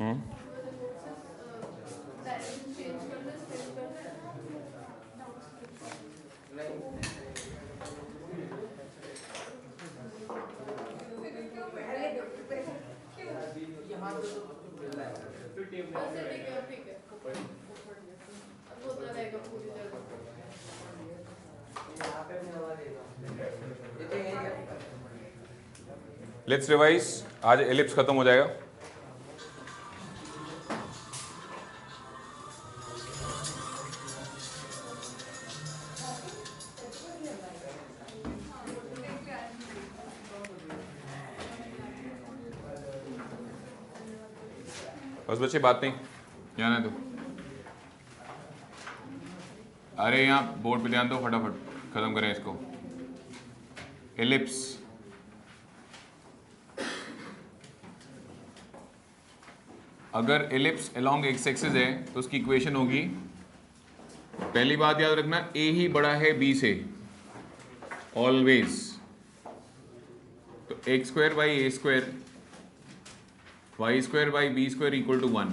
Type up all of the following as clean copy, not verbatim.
Let's revise, आज ellipse खत्म हो जाएगा। बस बच्चे बात नहीं, ध्यान है तो। अरे यहाँ बोर्ड पे ध्यान दो, फटाफट खत्म करें इसको। एलिप्स, अगर एलिप्स अलोंग एक्स एक्सिस है तो उसकी इक्वेशन होगी, पहली बात याद रखना, ए ही बड़ा है बी से ऑलवेज। तो x square by A square Y square by B square equal to 1।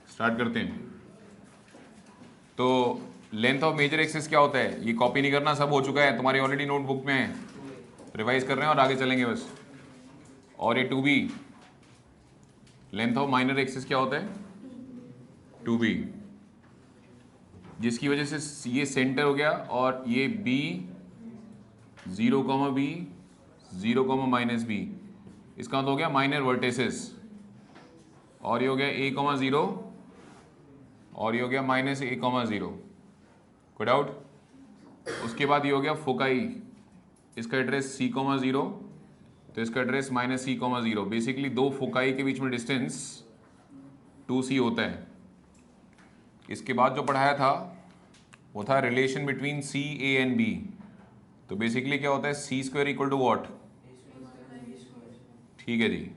Start करते हैं। तो लेंथ ऑफ मेजर एक्सिस क्या होता है, ये कॉपी नहीं करना, सब हो चुका है तुम्हारी ऑलरेडी नोटबुक में है, रिवाइज कर रहे हैं और आगे चलेंगे बस। और ये 2b, length of minor axis क्या होता है 2b, जिसकी वजह से ये सेंटर हो गया और ये b 0, b 0, माइनस b, इसका मतलब हो गया माइनर वर्टेसेस। और ये हो गया a, 0 और ये हो गया माइनस a, 0। कोई डाउट? उसके बाद ये हो गया फोकाई, इसका एड्रेस c, 0, तो इसका एड्रेस माइनस c, 0। बेसिकली दो फोकाई के बीच में डिस्टेंस 2c होता है। इसके बाद जो पढ़ाया था वो था relation between c, a and b। तो बेसिकली क्या होता है, c square equal to what, ठीक है जी।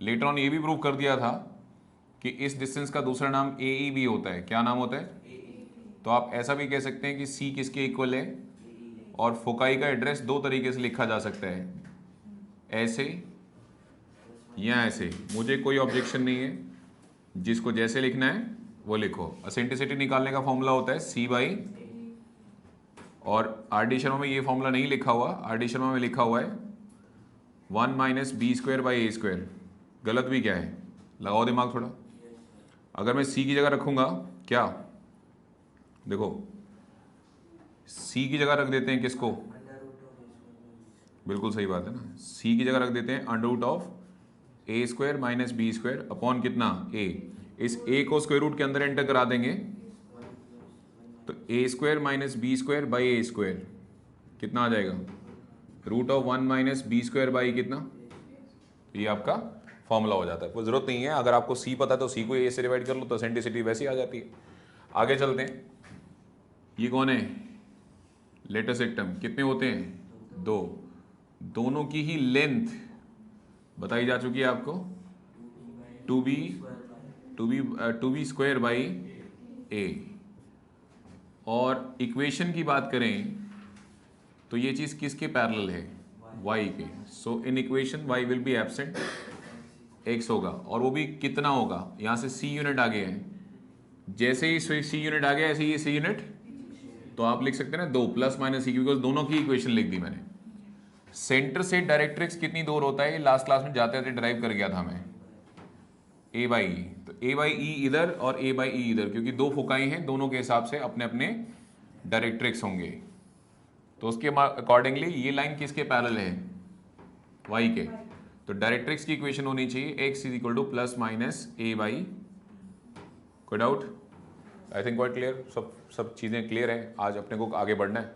लेटर ऑन ये भी प्रूव कर दिया था कि इस डिस्टेंस का दूसरा नाम ए ई भी होता है। क्या नाम होता है? तो आप ऐसा भी कह सकते हैं कि सी किसके इक्वल है, और फोकाई का एड्रेस दो तरीके से लिखा जा सकता है, ऐसे या ऐसे। मुझे कोई ऑब्जेक्शन नहीं है, जिसको जैसे लिखना है वो लिखो। एसेंटिसिटी निकालने का फॉर्मूला होता है सी बाई, और आर डी शर्मा में ये फॉर्मूला नहीं लिखा हुआ, आर डी शर्मा में लिखा हुआ है 1 minus B square by A square. गलत भी क्या है, लगाओ दिमाग थोड़ा। अगर मैं सी की जगह रखूंगा क्या, देखो सी की जगह रख देते हैं किसको, बिल्कुल सही बात है ना, सी की जगह रख देते हैं under root of a square minus B square upon कितना ए। इस ए को स्क्वायर रूट के अंदर एंटर करा देंगे तो a square minus B square by A square कितना आ जाएगा, root of 1 minus B square by कितना, ये आपका फॉर्मूला हो जाता है। कोई जरूरत नहीं है, अगर आपको सी पता है तो सी को ए से डिवाइड कर लो तो एसेंटिसिटी वैसे ही आ जाती है। आगे चलते हैं। ये कौन है, लेटेस्ट एक्टम, कितने होते हैं, दो। दोनों की ही लेंथ बताई जा चुकी है आपको, 2b स्क्वायर बाई ए। और इक्वेशन की बात करें तो ये चीज़ किसके पैरेलल है, y के। So in equation y will be absent, x होगा, और वो भी कितना होगा, यहाँ से c यूनिट आ गए हैं, जैसे ही c यूनिट आ गया ऐसे ही c यूनिट, तो आप लिख सकते हैं ना 2 प्लस माइनस c, बिकॉज दोनों की इक्वेशन लिख दी मैंने। सेंटर से डायरेक्ट्रिक्स कितनी दूर होता है, लास्ट क्लास में जाते जाते ड्राइव कर गया था मैं, a बाई ई। तो a बाई ई इधर और a बाई ई इधर, क्योंकि दो फोकाई हैं, दोनों के हिसाब से अपने अपने डायरेक्ट्रिक्स होंगे। तो उसके अकॉर्डिंगली ये लाइन किसके पैरेलल है, y के। तो डायरेक्ट्रिक्स की इक्वेशन होनी चाहिए x is equal to plus minus a by. कोई doubt? I think quite clear, सब चीज़ें क्लियर हैं। आज अपने को आगे बढ़ना है।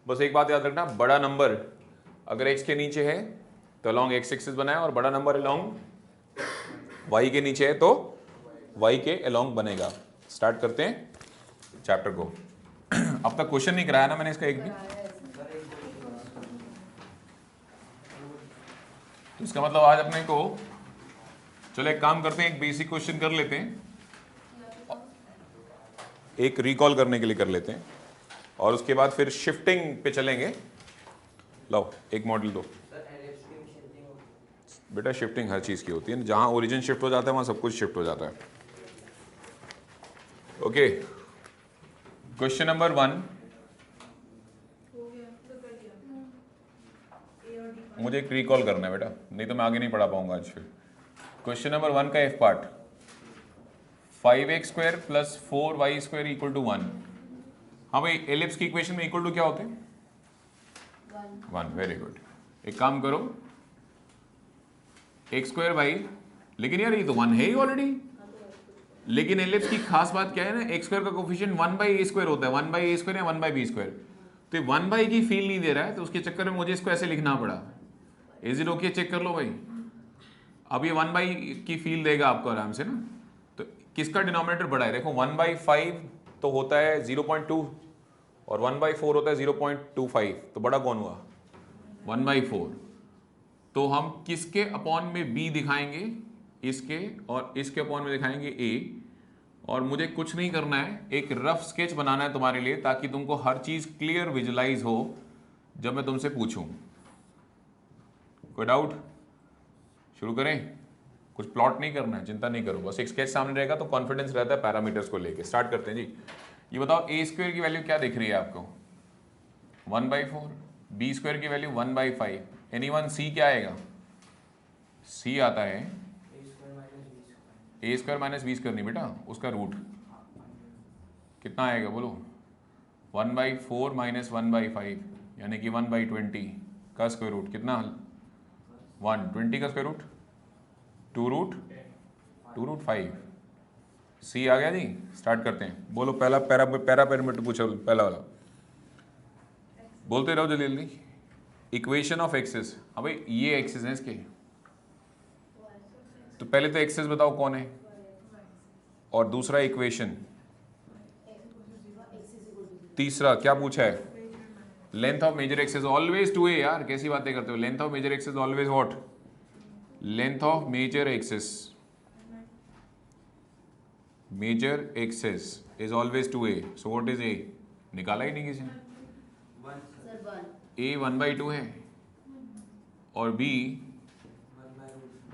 बस एक बात याद रखना, बड़ा नंबर अगर x के नीचे है तो अलॉन्ग x एक्सिस बनाए, और बड़ा नंबर अलॉन्ग y के नीचे है तो y के अलॉन्ग बनेगा। स्टार्ट करते हैं चैप्टर को। अब तक क्वेश्चन नहीं कराया ना मैंने इसका एक भी, तो इसका मतलब आज अपने को, चलो एक काम करते हैं, एक बेसिक क्वेश्चन कर लेते हैं, एक रिकॉल करने के लिए कर लेते हैं, और उसके बाद फिर शिफ्टिंग पे चलेंगे। लो एक मॉडल दो, बेटा शिफ्टिंग हर चीज़ की होती है, जहाँ ओरिजिन शिफ्ट हो जाता है वहाँ सब कुछ शिफ्ट हो जाता है। ओके, क्वेश्चन नंबर 1, मुझे एक रिकॉल करना है बेटा, नहीं तो मैं आगे नहीं पढ़ा पाऊंगा आज। फिर क्वेश्चन नंबर 1 का f part, 5x² plus 4y² equal to 1। हाँ भाई, एलिप्स की इक्वेशन में इक्वल टू क्या होते हैं? 1। Very good. एक काम करो, x² बाई, लेकिन यार ये तो 1 है ही ऑलरेडी। लेकिन एलिप्स की खास बात क्या है ना, x² का कोफिशिएंट 1/a² होता है, 1/a² या 1/b²। तो 1/, की फील नहीं दे रहा है, तो उसके चक्कर में मुझे इसको ऐसे लिखना पड़ा। Is it okay? चेक कर लो भाई। अब ये 1/, की फील देगा आपको आराम से ना। तो किसका डिनोमिनेटर बड़ा है? देखो 1/5 तो होता है 0.2 और 1/4 होता है 0.25, तो बड़ा कौन हुआ? 1/4। तो हम किसके अपॉन में b दिखाएंगे? इसके, और इसके अपॉन में दिखाएंगे a। और मुझे कुछ नहीं करना है, एक रफ स्केच बनाना है तुम्हारे लिए, ताकि तुमको हर चीज क्लियर विजुलाइज हो जब मैं तुमसे पूछूं। कोई डाउट? शुरू करें? कुछ प्लॉट नहीं करना है, चिंता नहीं करो, बस एक स्केच सामने रहेगा तो कॉन्फिडेंस रहता है पैरामीटर्स को लेके। स्टार्ट करते हैं जी। ये बताओ a² की वैल्यू क्या दिख रही है आपको? 1/4। b² की वैल्यू 1/5। एनीवन? c क्या आएगा? c आता है a² माइनस b² नहीं बेटा, उसका रूट कितना आएगा बोलो? 1/4 माइनस 1/5 यानी कि 1/20 का स्क्वायर रूट कितना? 120 का स्क्वायर रूट 2√5। सी आ गया जी। स्टार्ट करते हैं, बोलो पहला पैरामीटर पूछो, पहला वाला बोलते रहो जल्दी जल्दी। Equation of axis. हाँ भाई, ये एक्सेस है इसके, तो पहले तो एक्सेस बताओ कौन है, और दूसरा इक्वेशन, तीसरा क्या पूछा है? Length of major axis always 2a। यार कैसी बातें करते हो? Length of major axis always what? Length of major axis, major axis is always 2a। So what is a? निकाला ही नहीं किसी ने। a 1/2 है और b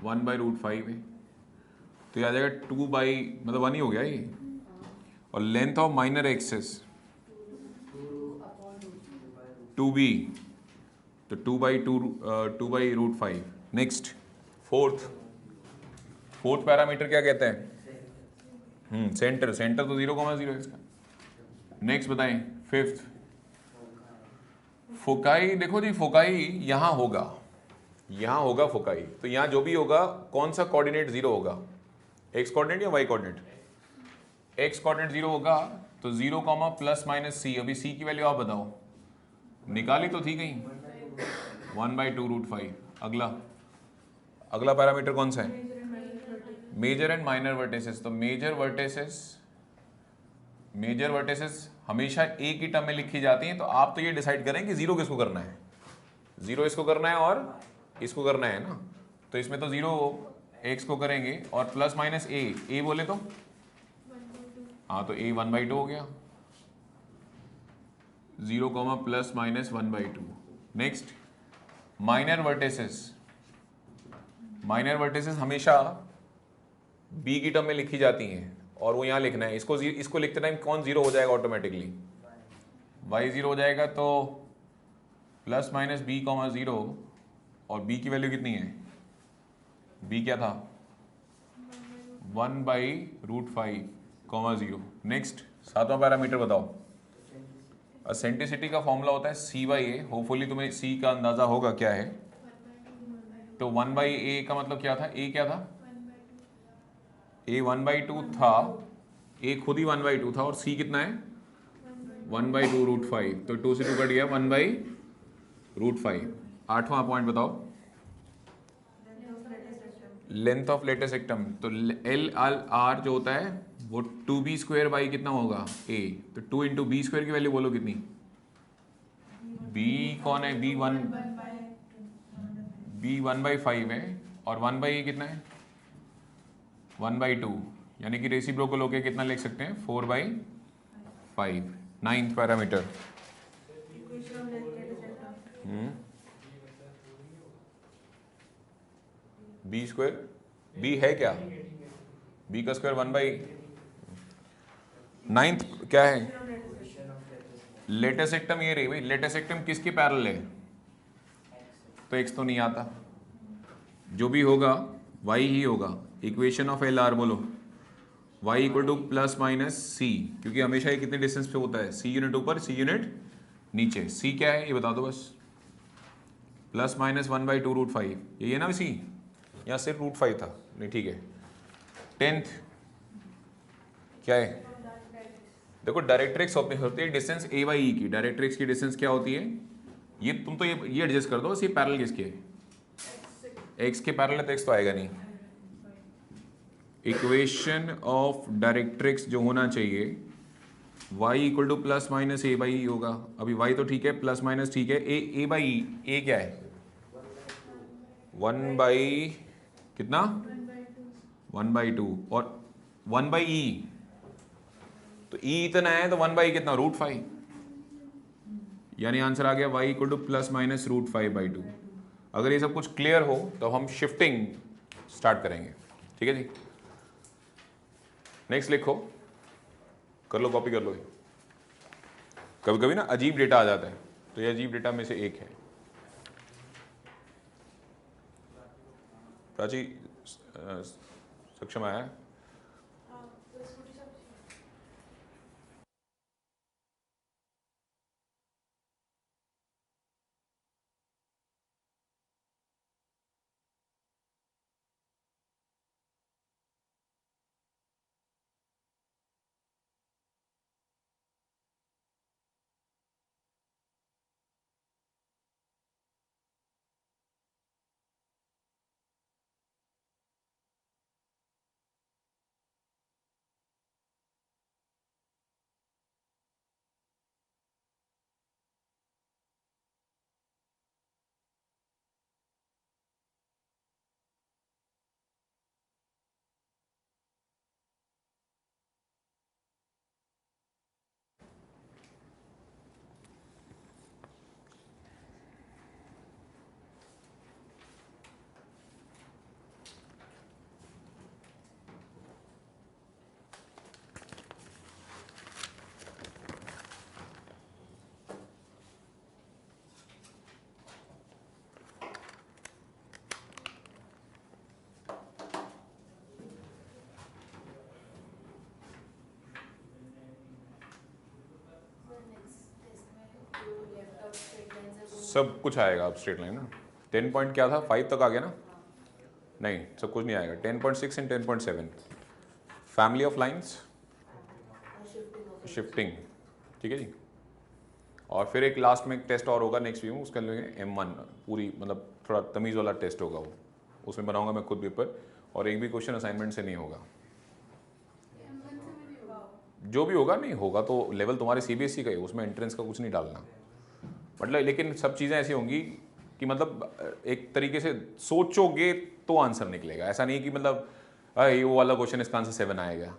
1/√5 है, तो ये आ जाएगा 2 बाई, मतलब 1 ही हो गया ये। और length of minor axis 2b, तो 2/√5। नेक्स्ट, फोर्थ पैरामीटर क्या कहते हैं? सेंटर। सेंटर तो 0,0 है इसका। नेक्स्ट बताएं, फिफ्थ, फोकाई। देखो जी, फोकाई यहाँ होगा, यहाँ होगा फोकाई, तो यहाँ जो भी होगा कौन सा कोऑर्डिनेट 0 होगा? एक्स कोऑर्डिनेट या वाई कोऑर्डिनेट? एक्स कोऑर्डिनेट 0 होगा, तो 0, प्लस माइनस सी। अभी सी की वैल्यू आप बताओ, निकाली तो थी कहीं? 1/2√5। अगला पैरामीटर कौन सा है? Major and minor vertices. तो मेजर वर्टिसेस हमेशा एक ही टर्म में लिखी जाती हैं, तो आप तो ये डिसाइड करें कि 0 किसको करना है। 0 इसको करना है और इसको करना है ना, तो इसमें तो 0 एक्स को करेंगे, और प्लस माइनस ए बोले तो हाँ, तो a 1/2 हो गया। 0, plus minus 1/2। Next, minor vertices हमेशा b की टर्म में लिखी जाती हैं, और वो यहाँ लिखना है। इसको लिखते टाइम कौन 0 हो जाएगा ऑटोमेटिकली? y 0 हो जाएगा, तो प्लस माइनस b, 0, और b की वैल्यू कितनी है? b क्या था? 1/√5, 0। नेक्स्ट, सातवां पैरामीटर बताओ। एसेंट्रिसिटी का फॉर्मूला होता है c/a। होपफुली तुम्हें c का अंदाजा होगा क्या है। तो 1/a का मतलब क्या था? a क्या था? a 1/2 था, a खुद ही 1/2 था, और c कितना है? 1/2√5। तो 2 से 2 कट गया, 1/√5। आठवां पॉइंट बताओ, लेंथ ऑफ लेटेस्ट एक्टम। तो LR जो होता है वो 2b² बाई कितना होगा? a। तो 2 इंटू b² की वैल्यू बोलो कितनी? b कौन है? b 1/5 है, और 1/a कितना है? 1/2, यानी कि रेसिप्रोकल होके कितना लिख सकते हैं? 4/5। Ninth parameter, b square, b है क्या, बी का स्क्वायर 1/। नाइन्थ क्या है, लेटेस्ट एक्टम ये रही भाई, लेटेस्ट एक्टम किसके पैरेलल है, तो एक्स तो नहीं आता, जो भी होगा वाई ही होगा। इक्वेशन ऑफ एल आर बोलो, y equal to plus minus c, क्योंकि हमेशा ये कितने डिस्टेंस पे होता है, सी यूनिट ऊपर सी यूनिट नीचे। सी क्या है ये बता दो बस, प्लस माइनस 1/2√5, ये ना सी, यहाँ सिर्फ √5 था, नहीं ठीक है। 10th क्या है, देखो डायरेक्ट्रिक्स होती है डिस्टेंस ए बाई ई की, डायरेक्ट्रिक्स की डिस्टेंस क्या होती है, ये तुम तो ये एडजस्ट कर दो बस, ये पैरेलल किसके है, एक्स के पैरेलल है तो एक्स तो आएगा नहीं। इक्वेशन ऑफ डायरेक्ट्रिक्स जो होना चाहिए, y equal to plus minus a by e होगा। अभी y तो ठीक है, प्लस माइनस ठीक है, ए बाई ई, ए क्या है 1/, कितना 1/2, और 1/e, तो e इतना है तो 1/, कितना √5, यानी आंसर आ गया y equal to plus minus √5/2। अगर ये सब कुछ क्लियर हो तो हम शिफ्टिंग स्टार्ट करेंगे, ठीक है जी। नेक्स्ट लिखो, कर लो कॉपी कर लो। कभी कभी ना अजीब डेटा आ जाता है, तो ये अजीब डेटा में से एक है। प्राची सक्षम आया है, सब कुछ आएगा अब स्ट्रेट लाइन ना। 10 पॉइंट क्या था, 5 तक आ गया ना, नहीं सब कुछ नहीं आएगा। 10.6 and 10.7 family of lines, shifting, ठीक है जी। और फिर एक लास्ट में एक टेस्ट और होगा नेक्स्ट वीक में, उसका लेंगे M1, पूरी मतलब थोड़ा तमीज़ वाला टेस्ट होगा वो, उसमें बनाऊंगा मैं खुद पेपर, और एक भी क्वेश्चन असाइनमेंट से नहीं होगा। जो भी होगा नहीं होगा तो लेवल तुम्हारे CBSE का है, उसमें एंट्रेंस का कुछ नहीं डालना, मतलब लेकिन सब चीज़ें ऐसी होंगी कि मतलब एक तरीके से सोचोगे तो आंसर निकलेगा, ऐसा नहीं कि मतलब ये वो वाला क्वेश्चन इसका आंसर 7 आएगा,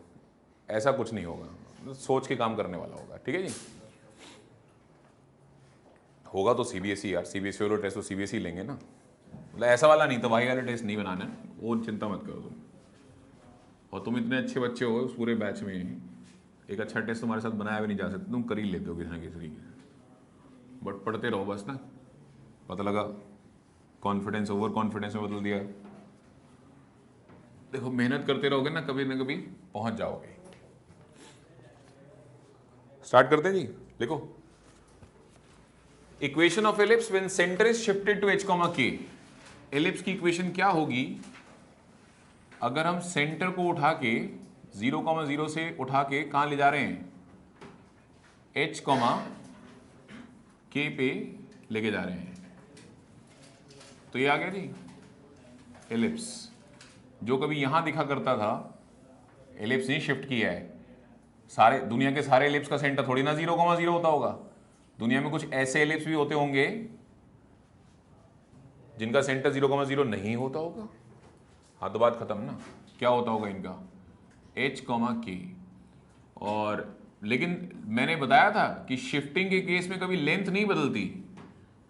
ऐसा कुछ नहीं होगा, सोच के काम करने वाला होगा, ठीक है जी। होगा तो CBSE यार, CBSE वाला टेस्ट तो CBSE लेंगे ना, मतलब ऐसा वाला नहीं, तो वही वाला टेस्ट नहीं बनाना है, वो चिंता मत करो तुम। और तुम इतने अच्छे बच्चे हो उस पूरे बैच में, एक अच्छा टेस्ट तुम्हारे साथ बनाया भी नहीं जा सकता, तुम कर ही लेते हो किसी ना किसी तरीके से, बट पढ़ते रहो बस ना। पता लगा कॉन्फिडेंस ओवर कॉन्फिडेंस में बदल दिया। देखो मेहनत करते रहोगे ना कभी पहुंच जाओगे। स्टार्ट करते हैं जी, लिखो equation of ellipse when centre is shifted to h, k। Ellipse की इक्वेशन क्या होगी अगर हम सेंटर को उठा के 0,0 से उठा के कहां ले जा रहे हैं, h, k पे लेके जा रहे हैं, तो ये आ गया जी एलिप्स। जो कभी यहां दिखा करता था, एलिप्स नहीं शिफ्ट किया है, सारे दुनिया के सारे एलिप्स का सेंटर थोड़ी ना 0,0 होता होगा, दुनिया में कुछ ऐसे एलिप्स भी होते होंगे जिनका सेंटर 0,0 नहीं होता होगा। हाँ तो बात खत्म ना, क्या होता होगा इनका h, k। और लेकिन मैंने बताया था कि शिफ्टिंग के केस में कभी लेंथ नहीं बदलती,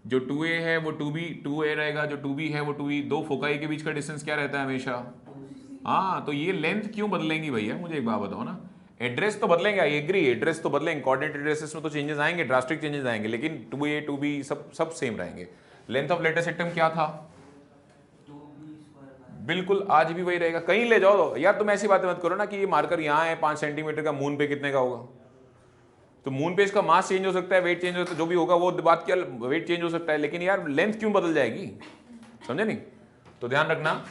जो 2a है वो 2a रहेगा, जो 2b है वो 2b। दो फोकाई के बीच का डिस्टेंस क्या रहता है हमेशा? हाँ, तो ये लेंथ क्यों बदलेंगी भैया, मुझे एक बात बताओ ना। एड्रेस तो बदलेंगे, आई एग्री, एड्रेस तो बदलेंगे, कोऑर्डिनेट एड्रेसेस में तो चेंजेस आएंगे, ड्रास्टिक चेंजेस आएंगे, लेकिन 2a 2b सब सेम रहेंगे। लेंथ ऑफ लेटेस्ट एटम क्या था? बिल्कुल आज भी वही रहेगा। कहीं ले जाओ तो यार, तुम ऐसी बातें मत करो ना कि ये मार्कर यहाँ है 5 सेंटीमीटर का, मून पे कितने का होगा। तो मून पे इसका मास चेंज हो सकता है, वेट चेंज हो सकता है, जो भी होगा वो बात क्या, वेट चेंज हो सकता है, लेकिन यार लेंथ क्यों बदल जाएगी, समझे नहीं? तो ध्यान रखना,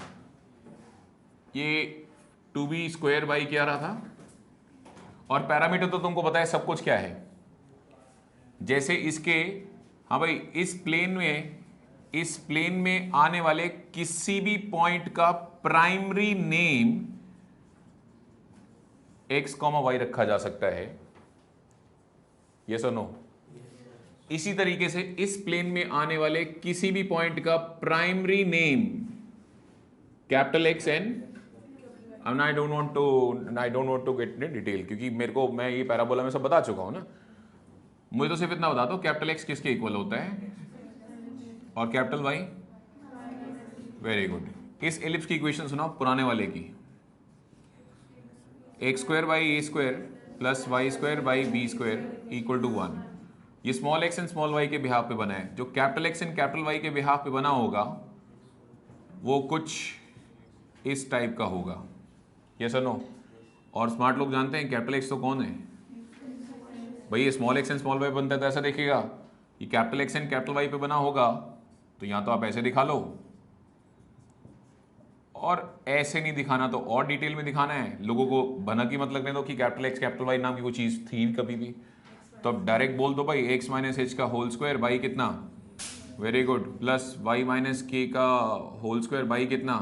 ये 2b स्क्वायर बाई क्या रहा था, और पैरामीटर तो तुमको पता है सब कुछ क्या है। जैसे इसके, हाँ भाई, इस प्लेन में आने वाले किसी भी पॉइंट का प्राइमरी नेम x, y रखा जा सकता है, यस और नो? इसी तरीके से इस प्लेन में आने वाले किसी भी पॉइंट का primary name capital X and, I don't want to get in detail, क्योंकि मेरे को, मैं ये पैराबोला में सब बता चुका हूं ना। मुझे तो सिर्फ इतना बता दो, कैपिटल X किसके इक्वल होता है और कैपिटल Y? Very good. इस एलिप्स की इक्वेशन सुनाओ पुराने वाले की, x square by a square plus y square by b square equal to 1। ये small x and small y के बिहाफ पे बना है। जो capital X and capital Y के बिहाफ पे बना होगा वो कुछ इस टाइप का होगा, यस और नो? और स्मार्ट लोग जानते हैं कैपिटल X तो कौन है भाई, ये small x and small y बनता है तो ऐसा देखेगा, ये capital X and capital Y पे बना होगा तो यहाँ तो आप ऐसे दिखा लो, और ऐसे नहीं दिखाना तो और डिटेल में दिखाना है, लोगों को भनक ही मत लगने दो कि कैपिटल X कैपिटल Y नाम की कोई चीज़ थी कभी भी। तो अब डायरेक्ट बोल दो भाई x माइनस एच का होल स्क्वायर बाई कितना, very good, plus y minus के का होल स्क्वायर बाई कितना,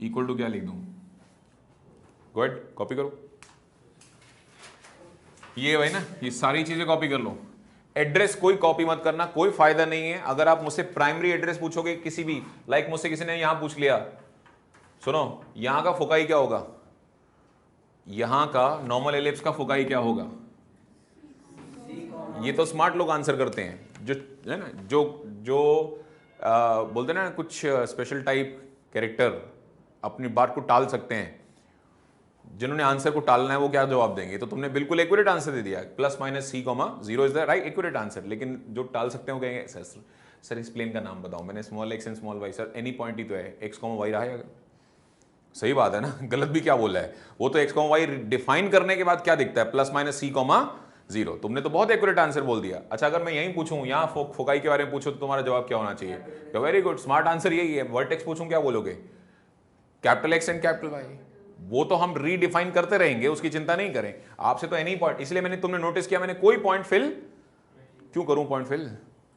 इक्वल टू क्या लिख दूँ? गुड, कॉपी करो ये भाई ना, ये सारी चीज़ें कॉपी कर लो। एड्रेस कोई कॉपी मत करना, कोई फायदा नहीं है। अगर आप मुझसे प्राइमरी एड्रेस पूछोगे किसी भी, लाइक मुझसे किसी ने यहां पूछ लिया, सुनो यहां का फोकाई क्या होगा, यहां का नॉर्मल एलिप्स का फोकाई क्या होगा, ये तो स्मार्ट लोग आंसर करते हैं, जो है ना, जो बोलते हैं ना कुछ स्पेशल टाइप कैरेक्टर अपनी बात को टाल सकते हैं, जिन्होंने आंसर को टालना है वो क्या जवाब देंगे? तो तुमने बिल्कुल एक्यूरेट आंसर दे दिया, plus minus c comma 0 is the right accurate answer. लेकिन जो टाल सकते हैं वो कहेंगे सर इस प्लेन का नाम बताओ, मैंने small x and small y, sir any point ही तो है, x कॉमा y रहा है। सही बात है ना, गलत भी क्या बोला है, वो तो x कॉमा y डिफाइन करने के बाद क्या दिखता है, प्लस माइनस c कॉमा 0। तुमने तो बहुत एक्यूरेट आंसर बोल दिया। अच्छा अगर मैं यही पूछूं, यहाँ फोकाई के बारे में पूछो तो तुम्हारा जवाब क्या होना चाहिए? वेरी गुड, स्मार्ट आंसर यही है। वर्टेक्स पूछूं क्या बोलोगे? Capital X and capital Y। वो तो हम रीडिफाइन करते रहेंगे, उसकी चिंता नहीं करें। आपसे तो एनी पॉइंट, इसलिए मैंने, तुमने नोटिस किया मैंने कोई पॉइंट फिल क्यों करूं, पॉइंट फिल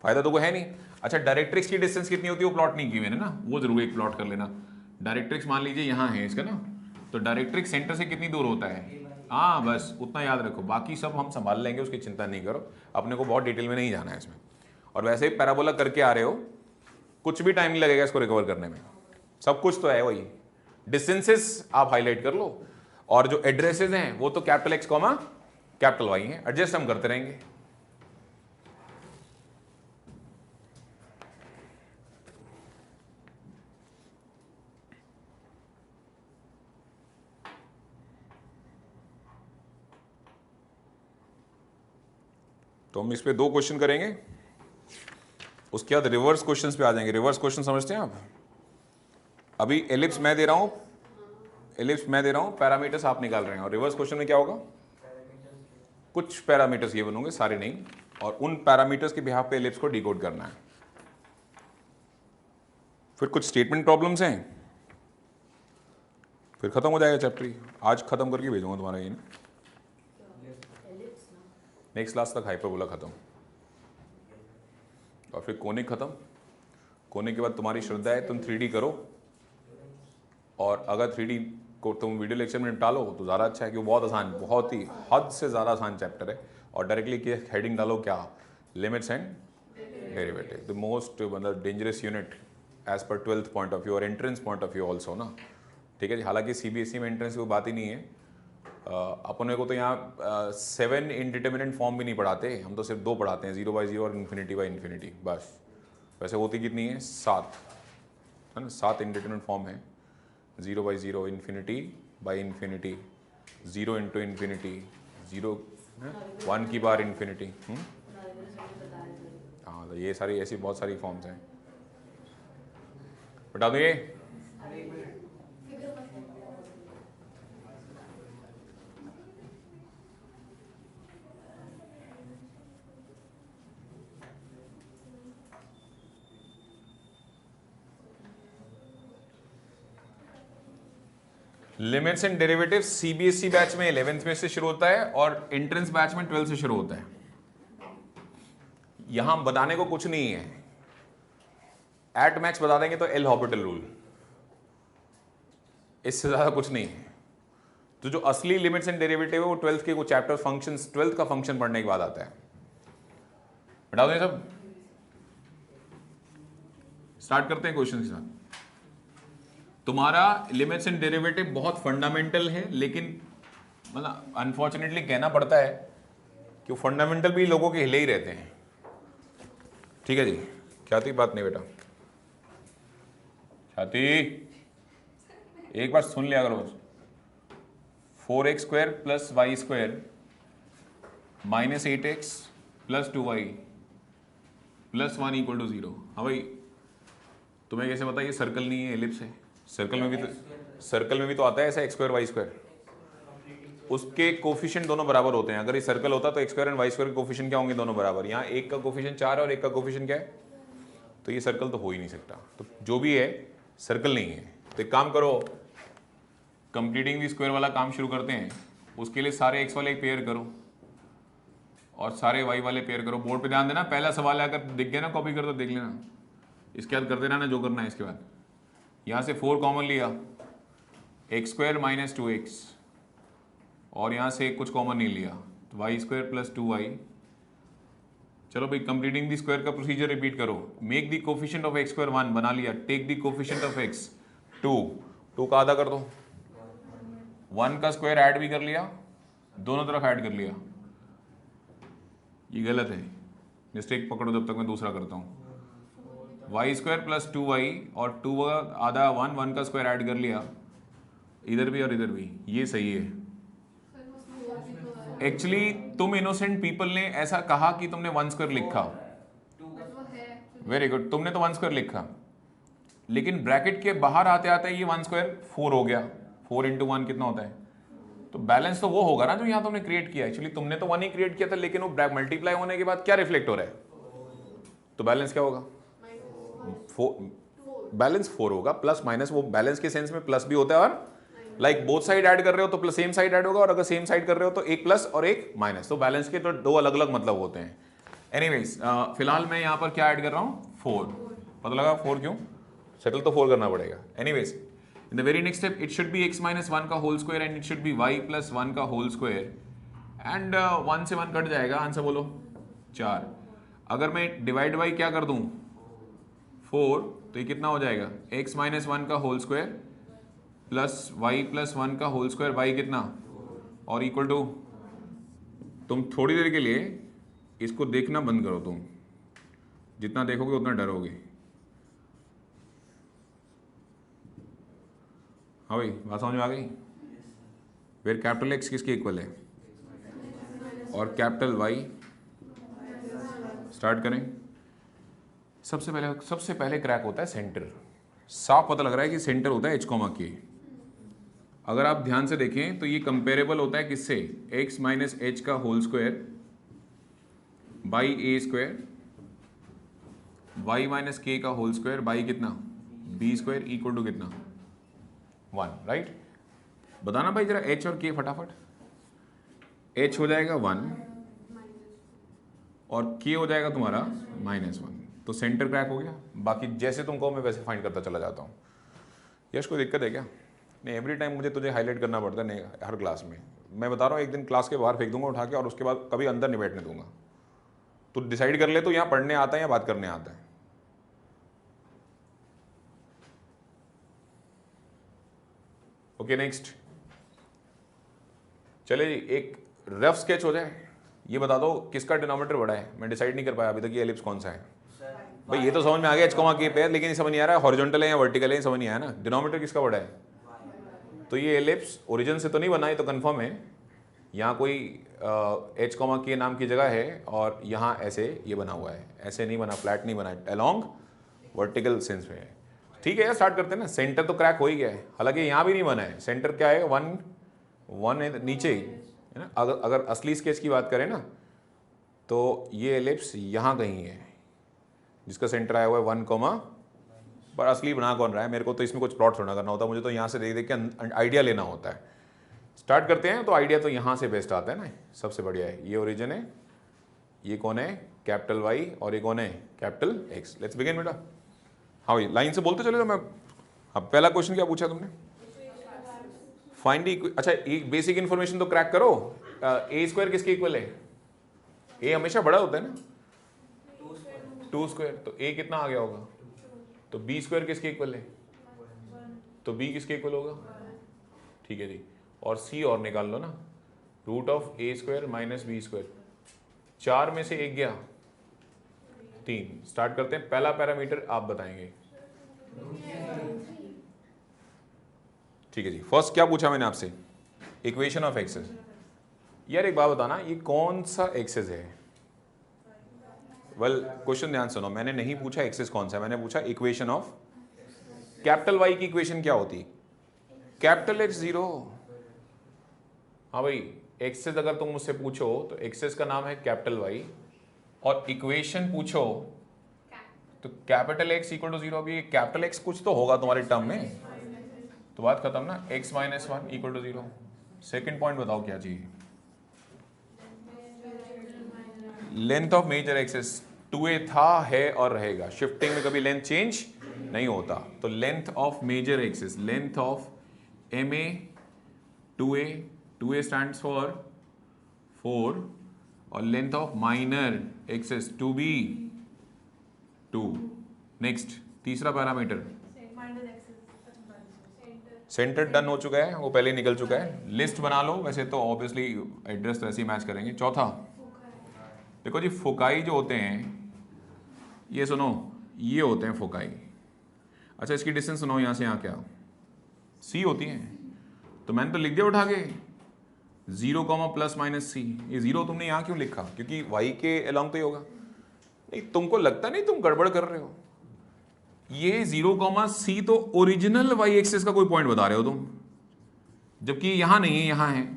फायदा तो कोई है नहीं। अच्छा डायरेक्ट्रिक्स की डिस्टेंस कितनी होती है वो प्लॉट नहीं की मैंने ना, वो जरूर एक प्लॉट कर लेना। डायरेक्ट्रिक्स मान लीजिए यहाँ है इसका ना, तो डायरेक्ट्रिक्स सेंटर से कितनी दूर होता है, हाँ बस उतना याद रखो, बाकी सब हम संभाल लेंगे, उसकी चिंता नहीं करो, अपने को बहुत डिटेल में नहीं जाना है इसमें। और वैसे ही पैराबोला करके आ रहे हो, कुछ भी टाइम नहीं लगेगा इसको रिकवर करने में, सब कुछ तो है वही। डिस्टेंसेस आप हाईलाइट कर लो, और जो एड्रेसेस हैं वो तो capital X comma capital Y हैं, एडजस्ट हम करते रहेंगे। तो हम इस पे 2 क्वेश्चन करेंगे, उसके बाद रिवर्स क्वेश्चंस पे आ जाएंगे। रिवर्स क्वेश्चन समझते हैं आप? अभी एलिप्स मैं दे रहा हूं, पैरामीटर्स आप निकाल रहे हैं, और रिवर्स क्वेश्चन में क्या होगा, कुछ पैरामीटर्स ये बनोगे, सारे नहीं, और उन पैरामीटर्स के बिहाफ पे एलिप्स को डिकोड करना है। फिर कुछ स्टेटमेंट प्रॉब्लम्स हैं, फिर खत्म हो जाएगा चैप्टर। आज खत्म करके भेजूंगा तुम्हारा ये, नेक्स्ट क्लास तक हाइपरबोला खत्म, और फिर कोनिक खत्म। कोनिक के बाद तुम्हारी श्रद्धा है तुम 3D करो, और अगर 3D को तुम वीडियो लेक्चर में निपटा लो तो ज़्यादा अच्छा है, क्योंकि बहुत आसान, बहुत ही हद से ज़्यादा आसान चैप्टर है। और डायरेक्टली की हेडिंग डालो क्या, limits and derivative, the most मतलब डेंजरस यूनिट एज पर 12th पॉइंट ऑफ व्यू और entrance point of view also ना, ठीक है जी। हालांकि CBSE में एंट्रेंस की बात ही नहीं है, अपने को तो यहाँ 7 इंडिटर्मिनेंट फॉर्म भी नहीं पढ़ाते, हम तो सिर्फ 2 पढ़ाते हैं, 0 by 0 और इन्फिनिटी बाई इन्फिनिटी, बस। वैसे होती कितनी है 7, है ना, 7 इंडिटरमिनेट फॉर्म है, 0/0 infinity by infinity, 0 into infinity, 0 1 की बार इन्फिनिटी। हाँ तो ये सारी ऐसी बहुत सारी फॉर्म्स हैं, बता दो ये। Limits and derivatives CBSE batch में 11th में से शुरू होता है और एंट्रेंस बैच में 12th से शुरू होता है। यहां बताने को कुछ नहीं है, एट मैक्स बता देंगे तो एल हॉपिटल रूल, इससे ज्यादा कुछ नहीं है। तो जो असली लिमिट्स एंड डेरिवेटिव है वो 12th के कुछ चैप्टर फंक्शंस, 12th का फंक्शन पढ़ने के बाद आता है। बता दो ये सब। स्टार्ट करते हैं क्वेश्चन के साथ। तुम्हारा लिमिट्स एंड डेरिवेटिव बहुत फंडामेंटल है, लेकिन मतलब अनफॉर्चुनेटली कहना पड़ता है कि फंडामेंटल भी लोगों के हिले ही रहते हैं। ठीक है जी, क्या थी बात? नहीं बेटा, छाती एक बार सुन लिया करो। 4x² plus y² minus 8x plus 2y plus 1 equal to 0। हाँ भाई, तुम्हें कैसे पता ये सर्कल नहीं है, एलिप्स है? सर्कल में भी तो आता है ऐसा x² y², उसके कोफिशिएंट दोनों बराबर होते हैं। अगर ये सर्कल होता तो x² एंड y² के कोफिशिएंट क्या होंगे? दोनों बराबर। यहाँ एक का कोफिशिएंट 4 है और एक का कोफिशिएंट क्या है? तो ये सर्कल तो हो ही नहीं सकता। तो जो भी है सर्कल नहीं है। तो एक काम करो, कंप्लीटिंग दी स्क्वायर वाला काम शुरू करते हैं। उसके लिए सारे x वाले पेयर करो और सारे y वाले पेयर करो। बोर्ड पे ध्यान देना, पहला सवाल है, अगर दिख गया ना कॉपी कर दो, देख लेना। इसके बाद कर देना ना जो करना है। इसके बाद यहाँ से 4 कॉमन लिया, x² माइनस 2x, और यहाँ से कुछ कॉमन नहीं लिया तो y² प्लस 2y। चलो भाई, कंप्लीटिंग दी स्क्वायर का प्रोसीजर रिपीट करो। Make the coefficient of x² 1 बना लिया, take the coefficient of x 2 का आधा कर दो, 1 का स्क्वायर ऐड भी कर लिया, दोनों तरफ ऐड कर लिया। ये गलत है, मिस्टेक पकड़ो जब तक मैं दूसरा करता हूँ। y² प्लस 2y और 2 का आधा 1 का स्क्वायर ऐड कर लिया, इधर भी और इधर भी, ये सही है। एक्चुअली तुम इनोसेंट पीपल ने ऐसा कहा कि तुमने 1² लिखा, वेरी गुड, तुमने तो 1² लिखा, लेकिन ब्रैकेट के बाहर आते आते ये 1² 4 हो गया। 4 इंटू 1 कितना होता है? तो बैलेंस तो वो होगा ना जो यहाँ तुमने क्रिएट किया। एक्चुअली तुमने तो 1 ही क्रिएट किया था, लेकिन वो मल्टीप्लाई होने के बाद क्या रिफ्लेक्ट हो रहा है? तो बैलेंस क्या होगा? बैलेंस 4 होगा। प्लस माइनस, वो बैलेंस के सेंस में प्लस भी होता है, और लाइक बोथ साइड ऐड कर रहे हो तो प्लस सेम साइड ऐड होगा, और अगर सेम साइड कर रहे हो तो एक प्लस और एक माइनस। तो बैलेंस के तो दो अलग अलग मतलब होते हैं। एनीवेज, फिलहाल मैं यहाँ पर क्या ऐड कर रहा हूँ? 4। पता लगा 4 क्यों? सेटल तो 4 करना पड़ेगा। Anyways, in the very next step it should be x minus 1 का whole square and it should be y plus 1 का होल स्क्वायर, एंड 1 से 1 कट जाएगा, आंसर बोलो 4। अगर मैं डिवाइड बाई क्या कर दूं 4, तो ये कितना हो जाएगा? x माइनस 1 का whole square plus y plus 1 का होल स्क्वायर, y कितना, और इक्वल टू, तुम थोड़ी देर के लिए इसको देखना बंद करो। तुम जितना देखोगे उतना डरोगे। हाँ भाई, बात समझ में आ गई? वेयर कैपिटल X किसके इक्वल है और कैपिटल Y? स्टार्ट करें। सबसे पहले क्रैक होता है सेंटर। साफ पता लग रहा है कि सेंटर होता है H, अगर आप ध्यान से देखें तो ये कंपेरेबल होता है किससे? x माइनस एच का whole square by A square, y minus के का होल स्क्वायर बाई कितना? b स्क्वायर इक्वल टू कितना? 1, राइट? बताना भाई जरा h और k फटाफट। h हो जाएगा 1 और k हो जाएगा तुम्हारा -1, तो सेंटर क्रैक हो गया। बाकी जैसे तुम कहो मैं वैसे फाइंड करता चला जाता हूँ। यश कोई दिक्कत है क्या? नहीं, एवरी टाइम मुझे तुझे हाईलाइट करना पड़ता है। नहीं, हर क्लास में मैं बता रहा हूँ, एक दिन क्लास के बाहर फेंक दूंगा उठा के, और उसके बाद कभी अंदर नहीं बैठने दूंगा। तो डिसाइड कर ले तो यहाँ पढ़ने आता है या बात करने आता है। Okay, next. चले जी, एक रफ स्केच हो जाए। ये बता दो किसका डिनोमिनेटर बड़ा है। मैं डिसाइड नहीं कर पाया अभी तक ये एलिप्स कौन सा है। भाई ये तो समझ में आ गया एच कॉमा के पे, लेकिन समझ नहीं आ रहा है हॉरिजॉन्टल है या वर्टिकल है, समझ नहीं आया ना। डिनोमिनेटर किसका बड़ा है? तो ये एलिप्स ओरिजिन से तो नहीं बना, ये तो कंफर्म है। यहाँ कोई एच कॉमा के नाम की जगह है और यहाँ ऐसे ये बना हुआ है, ऐसे नहीं बना, फ्लैट नहीं बना, अलोंग वर्टिकल सेंस में है। ठीक है यार, स्टार्ट करते हैं ना। सेंटर तो क्रैक हो ही गया है, हालांकि यहाँ भी नहीं बना है। सेंटर क्या है? वन है नीचे ही, है ना। अगर असली स्केच की बात करें ना तो ये एलिप्स यहाँ कहीं है जिसका सेंटर आया हुआ है 1 कॉमा, पर असली बना कौन रहा है? मेरे को तो इसमें कुछ प्लॉट थोड़ा करना होता, मुझे तो यहाँ से देख देख के आइडिया लेना होता है। स्टार्ट करते हैं। तो आइडिया तो यहाँ से बेस्ट आता है ना, सबसे बढ़िया है। ये ओरिजिन है, ये कौन है? कैपिटल वाई, और ये कौन है? Capital x. लेट्स बिगिन बेटा। हाँ भाई लाइन से बोलते चले। तो मैं, अब पहला क्वेश्चन क्या पूछा तुमने? फाइंड द, अच्छा एक बेसिक इन्फॉर्मेशन तो क्रैक करो। ए स्क्वायर किसके इक्वल है? ए हमेशा बड़ा होता है ना, 2 स्क्वायर। तो ए कितना आ गया होगा? तो बी स्क्वायर किसके इक्वल है? तो बी किसके इक्वल होगा? ठीक है जी। और सी और निकाल लो ना, root of a square minus B square. 4 में से 1 गया, 3। स्टार्ट करते हैं। पहला पैरामीटर आप बताएंगे। ठीक है जी। फर्स्ट क्या पूछा मैंने आपसे? Equation of axis. यार एक बात बताना, ये कौन सा एक्सेस है? वेल क्वेश्चन ध्यान सुनो, मैंने नहीं पूछा एक्सेस कौन सा है, मैंने पूछा इक्वेशन ऑफ। कैपिटल वाई की इक्वेशन क्या होती? Capital X 0। हाँ भाई, एक्सेस अगर तुम मुझसे पूछो तो एक्सेस का नाम है कैपिटल वाई, और इक्वेशन पूछो तो कैपिटल एक्स इक्वल टू 0। अभी कैपिटल एक्स कुछ तो होगा तुम्हारे टर्म में, तो बात खत्म ना। x minus 1 equal to 0। Second point बताओ क्या चाहिए? Length of major axis 2a था, है और रहेगा। शिफ्टिंग में कभी लेंथ चेंज नहीं होता। तो length of major axis, length of MA 2a, 2a stands for 4, और length of minor axis 2b 2। Next तीसरा पैरामीटर सेंटर डन हो चुका है, वो पहले ही निकल चुका है। लिस्ट बना लो, वैसे तो ऑब्वियसली एड्रेस तो ऐसे ही मैच करेंगे। चौथा देखो जी, फोकाई जो होते हैं, ये सुनो, ये होते हैं फोकाई। अच्छा इसकी डिस्टेंस सुनो, यहाँ से यहाँ क्या c होती है, तो मैंने तो लिख दिया उठा के 0 कॉमा प्लस माइनस c। ये 0 तुमने यहाँ क्यों लिखा? क्योंकि y के अलोंग तो ही होगा। नहीं, तुमको लगता नहीं तुम गड़बड़ कर रहे हो? ये 0 कॉमा सी तो ओरिजिनल वाई एक्सिस का कोई पॉइंट बता रहे हो तुम, जबकि यहां नहीं है, यहां है।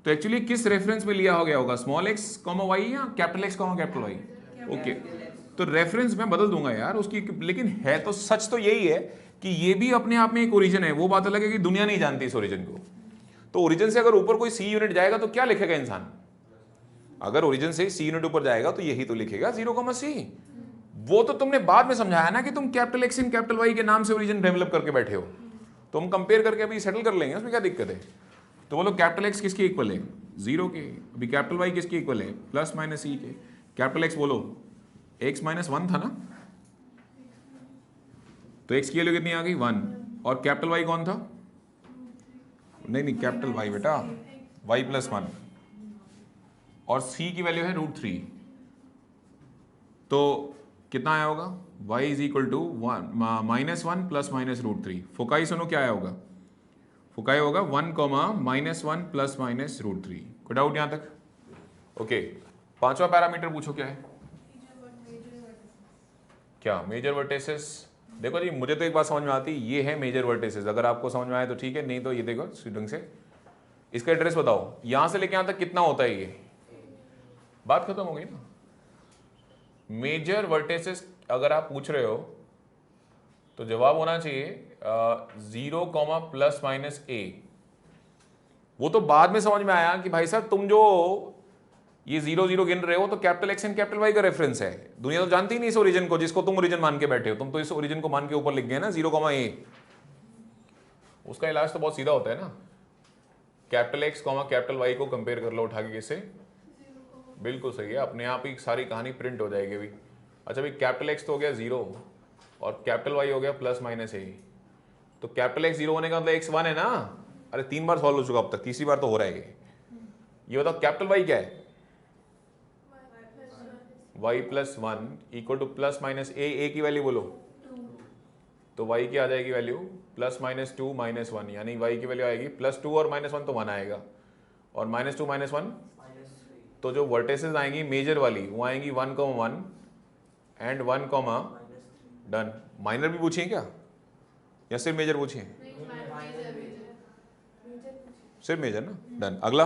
तो एक्चुअली किस रेफरेंस में लिया हो गया होगा? स्मॉल एक्स कॉमा वाई या capital x comma capital y? Okay, तो रेफरेंस मैं बदल दूंगा यार उसकी, लेकिन है तो सच तो यही है कि ये भी अपने आप में एक ओरिजिन है। वो बात अलग है कि दुनिया नहीं जानती इस ओरिजिन को। तो ओरिजिन से अगर ऊपर कोई सी यूनिट जाएगा तो क्या लिखेगा इंसान? अगर ओरिजिन से सी यूनिट ऊपर जाएगा तो यही तो लिखेगा 0 कॉमा सी। वो तो तुमने बाद में समझाया ना कि तुम कैपिटल एक्स इन कैपिटल वाई के नाम से ओरिजिन डेवलप करके बैठे हो, तो हम कंपेयर करके अभी सेटल कर लेंगे, उसमें क्या दिक्कत है? तो बोलो कैपिटल एक्स किसके इक्वल है? 0 के। अभी कैपिटल वाई किसके इक्वल है? प्लस माइनस ई के। कैपिटल एक्स बोलो x माइनस 1 था ना, तो x की वैल्यू कितनी आ गई? 1। और कैपिटल वाई कौन था? नहीं नहीं, कैपिटल वाई बेटा y प्लस 1, और c की वैल्यू है √3। तो कितना आया होगा? y is equal to minus 1 plus minus √3। Foci सुनो क्या आया होगा? फोकाई होगा 1 कॉमा माइनस 1 प्लस माइनस √3। कोई डाउट यहां तक? ओके, पांचवा पैरामीटर पूछो क्या है? क्या? Major vertices. देखो जी, मुझे तो एक बात समझ में आती, ये है मेजर वर्टिसेस। अगर आपको समझ में आए तो ठीक है, नहीं तो ये देखो ढंग से इसका एड्रेस बताओ, यहां से लेके यहां तक कितना होता है ये? बात खत्म हो गई ना। मेजर वर्टिसेस अगर आप पूछ रहे हो तो जवाब होना चाहिए 0 कॉमा प्लस माइनस a। वो तो बाद में समझ में आया कि भाई साहब तुम जो ये 0 0 गिन रहे हो तो capital x and capital y का रेफरेंस है। दुनिया तो जानती ही नहीं इस ओरिजिन को, जिसको तुम ओरिजिन मान के बैठे हो। तुम तो इस ओरिजिन को मान के ऊपर लिख गए ना 0 कॉमा a। उसका इलाज तो बहुत सीधा होता है ना, capital x comma capital y को कंपेयर कर लो उठा के किससे? बिल्कुल सही है, अपने आप ही सारी कहानी प्रिंट हो जाएगी अभी। अच्छा भाई, कैपिटल एक्स तो हो गया 0 और कैपिटल वाई हो गया प्लस माइनस a। तो कैपिटल एक्स 0 होने का मतलब x 1 है ना। अरे 3 बार सॉल्व हो चुका अब तक, तीसरी बार तो हो रहा है ये बताओ कैपिटल वाई क्या है? y plus 1 equal to plus minus a की वैल्यू बोलो, तो y की आ जाएगी वैल्यू प्लस माइनस 2 माइनस 1, यानी y की वैल्यू आएगी प्लस 2 और माइनस 1 तो 1 आएगा, और माइनस 2 माइनस 1, तो जो वर्टेसेस आएंगी मेजर वाली वो आएंगी 1,1 एंड 1, डन। माइनर भी पूछिए क्या या सिर्फ मेजर पूछिए? सिर्फ मेजर ना, डन। अगला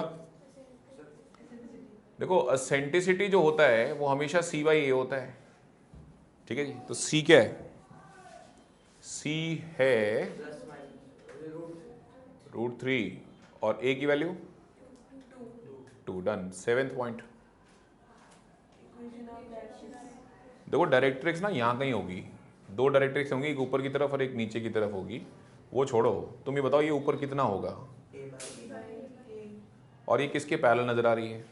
देखो, एसेंट्रिसिटी जो होता है वो हमेशा सी बाई ए होता है, ठीक है जी। तो सी क्या है? सी है √3 और ए की वैल्यू 2, डन। 7th point. देखो डायरेक्ट्रिक्स ना यहाँ कहीं होगी, 2 डायरेक्ट्रिक्स होंगी, एक ऊपर की तरफ और एक नीचे की तरफ होगी, वो छोड़ो, तुम ये बताओ ये ऊपर कितना होगा और ये किसके पैरेलल नजर आ रही है?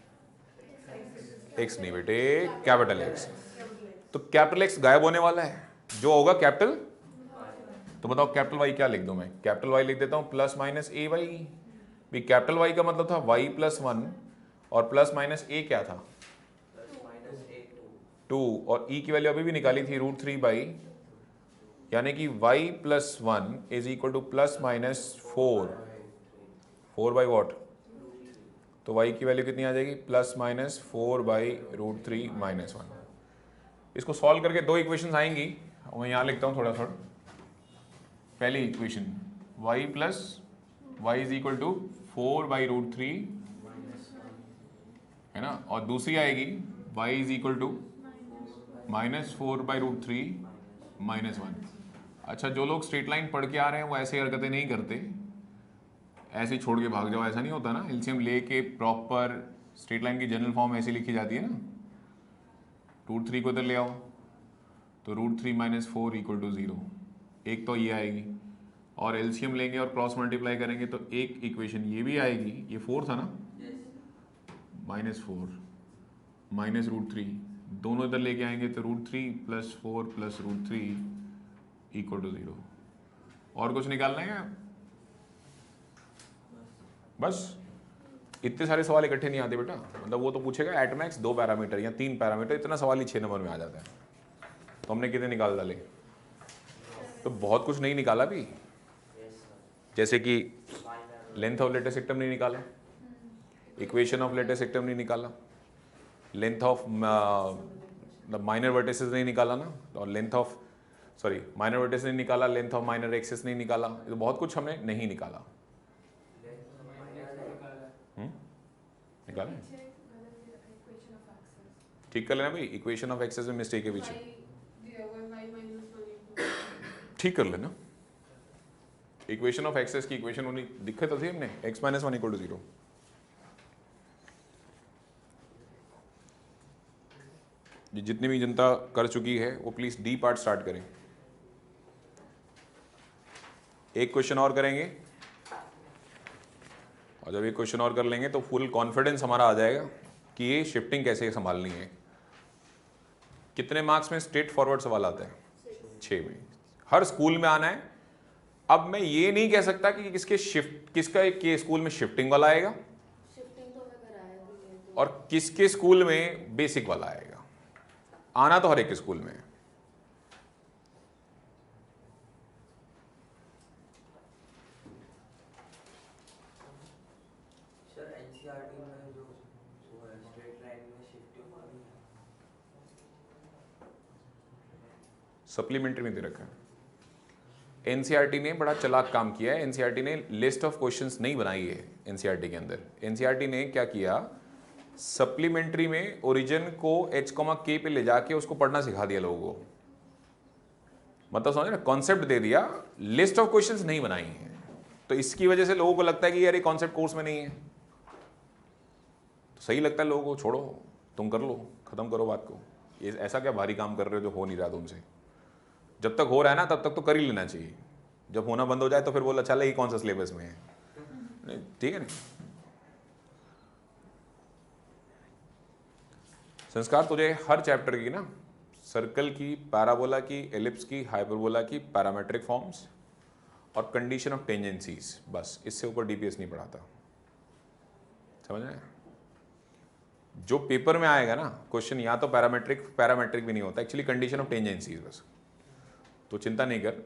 एक्स नहीं बेटे, कैपिटल एक्स। तो कैपिटल एक्स गायब होने वाला है, जो होगा कैपिटल, तो बताओ कैपिटल वाई क्या लिख दूं मैं? कैपिटल वाई लिख देता हूं प्लस माइनस ए वाई, भी कैपिटल वाई का मतलब था वाई प्लस 1 और प्लस माइनस ए क्या था? 2, और ई की वैल्यू अभी भी निकाली थी √3 बाई, यानी कि y plus 1 is equal to plus minus 4 by what? तो y की वैल्यू कितनी आ जाएगी? Plus minus 4 by √3 minus 1। इसको सॉल्व करके 2 इक्वेशन आएंगी, और मैं यहाँ लिखता हूँ थोड़ा थोड़ा। पहली equation y plus y is equal to 4 by √3 है ना, और दूसरी आएगी y is equal to minus 4 by √3 minus 1। अच्छा, जो लोग स्ट्रेट लाइन पढ़ के आ रहे हैं वो ऐसे हरकतें नहीं करते, ऐसे छोड़ के भाग जाओ, ऐसा नहीं होता ना। एलसीएम लेके प्रॉपर स्ट्रेट लाइन की जनरल फॉर्म ऐसी लिखी जाती है ना, √3 को इधर ले आओ तो √3 माइनस 4 इक्वल टू 0, एक तो ये आएगी, और एलसीएम लेंगे और क्रॉस मल्टीप्लाई करेंगे तो एक इक्वेशन ये भी आएगी, ये 4 था ना, माइनस 4 माइनस √3, दोनों इधर लेके आएंगे तो √3 प्लस 4 प्लस √3 इक्वल टू 0। और कुछ निकालना है? बस इतने सारे सवाल इकट्ठे नहीं आते बेटा, मतलब वो तो पूछेगा एट मैक्स 2 पैरामीटर या 3 पैरामीटर, इतना सवाल ही 6 नंबर में आ जाता है। तो हमने कितने निकाल डाले? तो बहुत कुछ नहीं निकाला भी, जैसे कि लेंथ ऑफ लेटेस्ट सेक्टम नहीं निकाला, इक्वेशन ऑफ लेटेस्ट सेक्टम नहीं निकाला, लेंथ ऑफ माइनर वर्टिसेस नहीं निकाला ना, और लेंथ ऑफ माइनर वर्टिसेस नहीं निकाला, लेंथ ऑफ माइनर एक्सिस नहीं निकाला, तो बहुत कुछ हमने नहीं निकाला। निकाला? ठीक कर लेना भाई, इक्वेशन ऑफ एक्सेस में मिस्टेक है पीछे, ठीक कर लेना। इक्वेशन ऑफ एक्सेस की इक्वेशन होनी दिक्कत तो थी हमने, x माइनस 1 इक्वल टू 0। जितनी भी जनता कर चुकी है वो प्लीज डी पार्ट स्टार्ट करें। एक क्वेश्चन और करेंगे, और जब एक क्वेश्चन और कर लेंगे तो फुल कॉन्फिडेंस हमारा आ जाएगा कि ये शिफ्टिंग कैसे संभालनी है। कितने मार्क्स में स्ट्रेट फॉरवर्ड सवाल आता है? 6 में। हर स्कूल में आना है। अब मैं ये नहीं कह सकता कि किसका के स्कूल में शिफ्टिंग वाला आएगा और किसके स्कूल में बेसिक वाला आएगा। आना तो हर एक स्कूल में है। सप्लीमेंट्री में दे रखा है। एनसीईआरटी ने बड़ा चालाक काम किया है। एनसीईआरटी ने लिस्ट ऑफ क्वेश्चंस नहीं बनाई है एनसीईआरटी के अंदर। एनसीईआरटी ने क्या किया, सप्लीमेंट्री में ओरिजिन को h,k पे ले जाके उसको पढ़ना सिखा दिया लोगों को। मतलब समझ ना, कॉन्सेप्ट दे दिया, लिस्ट ऑफ क्वेश्चंस नहीं बनाई है। तो इसकी वजह से लोगों को लगता है कि यार ये कॉन्सेप्ट कोर्स में नहीं है। तो सही लगता है लोगों को, छोड़ो तुम कर लो, खत्म करो बात को। ये ऐसा क्या भारी काम कर रहे हो जो हो नहीं रहा तुमसे। जब तक हो रहा है ना तब तक तो कर ही लेना चाहिए। जब होना बंद हो जाए तो फिर बोला चल ये कौन सा सिलेबस में है, नहीं ठीक है। नहीं संस्कार तुझे हर चैप्टर की ना, सर्कल की, पैराबोला की, एलिप्स की, हाइपरबोला की पैरामेट्रिक फॉर्म्स और कंडीशन ऑफ टेंजेंसीज, बस इससे ऊपर डीपीएस नहीं पढ़ाता। समझ रहे हैं? जो पेपर में आएगा ना क्वेश्चन, या तो पैरामेट्रिक भी नहीं होता, एक्चुअली कंडीशन ऑफ टेंजेंसीज बस। तो चिंता नहीं कर,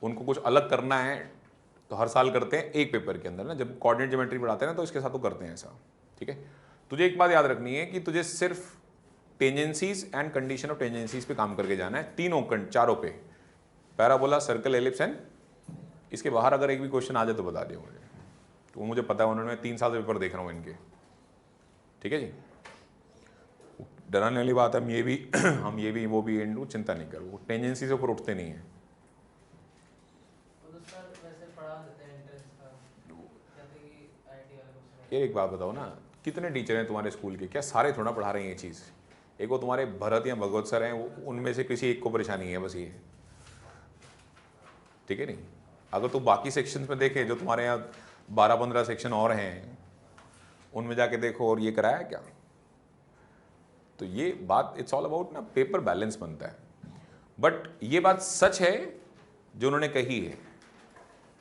उनको कुछ अलग करना है तो हर साल करते हैं एक पेपर के अंदर ना, जब कोऑर्डिनेट ज्योमेट्री पढ़ाते हैं ना तो इसके साथ तो करते हैं ऐसा, ठीक है। तुझे एक बात याद रखनी है कि तुझे सिर्फ tangencies and condition of tangencies पे काम करके जाना है, चारों पे, पैराबोला, सर्कल, एलिप्स एंड, इसके बाहर अगर एक भी क्वेश्चन आ जाए तो बता दियो मुझे, तो मुझे पता है, उन्होंने 3 साल से पेपर देख रहा हूँ इनके, ठीक है जी। डराने वाली बात हम ये भी हम ये भी वो भी एंड, चिंता नहीं कर, वो टेंजेंसी से ऊपर उठते नहीं है। ये एक बात बताओ ना, कितने टीचर हैं तुम्हारे स्कूल के, क्या सारे थोड़ा पढ़ा रहे हैं ये चीज़? एक वो तुम्हारे भरत या भगवत सर हैं, उनमें से किसी एक को परेशानी है बस ये, ठीक है नहीं। अगर तू बाकी सेक्शंस में देखे, जो तुम्हारे यहाँ 12-15 सेक्शन और हैं, उनमें जाके देखो और ये कराया क्या। तो ये बात, इट्स ऑल अबाउट ना, पेपर बैलेंस बनता है। बट ये बात सच है जो उन्होंने कही है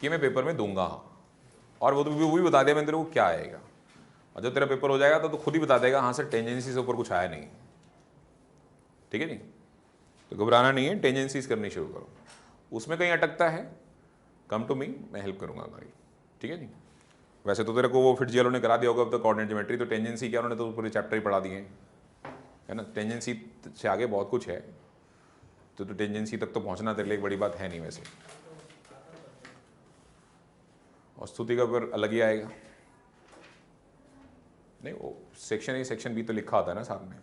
कि मैं पेपर में दूंगा, और वो भी बता दिया मैंने तेरे को क्या आएगा, और जब तेरा पेपर हो जाएगा तो तू खुद ही बता देगा हाँ सर टेंजेंसी से ऊपर कुछ आया नहीं, ठीक है नहीं। तो घबराना नहीं है, टेंजेंसीज करनी शुरू करो, उसमें कहीं अटकता है कम टू मी, मैं हेल्प करूंगा भाई, ठीक है नहीं। वैसे तो तेरे को वो फिट्जगेरल्ड ने करा दिया होगा अब तक कोऑर्डिनेट ज्योमेट्री, तो टेंजेंसी क्या, उन्होंने तो पूरे चैप्टर ही पढ़ा दिए हैं, है ना। टेंजेंसी से आगे बहुत कुछ है, तो टेंजेंसी तक तो पहुंचना तेरे लिए एक बड़ी बात है नहीं वैसे। और स्तुति का पेपर अलग ही आएगा, नहीं वो सेक्शन ए सेक्शन बी तो लिखा होता है ना साथ में।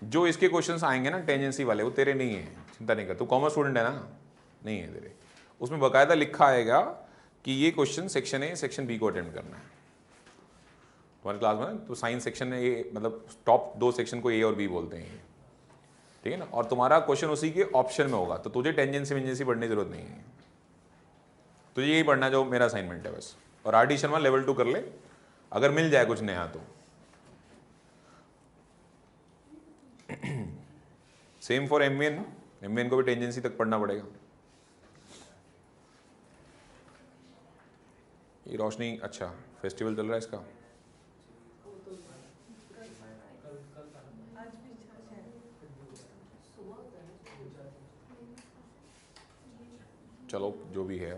जो इसके क्वेश्चंस आएंगे ना टेंजेंसी वाले, वो तेरे नहीं है, चिंता नहीं कर, तू कॉमर्स स्टूडेंट है ना, नहीं है तेरे। उसमें बकायदा लिखा आएगा कि ये question section a section b को अटेम्प्ट करना है तुम्हारी क्लास में। तो साइंस सेक्शन में ये मतलब टॉप 2 सेक्शन को ए और बी बोलते हैं, ठीक है ना। और तुम्हारा क्वेश्चन उसी के ऑप्शन में होगा, तो तुझे टेंजेंसी वेंजेंसी पढ़ने की जरूरत नहीं है, तुझे यही पढ़ना जो मेरा असाइनमेंट है बस। और आर डी शर्मा लेवल 2 कर ले, अगर मिल जाए कुछ नया तो। सेम फॉर एमवीएन को भी टेंजेंसी तक पढ़ना पड़ेगा। ये रोशनी, अच्छा फेस्टिवल चल रहा है इसका, चलो जो भी है।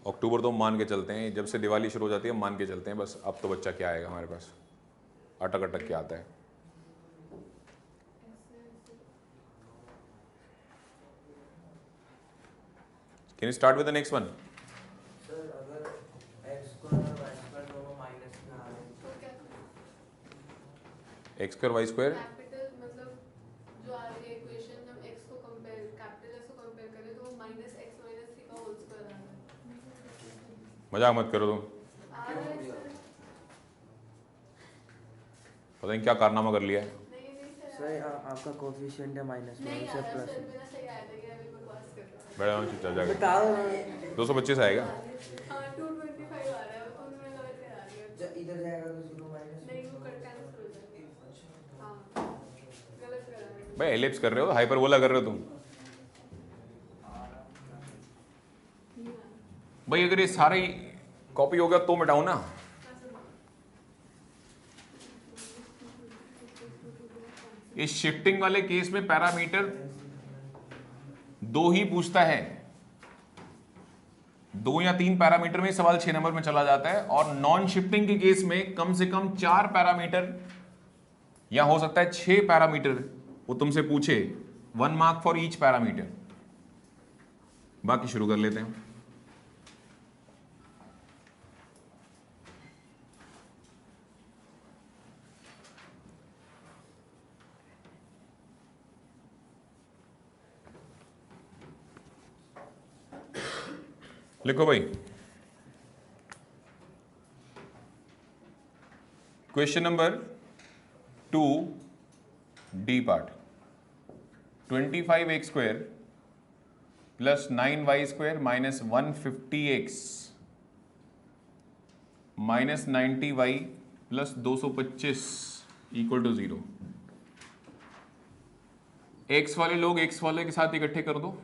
अक्टूबर तो मान के चलते हैं, जब से दिवाली शुरू हो जाती है मान के चलते हैं बस। अब तो बच्चा क्या आएगा हमारे पास, अटक अटक के आता है। Can you start with the next one? Sir अगर x स्क्वायर और y स्क्वायर दोनों माइनस में आ रहे हैं तो क्या करें? X square Y square capital मतलब जो आ रही है इक्वेशन, जब x को कंपेयर कैपिटल s को कंपेयर करें तो माइनस x माइनस 3 का होल स्क्वायर आ रहा है। मजाक मत करो तुम, आ रहा है सर? पता नहीं क्या कारनामा कर लिया है। नहीं नहीं सर आपका कोफिशिएंट है माइनस में नहीं आ से रहा प्लस सर, मेरा सही आया था कि अभी बकवास कर रहा हूं। बड़ा आराम से चल जाएगा, बता दो 225 आएगा। हां 225 आ रहा है, तो उन्होंने गलत करा दिया। इधर जाएगा तो 0 माइनस नहीं वो कट कैंसिल हो जाएगा। हां गलत करा दिया भाई एलिप्स कर रहे हो, हाइपरबोला कर रहे हो तुम भाई। अगर ये सारे कॉपी हो गया तो मिटाओ ना। इस शिफ्टिंग वाले केस में पैरामीटर 2 ही पूछता है, 2 या 3 पैरामीटर में सवाल 6 नंबर में चला जाता है। और नॉन शिफ्टिंग के केस में कम से कम 4 पैरामीटर या हो सकता है 6 पैरामीटर वो तुमसे पूछे, 1 मार्क फॉर ईच पैरामीटर। बाकी शुरू कर लेते हैं। लिखो भाई, question number 2 d part, 25x square plus 9y square minus 150x minus 90y plus 225 equal to 0। x वाले लोग x वाले के साथ इकट्ठे कर दो,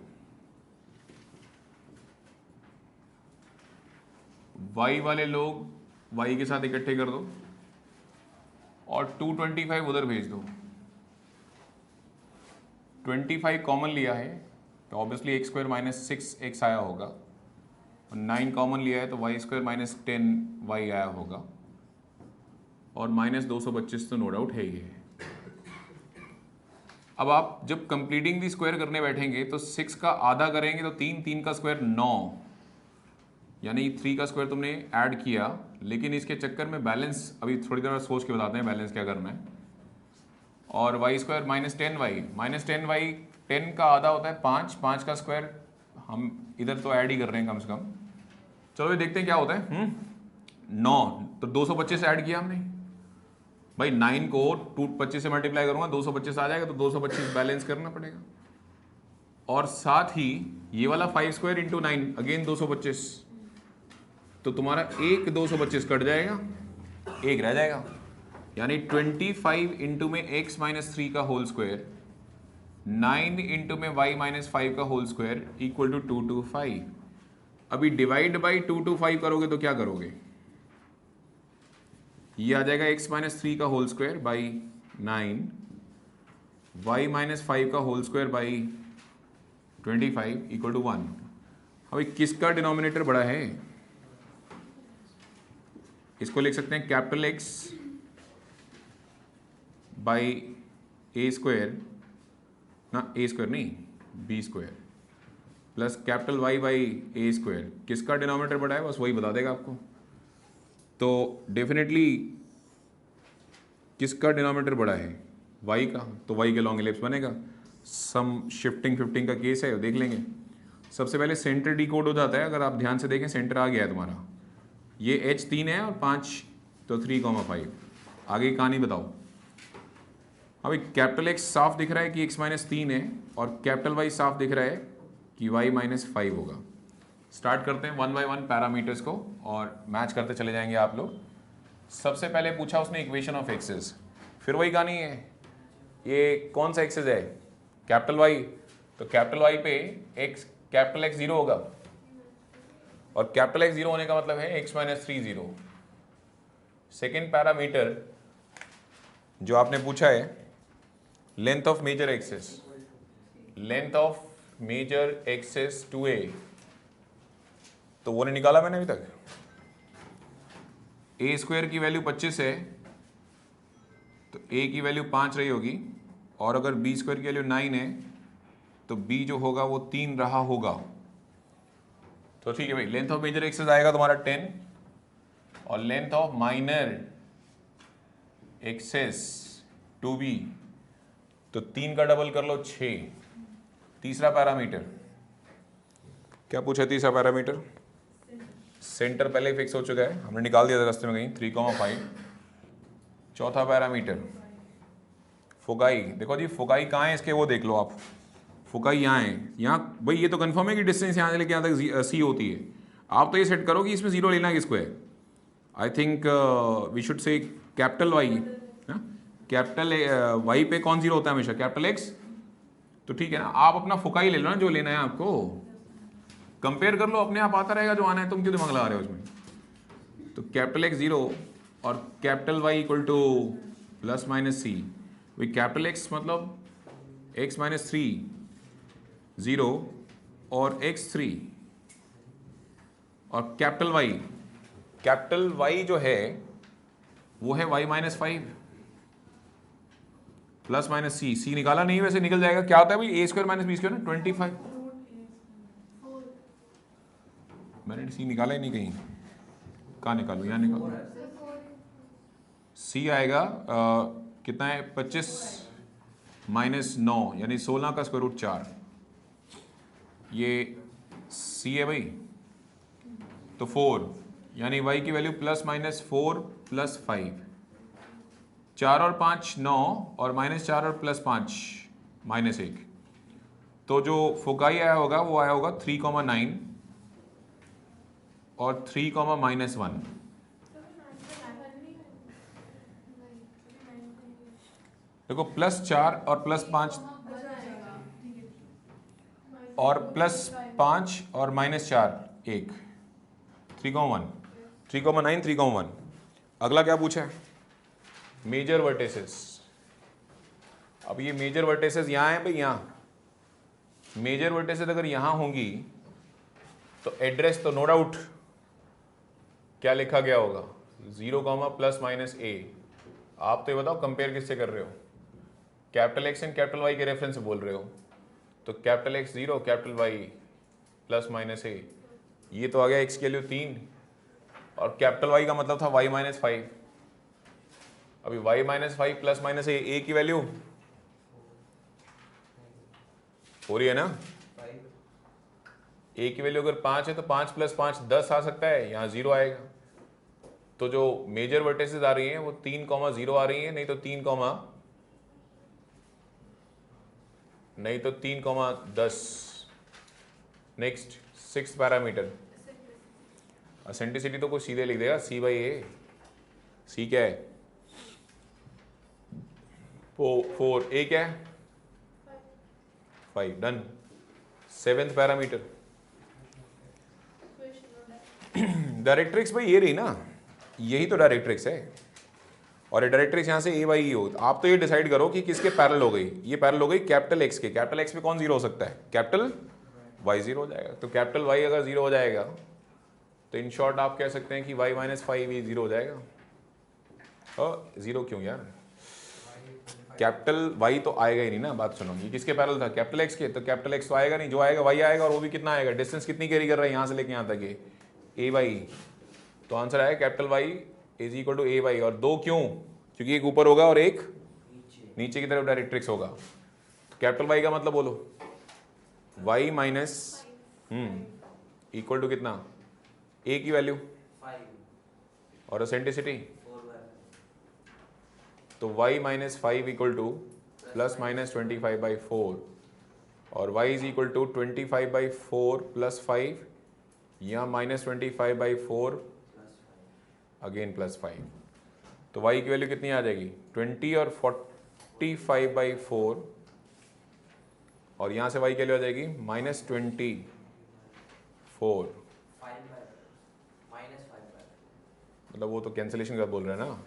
y वाले लोग y के साथ इकट्ठे कर दो और 225 उधर भेज दो। 25 कॉमन लिया है तो obviously x square minus 6x आया होगा, और 9 कॉमन लिया है तो वाई स्क्वायर माइनस 10y आया होगा, और माइनस 225 तो नो डाउट है ही है। अब आप जब कंप्लीटिंग दी स्क्वायर करने बैठेंगे तो 6 का आधा करेंगे तो 3 का स्क्वायर 9, यानी 3 का स्क्वायर तुमने ऐड किया, लेकिन इसके चक्कर में बैलेंस अभी थोड़ी देर सोच के बताते हैं बैलेंस क्या करना है। और वाई स्क्वायर माइनस 10y 10 का आधा होता है 5 का स्क्वायर हम इधर तो ऐड ही कर रहे हैं कम से कम। चलो ये देखते हैं क्या होता है। 9 तो 225 ऐड किया हमने भाई, 9 को 225 से मल्टीप्लाई करूंगा 225 आ जाएगा, तो 225 बैलेंस करना पड़ेगा। और साथ ही ये वाला 5 स्क्वायर इंटू 9 अगेन 225, तो तुम्हारा एक 225 कट जाएगा, एक रह जाएगा, यानी 25 इंटू में x माइनस 3 का होल स्क्वायर, 9 इंटू में y माइनस 5 का होल स्क्वायर इक्वल टू 225। अभी डिवाइड बाई 225 करोगे तो क्या करोगे, ये आ जाएगा x माइनस 3 का whole square by 9, y minus 5 का whole square by 25 equal to 1। अभी किसका डिनोमिनेटर बड़ा है, इसको लिख सकते हैं capital X by A square, ना ए स्क्वायर नहीं b square, plus capital Y by A square. किसका डिनोमिनेटर बड़ा है बस वही बता देगा आपको। तो डेफिनेटली किसका डिनोमिनेटर बड़ा है, y का, तो y के लॉन्ग एलिप्स बनेगा। सम शिफ्टिंग का केस है, देख लेंगे। सबसे पहले सेंटर डिकोड हो जाता है, अगर आप ध्यान से देखें सेंटर आ गया है तुम्हारा, ये h 3 है और 5 तो 3,5। आगे की कहानी बताओ। अभी कैपिटल X साफ दिख रहा है कि x माइनस 3 है, और कैपिटल Y साफ दिख रहा है कि y माइनस 5 होगा। स्टार्ट करते हैं 1 बाय 1 पैरामीटर्स को और मैच करते चले जाएंगे आप लोग। सबसे पहले पूछा उसने इक्वेशन ऑफ एक्सेस, फिर वही कहानी है, ये कौन सा एक्सेस है, कैपिटल Y, तो कैपिटल Y पे कैपिटल X 0 होगा, और कैपिटल X 0 होने का मतलब है x माइनस 3 0। सेकेंड पैरामीटर जो आपने पूछा है length of major axis, length of major axis 2a, तो वो नहीं निकाला मैंने अभी तक। ए स्क्वायर की वैल्यू 25 है तो ए की वैल्यू 5 रही होगी, और अगर बी स्क्वायर की वैल्यू 9 है तो बी जो होगा वो 3 रहा होगा। तो ठीक है भाई, लेंथ ऑफ मेजर एक्सेस आएगा तुम्हारा 10, और length of minor axis 2b, तो 3 का डबल कर लो 6। तीसरा पैरामीटर क्या पूछा, तीसरा पैरामीटर सेंटर पहले ही फिक्स हो चुका है, हमने निकाल दिया था रास्ते में कहीं 3,5। चौथा पैरामीटर फोकाई, देखो जी फोकाई कहाँ है इसके, वो देख लो आप, फोकाई यहाँ है, यहाँ भाई ये तो कंफर्म है कि डिस्टेंस यहाँ से लेके यहाँ तक सी होती है। आप तो ये सेट करो कि इसमें 0 लेना किसको है। I think we should say capital Y, capital Y पे कौन 0 होता है हमेशा, कैपिटल X। तो ठीक है ना, आप अपना फोकाई ले लो ना जो लेना है आपको, कंपेयर कर लो, अपने आप आता रहेगा जो आना है, तुम क्यों दिमाग लगा रहे हो उसमें। तो कैपिटल X 0 और capital Y equal to plus minus c. वही कैपिटल X मतलब x माइनस 3 0 और x 3, और कैपिटल Y जो है वो है y माइनस 5 प्लस माइनस सी निकाला नहीं, वैसे निकल जाएगा। क्या होता है भाई, ए स्क्वायर माइनस बी स्क्वायर ना 25। मैंने सी निकाला ही नहीं कहीं, कहाँ निकालू, यहाँ निकालू। सी आएगा कितना है, 25 माइनस 9 यानी 16 का स्क्वायर रूट 4, ये सी है भाई। तो 4 यानी y की वैल्यू प्लस माइनस 4 प्लस 5, 4 और 5 9, और माइनस 4 और प्लस 5 माइनस 1। तो जो फोकाई आया होगा वो आया होगा 3,9 और 3, माइनस 1। देखो प्लस 4 और प्लस 5 और प्लस 5 और माइनस 4 1, 3,1। 3,9 3,1। अगला क्या पूछा है? Major vertices. अब ये मेजर वर्टिसेस यहाँ है भाई, यहाँ मेजर वर्टिसेस अगर यहाँ होंगी तो एड्रेस तो नो डाउट क्या लिखा गया होगा, 0, प्लस माइनस ए। आप तो ये बताओ कंपेयर किससे कर रहे हो, capital x and capital Y के रेफरेंस से बोल रहे हो, तो capital X 0 capital Y plus minus a, ये तो आ गया एक्स की वैल्यू 3 और कैपिटल वाई का मतलब था वाई माइनस 5। अभी y minus 5 plus minus a की वैल्यू हो रही है ना, ए की वैल्यू अगर 5 है तो 5 प्लस 5 10 आ सकता है, यहाँ 0 आएगा। तो जो मेजर वर्टिसेस आ रही हैं वो 3,0 आ रही हैं, नहीं तो 3,10। नेक्स्ट 6th पैरामीटर एसेंट्रिसिटी तो कुछ सीधे लिख देगा, सी बाई ए। सी क्या है? 4। ए क्या है? 5। डन। 7th पैरामीटर डायरेक्ट्रिक्स भाई ये रही ना, यही तो डायरेक्ट्रिक्स है। और ये डायरेक्ट्रिक्स यहाँ से ए बाई ई हो, आप तो ये डिसाइड करो कि किसके पैरेलल हो गई। ये पैरेलल हो गई कैपिटल एक्स के। कैपिटल एक्स पे कौन 0 हो सकता है? कैपिटल वाई 0 हो जाएगा। तो कैपिटल वाई अगर 0 हो जाएगा तो इन शॉर्ट आप कह सकते हैं कि वाई माइनस 5 ये 0 हो जाएगा। 0 क्यों यार, कैपिटल वाई तो आएगा ही नहीं ना। बात सुनो, ये किसके पैरेलल था? कैपिटल एक्स के। तो कैपिटल एक्स तो आएगा नहीं, जो आएगा वाई आएगा, और वो भी कितना आएगा? डिस्टेंस कितनी कैरी कर रहा है यहाँ से लेके यहाँ तक, ये ए बाई। तो आंसर आएगा capital y is equal to a by. और 2 क्यों? क्योंकि एक ऊपर होगा और एक नीचे की तरफ डायरेक्ट्रिक्स होगा। तो कैपिटल वाई का मतलब बोलो, वाई माइनस इक्वल टू कितना? ए की वैल्यू 5 और एसेंट्रिसिटी 4/5। तो y minus 5 equal to plus minus 25/4 और y is equal to 25/4 plus 5 या माइनस 25/4 अगेन प्लस 5। तो y की वैल्यू कितनी आ जाएगी? 20 और 45/4 और यहाँ से y की वैल्यू आ जाएगी माइनस 24 मतलब वो तो कैंसिलेशन का बोल रहे हैं ना,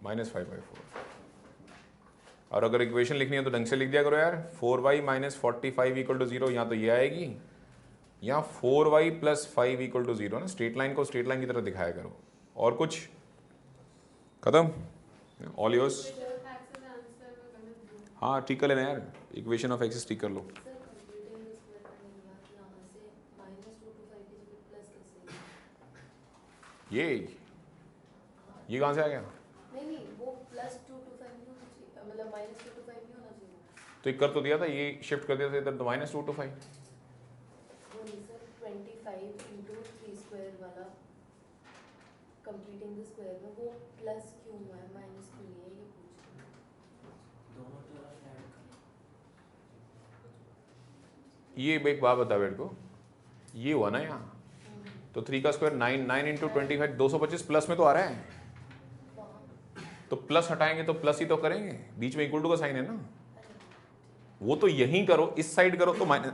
-5/4। और अगर इक्वेशन लिखनी है तो ढंग से लिख दिया करो यार, 4y माइनस 45 इक्वल टू 0। यहाँ तो ये आएगी, यहाँ 4y प्लस 5 इक्वल टू 0 ना। स्ट्रेट लाइन को स्ट्रेट लाइन की तरह दिखाया करो। और कुछ खत्म? All yours. हाँ ठीक कर लेना यार, इक्वेशन ऑफ एक्सिस ठीक कर लो। ये कहाँ से आ गया? नहीं वो +2 to 5 नहीं होना चाहिए, मतलब -2 to 5 नहीं होना चाहिए। तो एक कर तो दिया था, ये शिफ्ट कर दिया था इधर, तो -2 to 5। वो नहीं सर, 25 into 3 square वाला कंप्लीटिंग द स्क्वायर में वो प्लस क्यों हुआ है, माइनस क्यों नहीं है, ये पूछ रही हूँ। दोनों तरफ ऐड कर। ये एक बात बता बेट को, ये हुआ ना यहाँ, तो 3 का स्क्वायर 9 इंटू 25 225 प्लस में तो आ रहा है। तो प्लस हटाएंगे तो प्लस ही तो करेंगे, बीच में इक्वल टू का साइन है ना। वो तो यहीं करो, इस साइड करो तो माइनस।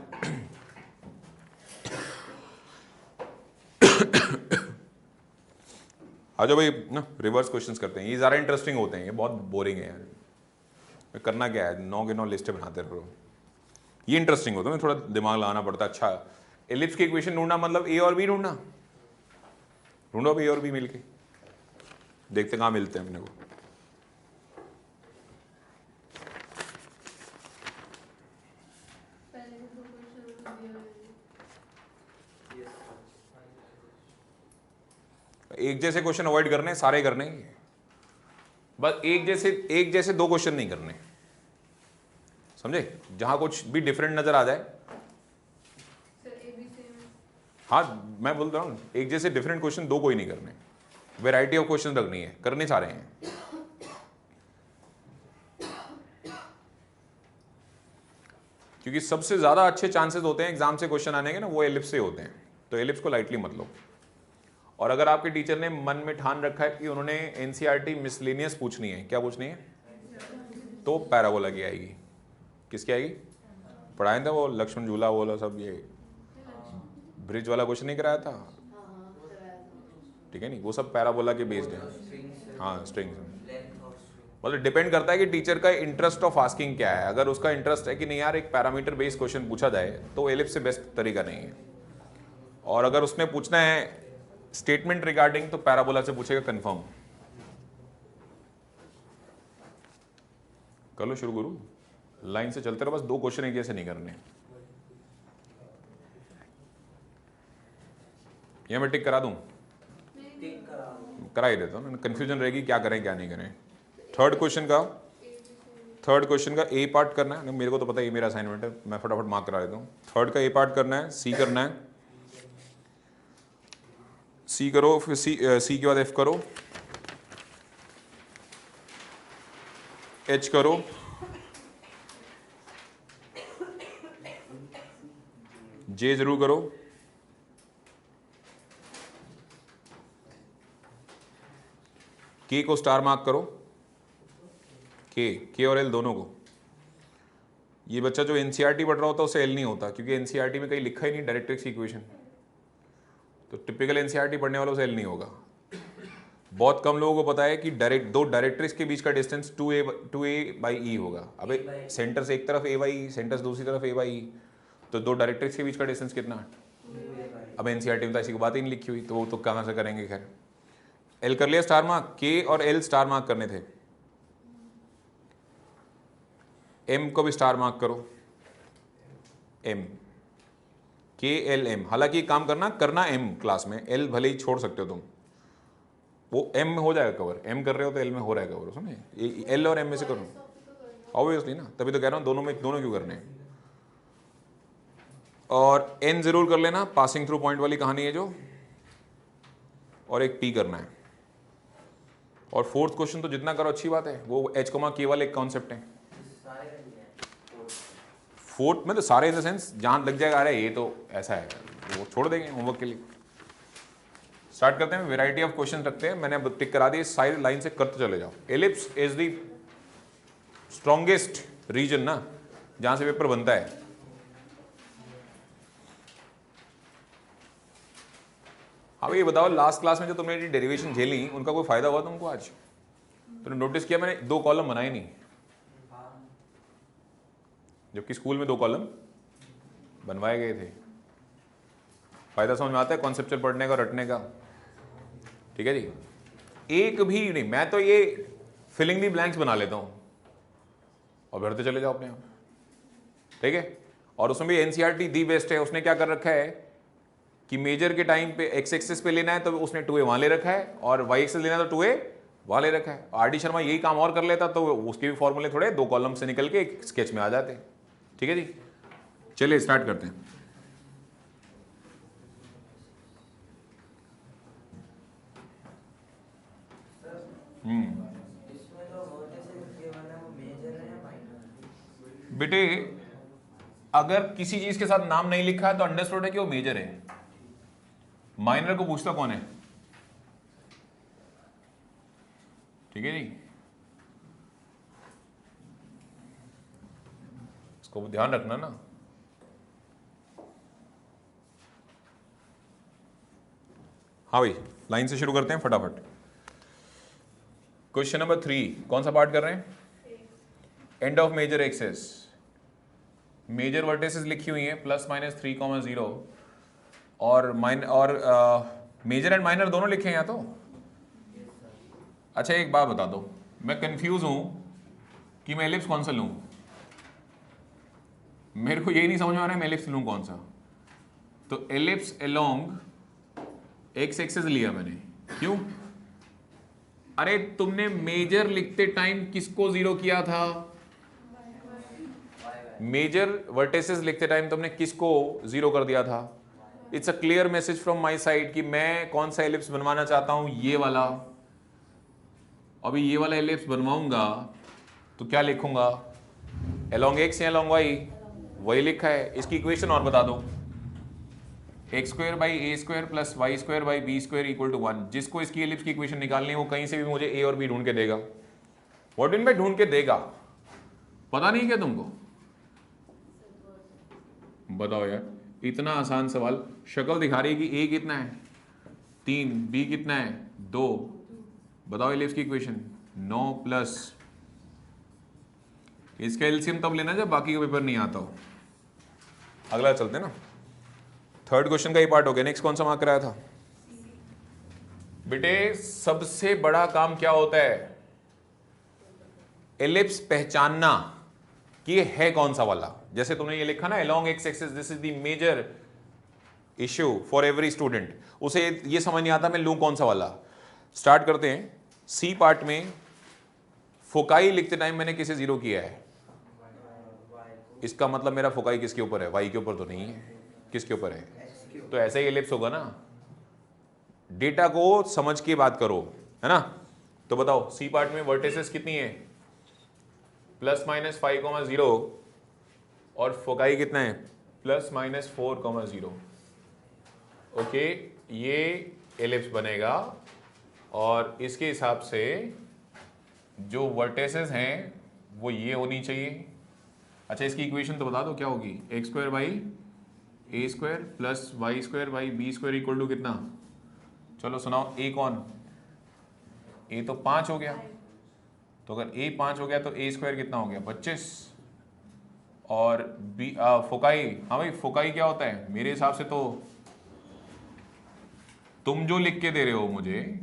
आ जाओ भाई ना, रिवर्स क्वेश्चंस करते हैं। ये ज़्यादा इंटरेस्टिंग होते हैं, ये बहुत बोरिंग है यार। करना क्या है, 9 के 9 लिस्टें बनाते रहो। ये इंटरेस्टिंग होता है, थोड़ा दिमाग लगाना पड़ता है। अच्छा, एलिप्स की इक्वेशन ढूंढना मतलब ए और बी ढूंढना। ढूंढो ए और बी मिलके, देखते कहाँ मिलते हैं अपने को। पहले भी तो क्वेश्चन दिया है। एक जैसे क्वेश्चन अवॉइड करने, सारे करने हैं। बस एक जैसे 2 क्वेश्चन नहीं करने, समझे? जहां कुछ भी डिफरेंट नजर आ जाए। सर ए बी सेम है। हाँ मैं बोल रहा हूँ, एक जैसे डिफरेंट क्वेश्चन 2 कोई नहीं करने, वैरायटी ऑफ क्वेश्चन रखनी है, करने सारे हैं। क्योंकि सबसे ज्यादा अच्छे चांसेस होते हैं एग्जाम से क्वेश्चन आने के ना, वो एलिप्स से होते हैं। तो एलिप्स को लाइटली मत लो। और अगर आपके टीचर ने मन में ठान रखा है कि उन्होंने एनसीईआरटी मिसलेनियस पूछनी है, क्या पूछनी है, तो पैराबोला की आएगी। किसकी आएगी? पढ़ाए था वो लक्ष्मण झूला, वो सब, ये ब्रिज वाला क्वेश्चन नहीं कराया था? ठीक है नहीं, वो सब पैराबोला के बेस्ड है। स्ट्रिंग्स हाँ स्ट्रिंग्स, लेंथ ऑफ स्ट्रिंग। मतलब डिपेंड करता है कि टीचर का इंटरेस्ट ऑफ आस्किंग क्या है। अगर उसका इंटरेस्ट है कि नहीं यार एक पैरामीटर बेस्ड क्वेश्चन पूछा जाए तो एलिप्स से बेस्ट तरीका नहीं है, और अगर उसने पूछना है स्टेटमेंट रिगार्डिंग तो पैराबोला से पूछेगा कंफर्म। कर लो शुरू गुरु, लाइन से चलते रहो, बस 2 क्वेश्चन एक जैसे नहीं करने। ये मैं टिक करा दूं? टिक करा करा ही देता हूँ, कंफ्यूजन रहेगी क्या करें क्या नहीं करें। थर्ड क्वेश्चन का ए पार्ट करना है, मेरे को तो पता है ये मेरा असाइनमेंट है, मैं फटाफट मार्क करा देता हूँ। थर्ड का ए पार्ट करना है, सी करना है, सी करो, फिर सी के बाद एफ करो, एच करो, जे जरूर करो, के को स्टार मार्क करो, के और एल दोनों को। ये बच्चा जो एनसीईआरटी पढ़ रहा होता है उसे एल नहीं होता, क्योंकि एनसीईआरटी में कहीं लिखा ही नहीं डायरेक्ट्रिक्स की इक्वेशन, तो टिपिकल एनसीईआरटी पढ़ने वालों से एल नहीं होगा। बहुत कम लोगों को पता है कि दो डायरेक्ट्रिक्स के बीच का डिस्टेंस 2a/e होगा। अबे सेंटर से एक तरफ a/e, सेंटर से दूसरी तरफ a/e, तो 2 डायरेक्ट्रिक्स के बीच का डिस्टेंस कितना? अब एनसीईआरटी में तो ऐसी बात ही नहीं लिखी हुई, तो वो तो कहाँ से करेंगे। खैर एल कर लिया स्टार मार्क, के और एल स्टार मार्क करने थे, एम को भी स्टार मार्क करो, एम, के एल एम। हालांकि काम करना एम क्लास में, एल भले ही छोड़ सकते हो तुम, वो एम में हो जाएगा कवर। एम कर रहे हो तो एल में हो रहा है कवर, समझे? एल और एम में से करो ऑब्वियसली ना, तभी तो कह रहा हूँ दोनों क्यों करने हैं। और एन जरूर कर लेना, पासिंग थ्रू पॉइंट वाली कहानी है जो, और एक पी करना है। और फोर्थ क्वेश्चन तो जितना करो अच्छी बात है, वो एच कोमा केवल एक कॉन्सेप्ट है। फोर्थ में तो सारे इन द सेंस जहां लग जाएगा, अरे ये तो ऐसा है, वो छोड़ देंगे होमवर्क के लिए। स्टार्ट करते हैं, वैरायटी ऑफ क्वेश्चन रखते हैं, मैंने अब टिक करा दी, सारी लाइन से करते चले जाओ। Ellipse is the strongest reason ना, जहां से पेपर बनता है। हाँ ये बताओ, लास्ट क्लास में जो तुमने डेरिवेशन झेली उनका कोई फायदा हुआ तुमको आज? तुमने नोटिस किया मैंने 2 कॉलम बनाए नहीं, जबकि स्कूल में 2 कॉलम बनवाए गए थे। फायदा समझ में आता है कॉन्सेप्चुअल पढ़ने का, रटने का? ठीक है जी, एक भी नहीं, मैं तो ये फिलिंग दी ब्लैंक्स बना लेता हूं और भरते चले जाओ अपने आप, ठीक है। और उसमें भी एनसीईआरटी दी बेस्ट है, उसने क्या कर रखा है कि मेजर के टाइम पे एक्स एक्सिस पे लेना है तो उसने 2a वहां ले रखा है, और वाई एक्सिस लेना है तो 2a वहां ले रखा है। आर डी शर्मा यही काम और कर लेता तो उसके भी फॉर्मूले थोड़े 2 कॉलम से निकल के एक स्केच में आ जाते। ठीक है जी, चलिए स्टार्ट करते हैं। इसमें जो होते से केवल है वो मेजर है या माइनर? बेटे अगर किसी चीज के साथ नाम नहीं लिखा है तो अंडरस्टूड है कि वो मेजर है। माइनर को पूछता कौन है? ठीक है जी, इसको ध्यान रखना ना। हाँ भाई, लाइन से शुरू करते हैं फटाफट। क्वेश्चन नंबर 3 कौन सा पार्ट कर रहे हैं? End of major axis. Major vertices लिखी हुई है +-3, 0 और मेजर एंड माइनर दोनों लिखे हैं यहाँ तो। अच्छा एक बात बता दो, मैं कंफ्यूज हूं कि मैं एलिप्स कौन सा लूं। मेरे को यही नहीं समझ में आ रहा है मैं एलिप्स लूं कौन सा। तो एलिप्स अलोंग एक्स एक्सिस लिया मैंने, क्यों? अरे तुमने मेजर लिखते टाइम किसको 0 किया था? मेजर वर्टिसेस लिखते टाइम तुमने किसको 0 कर दिया था? It's a clear message from my side कि मैं कौन सा एलिप्स बनवाना चाहता हूं, ये वाला। अभी ये वाला एलिप्स बनवाऊंगा तो क्या लिखूंगा? अलोंग एक्स या अलोंग वाई? वही लिखा है। इसकी इक्वेशन और बता दो, x² + y² b² = 1। जिसको इसकी एलिप्स की इक्वेशन निकालनी है वो कहीं से भी मुझे ए और बी ढूंढ के देगा। व्हाट मीन बाय ढूंढ के देगा? पता नहीं क्या तुमको? बताओ यार, इतना आसान सवाल। शक्ल दिखा रही है कि ए कितना है, 3, बी कितना है 2, बताओ एलिप्स की इक्वेशन 9 प्लस, इसका एलसीएम तब लेना जब बाकी का पेपर नहीं आता हो। अगला चलते हैं ना, थर्ड क्वेश्चन का ही पार्ट हो गया। नेक्स्ट कौन सा मार्क कराया था बेटे? सबसे बड़ा काम क्या होता है? एलिप्स पहचानना कि ये है कौन सा वाला। जैसे तुमने ये लिखा ना along x axis, this is the major issue for every student. उसे ये समझ नहीं आता मैं लूं कौन सा वाला। स्टार्ट करते हैं। सी पार्ट में फोकाई लिखते टाइम मैंने किसे जीरो किया है? इसका मतलब मेरा फोकाई किसके ऊपर है? वाई के ऊपर तो नहीं है। किसके ऊपर है? तो ऐसा ही एलिप्स होगा ना। डेटा को समझ के बात करो, है ना। तो बताओ सी पार्ट में वर्टिसेस कितनी है? ±5,0 और फोकाई कितना है? ±4,0। ओके, ये एलिप्स बनेगा और इसके हिसाब से जो वर्टिसेस हैं वो ये होनी चाहिए। अच्छा, इसकी इक्वेशन तो बता दो क्या होगी? x² by a² plus y² by b² equal to कितना? चलो सुनाओ। a कौन? a तो 5 हो गया, तो अगर a 5 हो गया तो a² कितना हो गया? 25। और b फोकाई, हाँ भाई फोकाई क्या होता है मेरे हिसाब से? तो तुम जो लिख के दे रहे हो मुझे,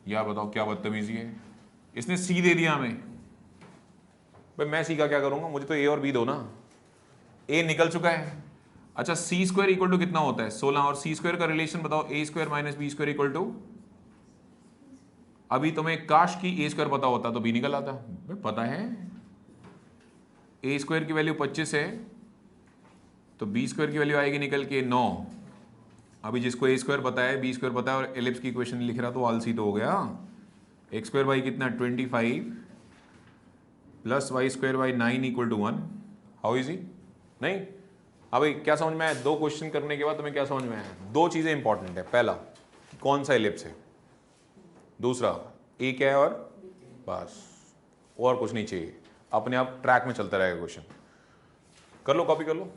यार बताओ क्या बदतमीजी है। इसने सी दे दिया हमें, भाई मैं सी का क्या करूंगा? मुझे तो ए और बी दो ना। ए निकल चुका है। अच्छा, c² इक्वल टू कितना होता है? 16। और c² का रिलेशन बताओ, a² minus b² equal to. अभी तुम्हें काश की a² पता होता तो b निकल आता। पता है a² की वैल्यू 25 है, तो b² की वैल्यू आएगी निकल के 9। अभी जिसको a² पता है, b² पता है और एलिप्स की इक्वेशन लिख रहा तो आलसी तो हो गया। x² बाई कितना? 25 plus y² by 9 equal to 1। How easy? नहीं? हाँ भाई, क्या समझ में आया? दो क्वेश्चन करने के बाद तुम्हें क्या समझ में आया? दो चीजें इंपॉर्टेंट है। पहला, कौन सा एलिप्स है। दूसरा, ए क्या है, और बस, और कुछ नहीं चाहिए। अपने आप ट्रैक में चलता रहेगा क्वेश्चन। कर लो, कॉपी कर लो।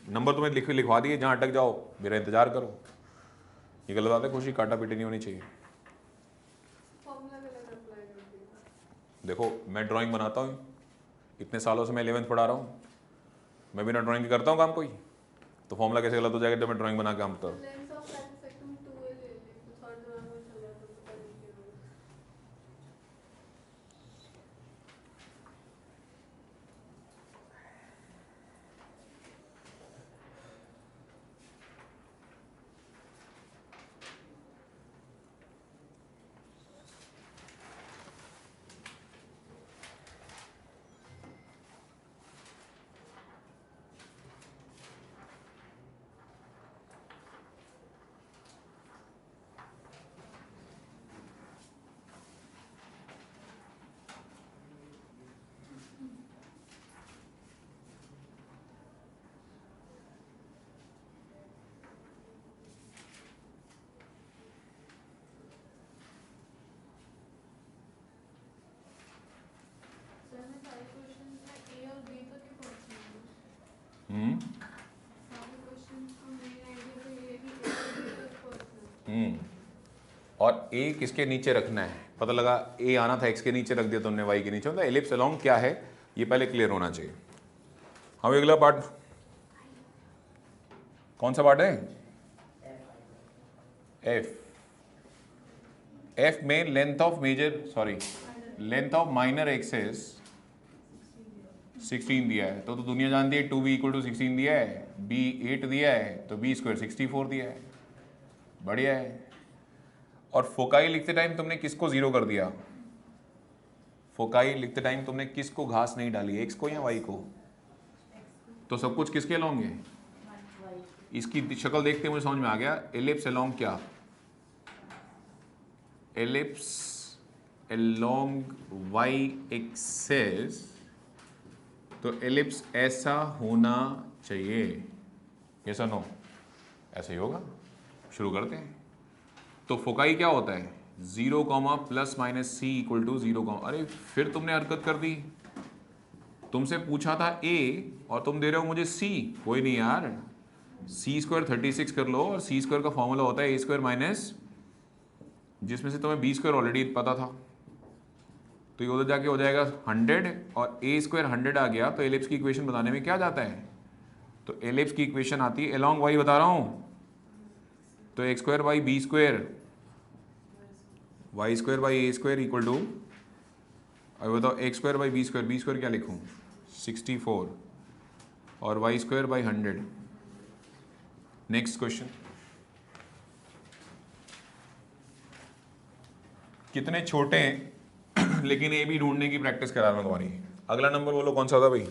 नंबर तुम्हें लिखवा दिए, जहां अटक जाओ मेरा इंतजार करो। ये गलत बात है, खुशी काटा पीटी नहीं होनी चाहिए। फॉर्मूला गलत अप्लाई कर दिया। देखो मैं ड्राइंग बनाता हूँ, इतने सालों से मैं 11th पढ़ा रहा हूँ, मैं बिना ड्राइंग के करता हूँ काम कोई? तो फॉर्मूला कैसे गलत हो जाएगा जब मैं ड्राइंग बना के काम करता हूँ? लेंस ऑफ ट्रांसेक्शन 2 ले ले, तो थर्ड दिमाग में चल जाता तो पता नहीं क्यों। सर मैं सारे क्वेश्चंस में ए और बी तक ही पहुंची हूँ। सारे क्वेश्चंस को मेन आइडिया तो ये है कि ए और बी तक पहुंचना है। और ए किसके नीचे रखना है? पता लगा ए आना था, एक्स के नीचे रख दिया तुमने, वाई के नीचे। मतलब एलिप्स अलोंग क्या है ये पहले क्लियर होना चाहिए। हम अगला पार्ट, कौन सा पार्ट है? एफ। एफ में length of length of minor axis 16 दिया है, तो दुनिया जानती है 2b इक्वल टू 16 दिया है, b 8 दिया है, तो b² 64 दिया है। बढ़िया है। और फोकाई लिखते टाइम तुमने किसको जीरो कर दिया? फोकाई लिखते टाइम तुमने किसको घास नहीं डाली, एक्स को या वाई को? तो सब कुछ किसके अलोंग है? इसकी शक्ल देखते मुझे समझ में आ गया। एलिप्स अलोंग क्या? एलिप्स अलोंग वाई एक्सेस, तो एलिप्स ऐसा होना चाहिए। ऐसा नो, ऐसा ही होगा। शुरू करते हैं। तो फोकाई क्या होता है? 0, plus minus C equal to 0, अरे फिर तुमने हरकत कर दी। तुमसे पूछा था ए और तुम दे रहे हो मुझे सी। कोई नहीं यार, सी स्क्वायर 36 कर लो और सी स्क्वायर का फॉर्मूला होता है ए स्क्वायर माइनस, जिसमें से तुम्हें बी स्क्वायर ऑलरेडी पता था, तो ये उधर जाके हो जाएगा 100 और ए स्क्वायर 100 आ गया, तो एलिप्स की इक्वेशन बताने में क्या जाता है, तो एलिप्स की इक्वेशन आती है अलोंग वाई, बता रहा हूँ, तो x square by B square Y square by A square equal to, अब बताओ x square by B square क्या लिखूँ 64 और Y square by 100। Next question, कितने छोटे हैं लेकिन ए भी ढूंढने की प्रैक्टिस करा रहा हूं तुम्हारी। अगला नंबर बोलो कौन सा था भाई,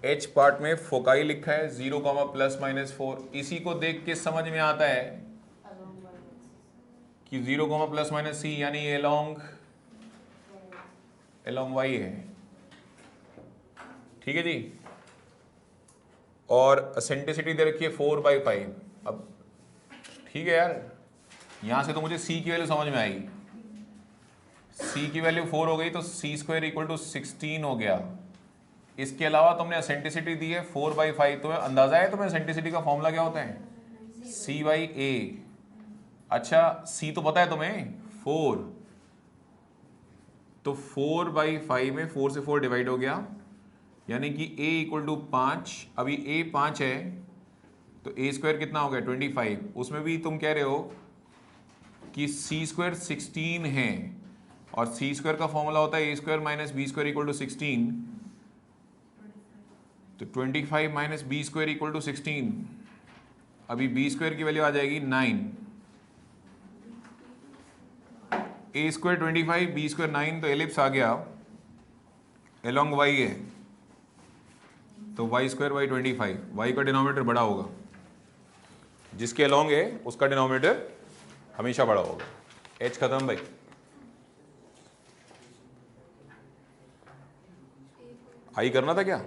एच पार्ट में फोकाई लिखा है 0, ±4। इसी को देख के समझ में आता है कि 0, ±c यानी एलोंग वाई है, ठीक है जी। और एसेंट्रिसिटी दे रखी है 4/5। अब ठीक है यार, यहां से तो मुझे c की वैल्यू समझ में आई, c की वैल्यू 4 हो गई तो c स्क्वायर इक्वल टू 16 हो गया। इसके अलावा तुमने एसेंट्रिसिटी दी है 4/5, तुम्हें अंदाजा है तुम्हें एसेंट्रिसिटी का फॉर्मूला क्या होता है, c/a। अच्छा c तो पता है तुम्हें 4, तो 4/5 में 4 से 4 डिवाइड हो गया, यानी कि a इक्वल टू 5। अभी a 5 है तो a स्क्वायर कितना हो गया 25। उसमें भी तुम कह रहे हो कि c स्क्वायर 16 है और c स्क्वायर का फॉर्मूला होता है a square minus B square equal to 16, तो 25 minus B square equal to 16। अभी बी स्क्वायर की वैल्यू आ जाएगी 9, a स्क्वायर 25 बी स्क्वायर 9, तो एलिप्स आ गया एलोंग y है, तो वाई स्क्वायर बाई 25। वाई का डिनोमिनेटर बड़ा होगा, जिसके अलोंग है उसका डिनोमिनेटर हमेशा बड़ा होगा। एच खत्म भाई। आई करना था क्या,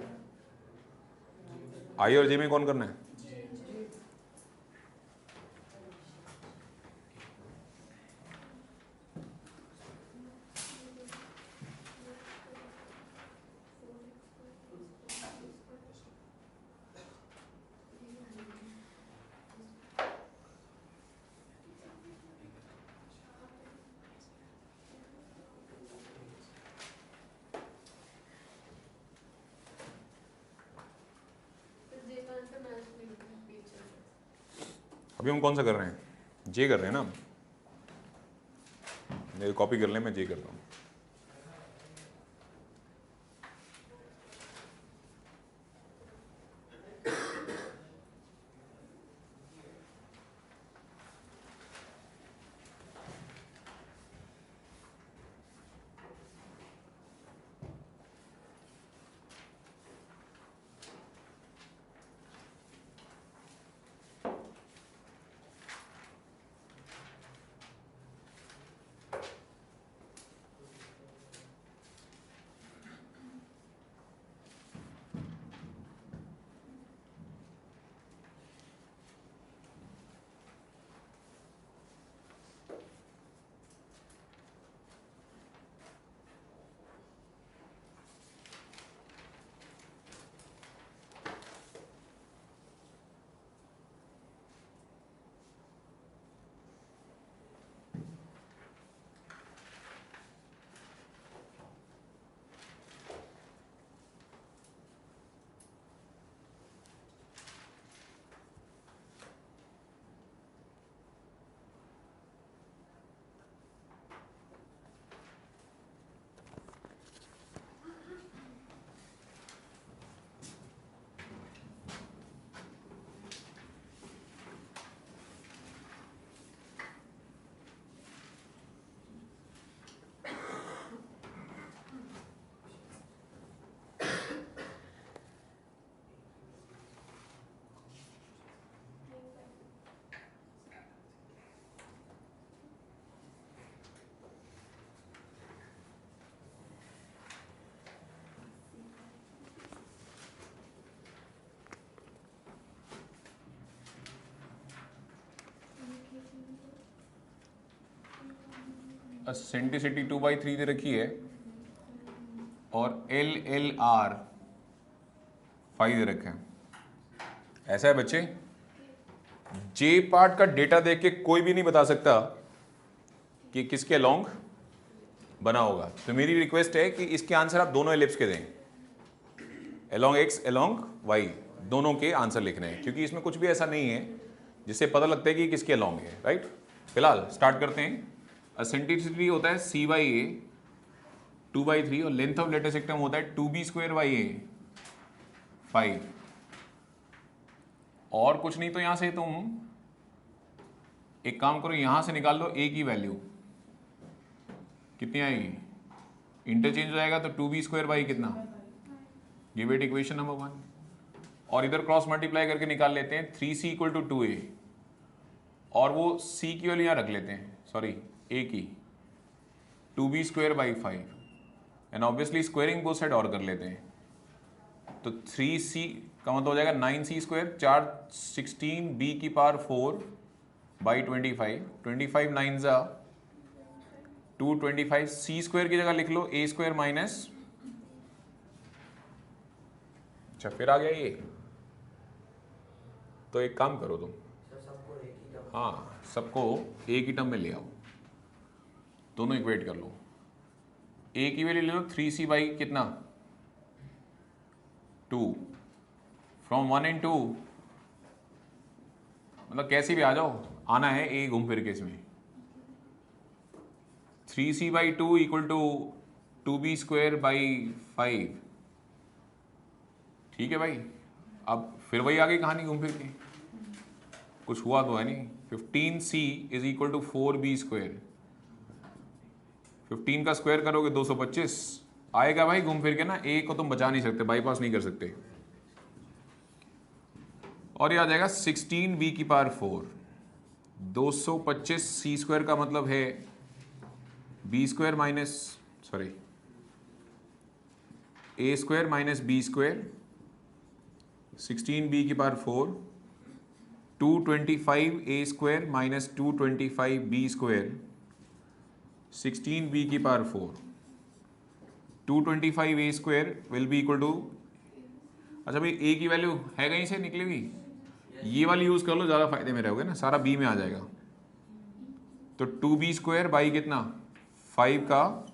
आई और जे में कौन करना है, अभी हम कौन सा कर रहे हैं, जे कर रहे हैं ना, मेरी कॉपी कर ले, मैं जे कर रहा हूँ। एसेंट्रिसिटी 2/3 दे रखी है, और LLR 5 दे रखे हैं। ऐसा है बच्चे, जे पार्ट का डेटा देख के कोई भी नहीं बता सकता कि किसके अलोंग बना होगा। तो मेरी रिक्वेस्ट है कि इसके आंसर आप दोनों एलिप्स के दें, अलोंग एक्स अलोंग वाई, दोनों के आंसर लिखने हैं, क्योंकि इसमें कुछ भी ऐसा नहीं है जिससे पता लगता है कि किसके अलोंग है, राइट। फिलहाल स्टार्ट करते हैं। एसेंट्रिसिटी होता है C/A 2/3 और लेंथ ऑफ लेटर सेक्टम होता है 2B²/A 5। और कुछ नहीं तो यहां से तुम एक काम करो, यहां से निकाल लो A की वैल्यू कितनी आएगी, इंटरचेंज हो जाएगा तो 2B² कितना, गिव इट इक्वेशन नंबर 1। और इधर क्रॉस मल्टीप्लाई करके निकाल लेते हैं 3C = 2A, और वो C की वैल्यू यहाँ रख लेते हैं, सॉरी A की 2B² 5 and obviously squaring both side और कर लेते हैं। तो 3C का मतलब हो जाएगा 9C², 4 16B⁴ बाई 25, 25 9 225, C² की जगह लिख लो A² माइनस, अच्छा फिर आ गया ये। तो एक काम करो तुम, सबको एक ही टर्म, हाँ सबको एक ही टर्म में ले आओ, दोनों इक्वेट कर लो। A की वैल्यू ले लो 3C बाई कितना 2, फ्रॉम 1 and 2, मतलब कैसे भी आ जाओ, आना है A घूम फिर के इसमें। 3C/2 = 2B² 5, ठीक है भाई। अब फिर वही आ गई कहानी घूम फिर के, कुछ हुआ तो है नहीं। 15C = 4B², 15 का स्क्वायर करोगे 225 आएगा भाई घूम फिर के ना। A को तुम बचा नहीं सकते, बाईपास नहीं कर सकते। और ये आ जाएगा 16B⁴, 225 C² का मतलब है B² minus, sorry A² minus B², 16B⁴, 225 A² minus 225 B², 16B⁴, 225 A² will be equal to, अच्छा भाई A की वैल्यू है कहीं से निकली हुई, ये वाली यूज कर लो, ज़्यादा फायदे में रहोगे ना, सारा B में आ जाएगा। तो 2B² बाई कितना 5 का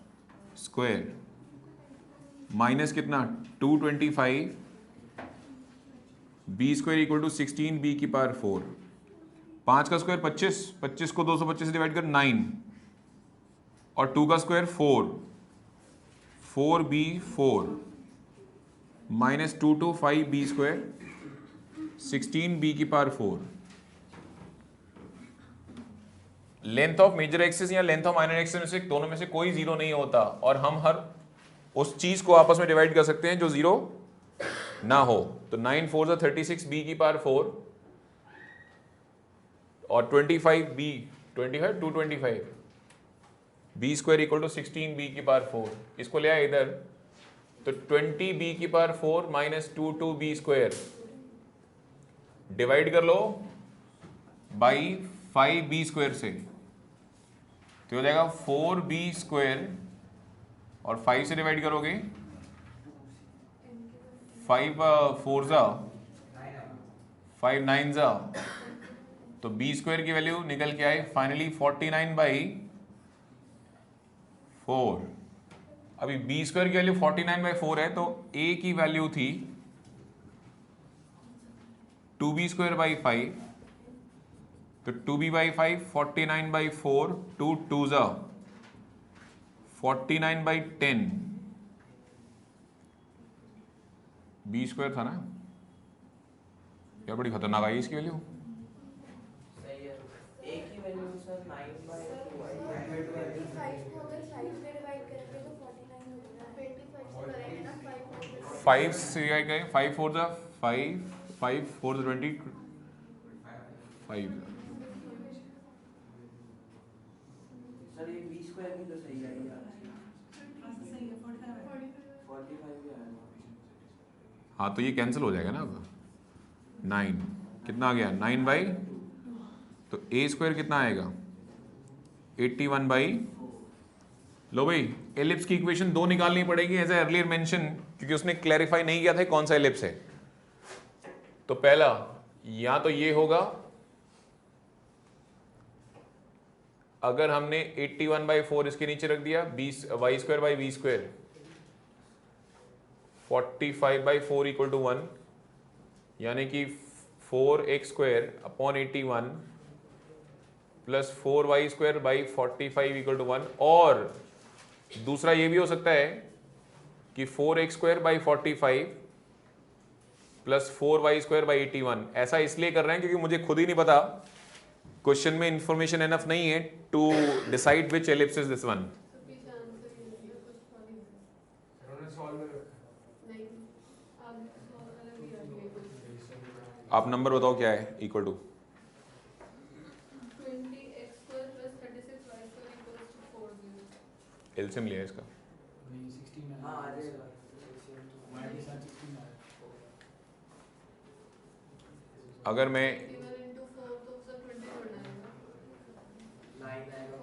स्क्वायर माइनस कितना 225 B² = 16B⁴, 5 का स्क्वायर 25, 25 को 225 से डिवाइड कर 9, और 2 का square 4, 4B4 minus 225 B², 16B⁴। Length of major axis या लेंथ ऑफ माइनर एक्सिस में से दोनों में से कोई जीरो नहीं होता, और हम हर उस चीज को आपस में डिवाइड कर सकते हैं जो जीरो ना हो। तो 9 4 36 B⁴ और 25 225 B² = 16 B⁴, इसको ले आए इधर, तो 20 B⁴ माइनस 22 B² डिवाइड कर लो बाई 5 B² से, तो हो जाएगा 4B² और 5 से डिवाइड करोगे 5 4 5 9 तो B² की वैल्यू निकल के आई फाइनली 49/4। अभी B² की वैल्यू 49/4 है, तो A की वैल्यू थी 2B² बाई 5, तो 2B/5 49/4, 2 2 49/10, B² था ना यार, बड़ी खतरनाक आई इसकी वैल्यू। सही है। A की वैल्यू सर 9/2 आई है। 25 को अगर 5 से डिवाइड करेंगे तो 49 हो जाएगा। 25 से करेंगे ना 5 5 से डिवाइड करें, 5 4 5, 5 4 20 5, सर ये B² भी तो सही आई यार, 45 भी आया। हाँ तो ये कैंसिल हो जाएगा ना। अब 9 कितना आ गया 9 बाई, तो A² कितना आएगा 81/4, लो भाई, एलिप्स की इक्वेशन दो निकालनी पड़ेगी एज ए अर्लियर मेंशन, क्योंकि उसने क्लैरिफाई नहीं किया था कौन सा एलिप्स है। तो पहला या तो ये होगा, अगर हमने 81/4 इसके नीचे रख दिया, 20 y² / v², 45/4 इक्वल टू 1, यानी कि 4x² upon 81 plus 4y² by 45 equal to 1। और दूसरा ये भी हो सकता है कि 4x² by 45 plus 4y² by 81। ऐसा इसलिए कर रहे हैं क्योंकि मुझे खुद ही नहीं पता, क्वेश्चन में इंफॉर्मेशन एनफ नहीं है to decide which ellipse is this one. तो पीछे आंसर ये है, कुछ सॉल्व उन्होंने सॉल्व नहीं, आप सॉल्व वाला भी आ गया। आप नंबर बताओ क्या है equal to 20x² + 36y² = 40। LCM लिया है इसका। नहीं 16 हाँ आ जाएगा। हमारे के साथ 16 है। अगर मैं 81 into 4 तो उसका 20 होना है ना। 9 आएगा,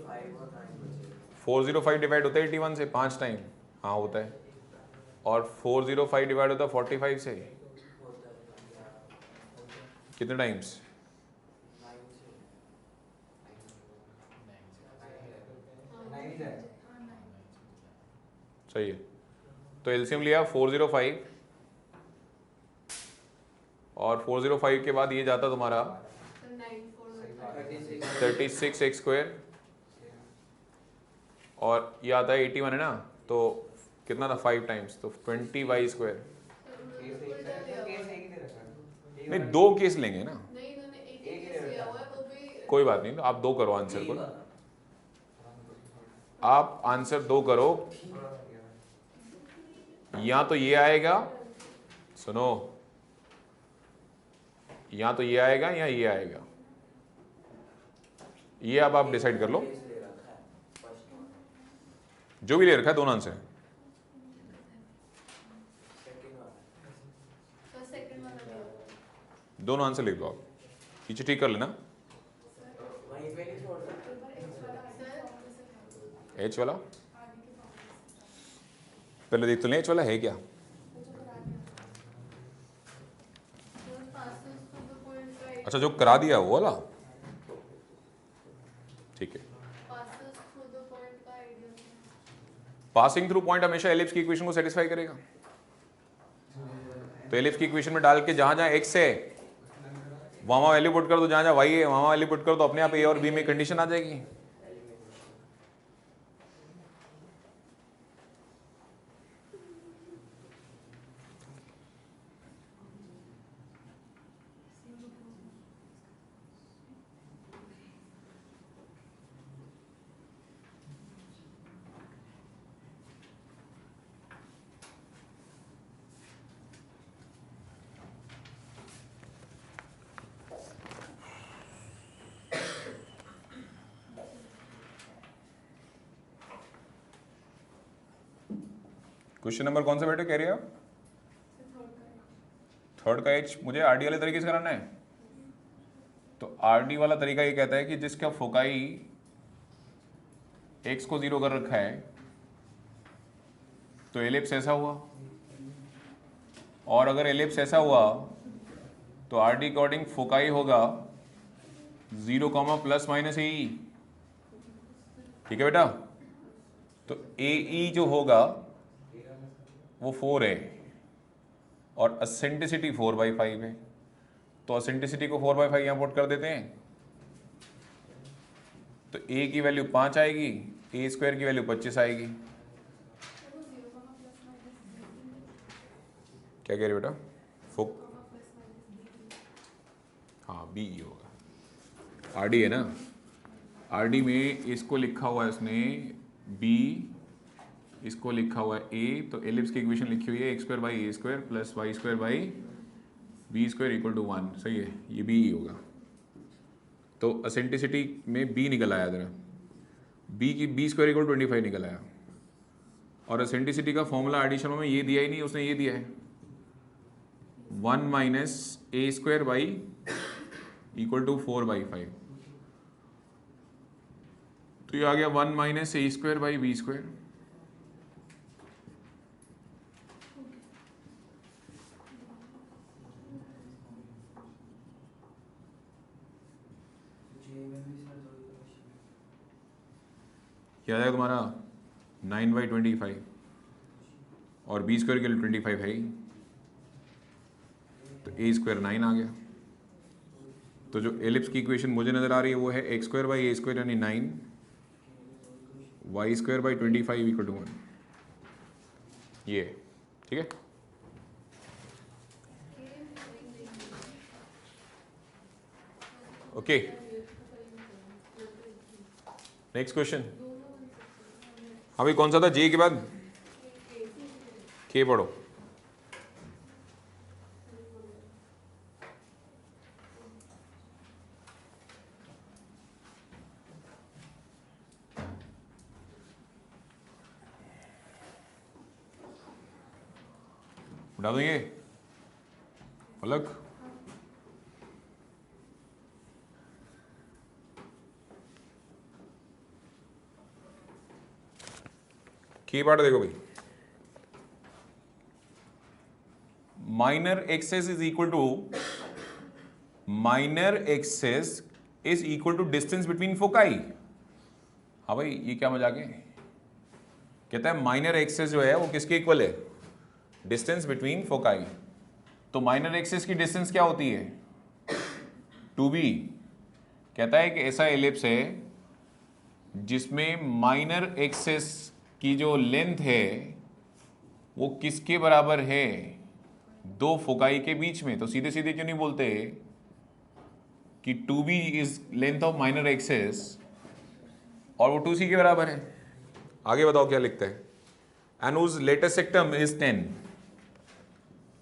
5 और 9 बचेगा। 405 डिवाइड होता है 81 से 5 टाइम, हाँ होता है। और 405 डिवाइड होता है 45 से होता है कितने टाइम्स? 9 से हाँ, 9 है। सही है। तो एलसीएम लिया 405 और 405 के बाद ये जाता तुम्हारा तो 9 4 36x² और ये आता है 81 है ना, तो कितना था 5 टाइम्स, तो 20y²। नहीं, दो केस लेंगे ना, नहीं, इन्होंने एक ही केस लिया हुआ है, वो भी कोई बात नहीं, तो आप दो करो आंसर को, आप आंसर दो करो। या तो ये आएगा, सुनो, या तो ये आएगा या ये आएगा, ये अब आप डिसाइड कर लो, जो भी ले रखा है दोनों आंसर है। तो सेकंड वाला लिया हुआ है। दोनों आंसर लिख दो आप, पीछे ठीक कर लेना। वहीं पे नहीं छोड़ सकते। एच वाला पहले देख तो लें, एच वाला है क्या? अच्छा, जो करा दिया वो वाला, ठीक है। पासिंग थ्रू पॉइंट हमेशा एलिप्स की इक्वेशन को सेटिस्फाई करेगा। तो एलिप्स की इक्वेशन में डाल के जहां जहां एक्स है वहां वैल्यू पुट कर दो, जहां जहां वाई है वहां वैल्यू पुट कर दो, अपने आप ए और बी में कंडीशन आ जाएगी। क्वेश्चन नंबर कौन सा बेटे कह रहे हो आप? थर्ड का एच मुझे आरडी वाले तरीके से कराना है। तो आरडी वाला तरीका ये कहता है कि जिसका फोकाई एक्स को 0 कर रखा है, तो एलिप्स ऐसा हुआ, और अगर एलिप्स ऐसा हुआ तो आरडी अकॉर्डिंग फोकाई होगा 0, ± AE। ठीक है बेटा? तो AE जो होगा वो 4 है और एसेंट्रिसिटी 4/5 है, तो एसेंट्रिसिटी को 4/5 यहाँ पुट कर देते हैं, तो A की वैल्यू 5 आएगी, A² की वैल्यू 25 आएगी। क्या कह रहे बेटा? फोक, हाँ BE होगा। RD है ना, RD में इसको लिखा हुआ है उसने B, इसको लिखा हुआ है A, तो एलिप्स की इक्वेशन लिखी हुई है x² / a² plus y² / b² equal to 1। सही है, ये B ही होगा। तो एसेंट्रिसिटी में B निकल आया जरा, b² इक्वल 25 निकल आया, और एसेंट्रिसिटी का फॉर्मूला आरडी शर्मा में ये दिया ही नहीं, उसने ये दिया है 1 - a² / इक्वल टू 4/5। तो ये आ गया 1 minus A square by B square. क्या आ जाएगा तुम्हारा 9/25 और बी स्क्वायर के लिए 25 है ही, तो ए स्क्वायर 9 आ गया। तो जो एलिप्स की इक्वेशन मुझे नजर आ रही है वो है x square by A square यानी 9, Y square by 25 equal to 1। ये ठीक है। Okay, next question. अभी कौन सा था, जे के बाद के पढ़ो। उठा देंगे पलक। की पार्ट देखो भाई, minor axis is equal to distance between foci. हाँ भाई, ये क्या मजाक है। कहता है माइनर एक्सेस जो है वो किसके इक्वल है, डिस्टेंस बिटवीन फोकाई। तो माइनर एक्सेस की डिस्टेंस क्या होती है, 2b। कहता है कि ऐसा एलिप्स है जिसमें माइनर एक्सेस की जो लेंथ है वो किसके बराबर है, दो फोकाई के बीच में। तो सीधे सीधे क्यों नहीं बोलते कि 2b is length of minor axis और वो 2c के बराबर है। आगे बताओ क्या लिखता है, and whose latest rectum is 10,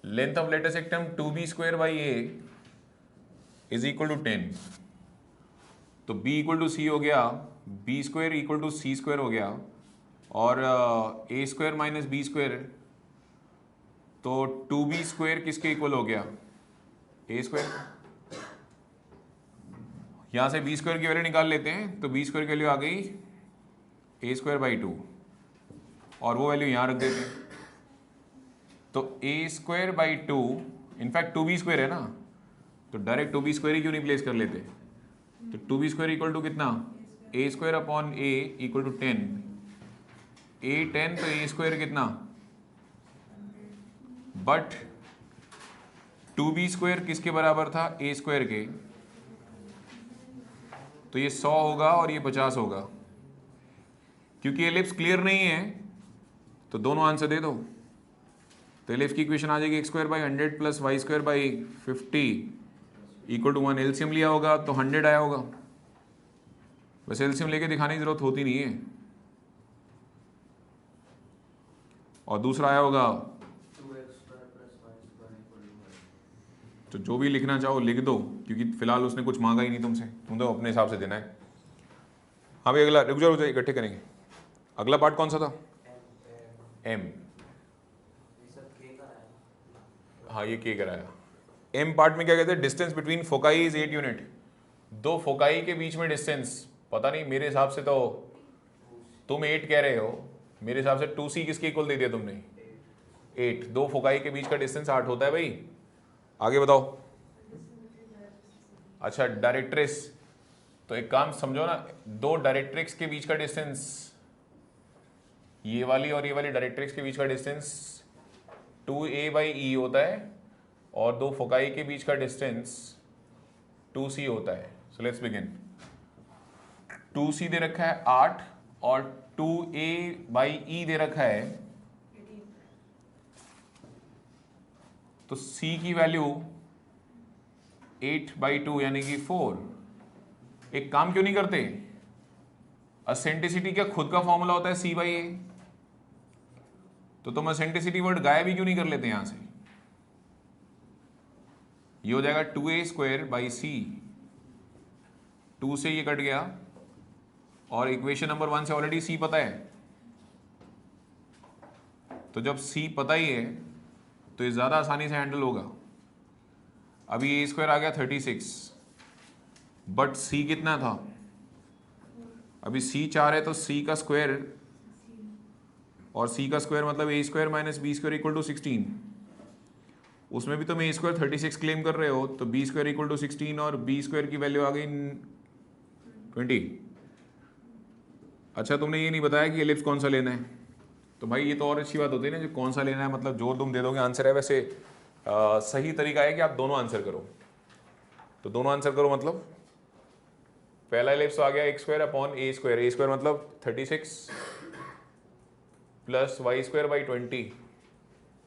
length of latus rectum 2b square by a is equal to 10। तो b इक्वल टू सी हो गया, b square equal to c square हो गया, और a square minus B square, तो 2b square किसके equal हो गया, ए स्क्वायर। यहां से b स्क्वायर की वैल्यू निकाल लेते हैं, तो b स्क्वायर की वैल्यू आ गई ए स्क्वायर बाई 2, और वो वैल्यू यहां रख देते हैं। तो a square by 2, in fact 2b square है ना, तो डायरेक्ट 2b स्क्वायर ही क्यों नहीं प्लेस कर लेते। तो 2b स्क्वायर इक्वल टू कितना, a square upon a equal to 10, a 10, तो ए स्क्वायर कितना, बट 2b स्क्वायर किसके बराबर था, ए स्क्वायर के। तो ये 100 होगा और ये 50 होगा। क्योंकि एलिप्स क्लियर नहीं है तो दोनों आंसर दे दो। तो एलिप्स की इक्वेशन आ जाएगी x square by 100 plus Y square by 50 equal to 1। LCM लिया होगा तो 100 आया होगा। बस एलसीएम लेके दिखाने की जरूरत होती नहीं है। और दूसरा आया होगा, तो जो भी लिखना चाहो लिख दो, क्योंकि फिलहाल उसने कुछ मांगा ही नहीं तुमसे, तुम तो अपने हिसाब से देना है। हाँ भाई, अगला रुक जाओ, इकट्ठे करेंगे। अगला पार्ट कौन सा था, एम। हाँ, ये के कराया। एम पार्ट में क्या कहते हैं, distance between foci is 8 unit. दो फोकाई के बीच में डिस्टेंस, पता नहीं मेरे हिसाब से तो तुम 8 कह रहे हो, मेरे हिसाब से 2c किसके इक्वल दे दिया तुमने, 8। दो फोकाई के बीच का डिस्टेंस 8 होता है भाई। आगे बताओ। अच्छा, डायरेक्ट्रिक्स, तो एक काम समझो ना, दो डायरेक्ट्रिक्स के बीच का डिस्टेंस, ये वाली और ये वाली डायरेक्ट्रिक्स के बीच का डिस्टेंस 2a बाई ई होता है, और दो फोकाई के बीच का डिस्टेंस 2c होता है। So let's begin. 2c दे रखा है 8 और 2a बाई ई दे रखा है, तो c की वैल्यू 8/2 यानी कि 4। एक काम क्यों नहीं करते, असेंटिसिटी का खुद का फॉर्मूला होता है c बाई ए, तो तुम असेंटिसिटी वर्ड गायब ही क्यों नहीं कर लेते यहां से। ये हो जाएगा 2a स्क्वायर बाई सी, 2 से ये कट गया, और इक्वेशन नंबर 1 से ऑलरेडी c पता है। तो जब c पता ही है तो ये ज्यादा आसानी से हैंडल होगा। अभी ए स्क्वायर आ गया 36, बट c कितना था, अभी c 4 है तो c का स्क्वायर, और c का स्क्वायर मतलब a square minus B square equal to 16। उसमें भी तुम a स्क्वायर 36 क्लेम कर रहे हो, तो b स्क्वायर इक्वल टू 16 और b स्क्वायर की वैल्यू आ गई 20। अच्छा, तुमने ये नहीं बताया कि एलिप्स कौन सा लेना है। तो भाई ये तो और अच्छी बात होती है ना, जो कौन सा लेना है मतलब जो तुम दे दोगे आंसर है। वैसे सही तरीका है कि आप दोनों आंसर करो। तो दोनों आंसर करो मतलब पहला एलिप्स आ गया x square upon A square. A square मतलब 36 plus Y square by 20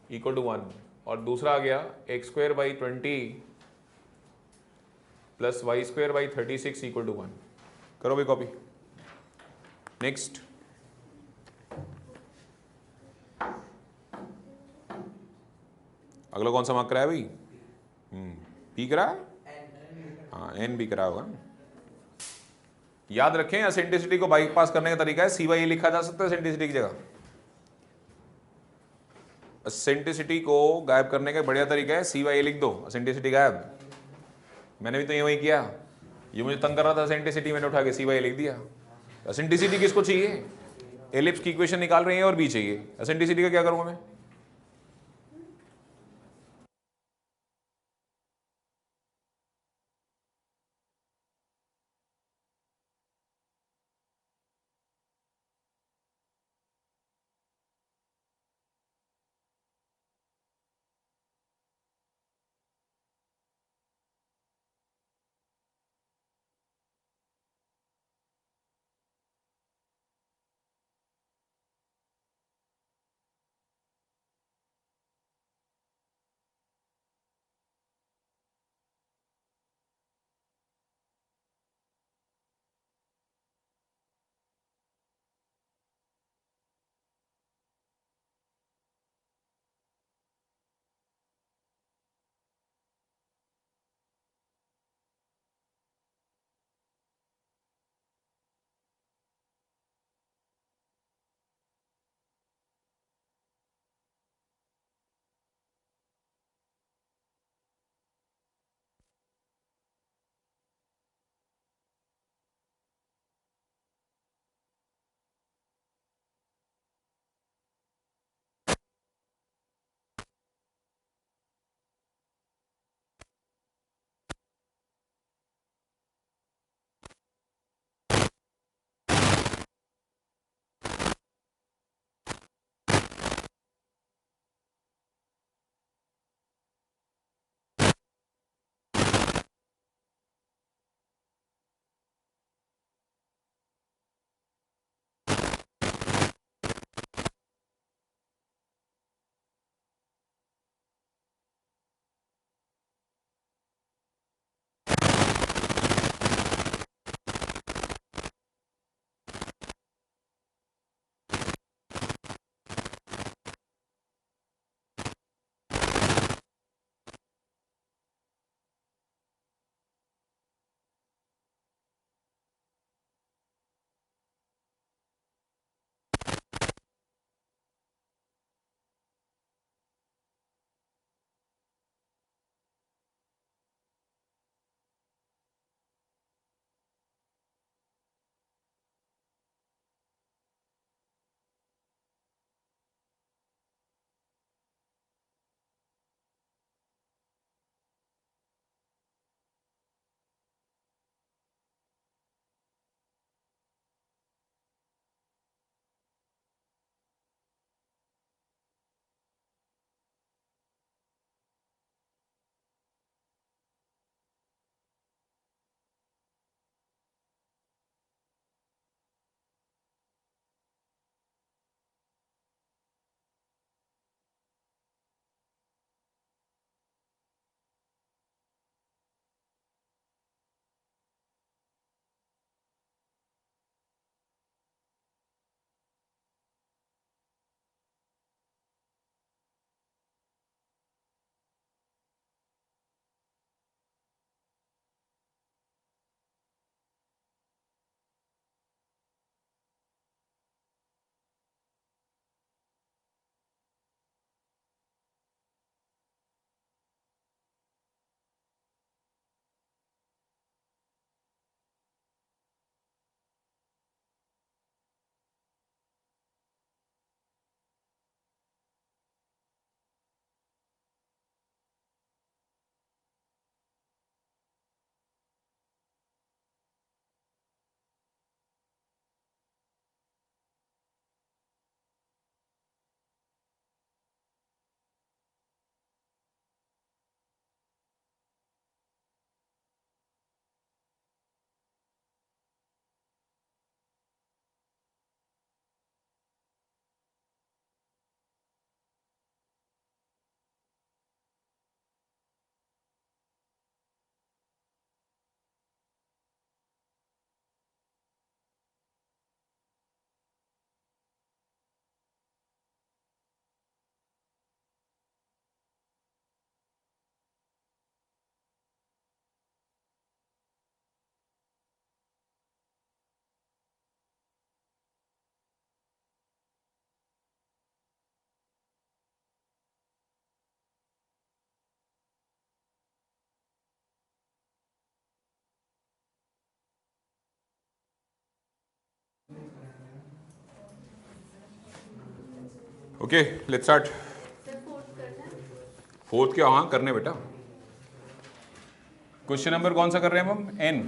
equal to 1, और दूसरा आ गया x square by 20 plus Y square by 36 equal to 1। करो भाई कॉपी। नेक्स्ट, अगला कौन सा मार्क कराया भाई? पी करा, हाँ एन भी करा होगा। याद रखें, एसेंट्रिसिटी को बाईपास करने का तरीका है सी वाई लिखा जा सकता है एसेंट्रिसिटी की जगह। एसेंट्रिसिटी को गायब करने का बढ़िया तरीका है सी वाई लिख दो, एसेंट्रिसिटी गायब। मैंने भी तो ये वही किया, ये मुझे तंग कर रहा था एसेंट्रिसिटी, मैंने उठा के सी वाई लिख दिया। एसेंट्रिसिटी किसको चाहिए? एलिप्स की इक्वेशन निकाल रही है और बी चाहिए, एसेंट्रिसिटी का क्या करूंगा मैं? Okay let's start. Sir fourth करना है। फोर्थ क्या, हाँ करने बेटा। क्वेश्चन नंबर कौन सा कर रहे हैं हम? एन।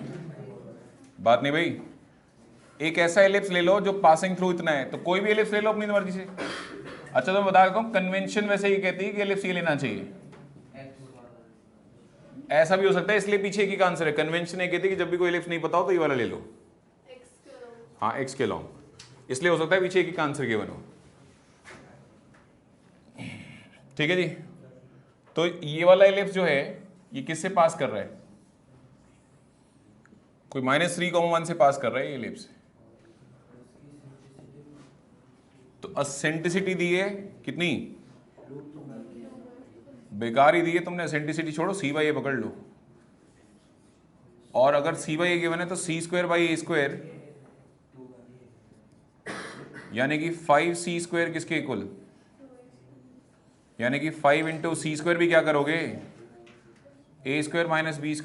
बात नहीं भाई, एक ऐसा एलिप्स ले लो जो पासिंग थ्रू इतना है, तो कोई भी एलिप्स ले लो अपनी मर्जी से। अच्छा तो मैं बता देता हूँ, कन्वेंशन वैसे ये कहती है कि एलिप्स ये लेना चाहिए। ऐसा भी हो सकता है, इसलिए पीछे एक आंसर है। कन्वेंशन ये कहती है कि जब भी कोई एलिप्स नहीं पता हो तो ये वाला ले लो। एक्स के अलावा। हाँ एक्स के लॉन्ग, इसलिए हो सकता है पीछे एक आंसर गिवन हो। ठीक है जी, तो ये वाला एलिप्स जो है ये किससे पास कर रहा है? कोई -3,1 से पास कर रहा है ये एलिप्स। तो असेंटिसिटी दी है कितनी? बेकार ही दी है तुमने, असेंटिसिटी छोड़ो, सी बाई ए पकड़ लो। और अगर सी बाई ए गिवन है तो c²/a², यानी कि 5c² किसके इक्वल? यानी कि 5 इंटू c² भी क्या करोगे? a² - b²।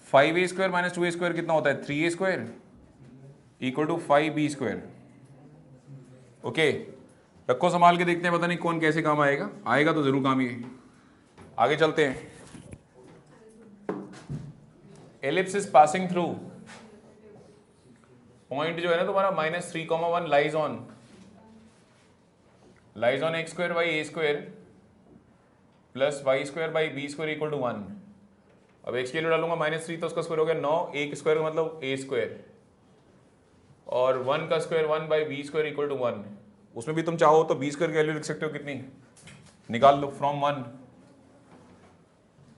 5a² - 2a² कितना होता है? 3a² equal to 5b²। Okay, रखो संभाल के, देखते हैं पता नहीं कौन कैसे काम आएगा। आएगा तो जरूर काम ये। आगे चलते हैं। Ellipse is passing through, point जो है ना तुम्हारा -3,1 lies on x²/a² plus y²/b² equal to 1। अब x के लिए डालूंगा -3 तो उसका स्क्वायर हो गया 9, a का स्क्वायर मतलब a², और 1 का स्क्वायर 1/b² इक्वल टू 1। उसमें भी तुम चाहो तो b² की वैल्यू लिख सकते हो, कितनी? निकाल लो फ्रॉम 1।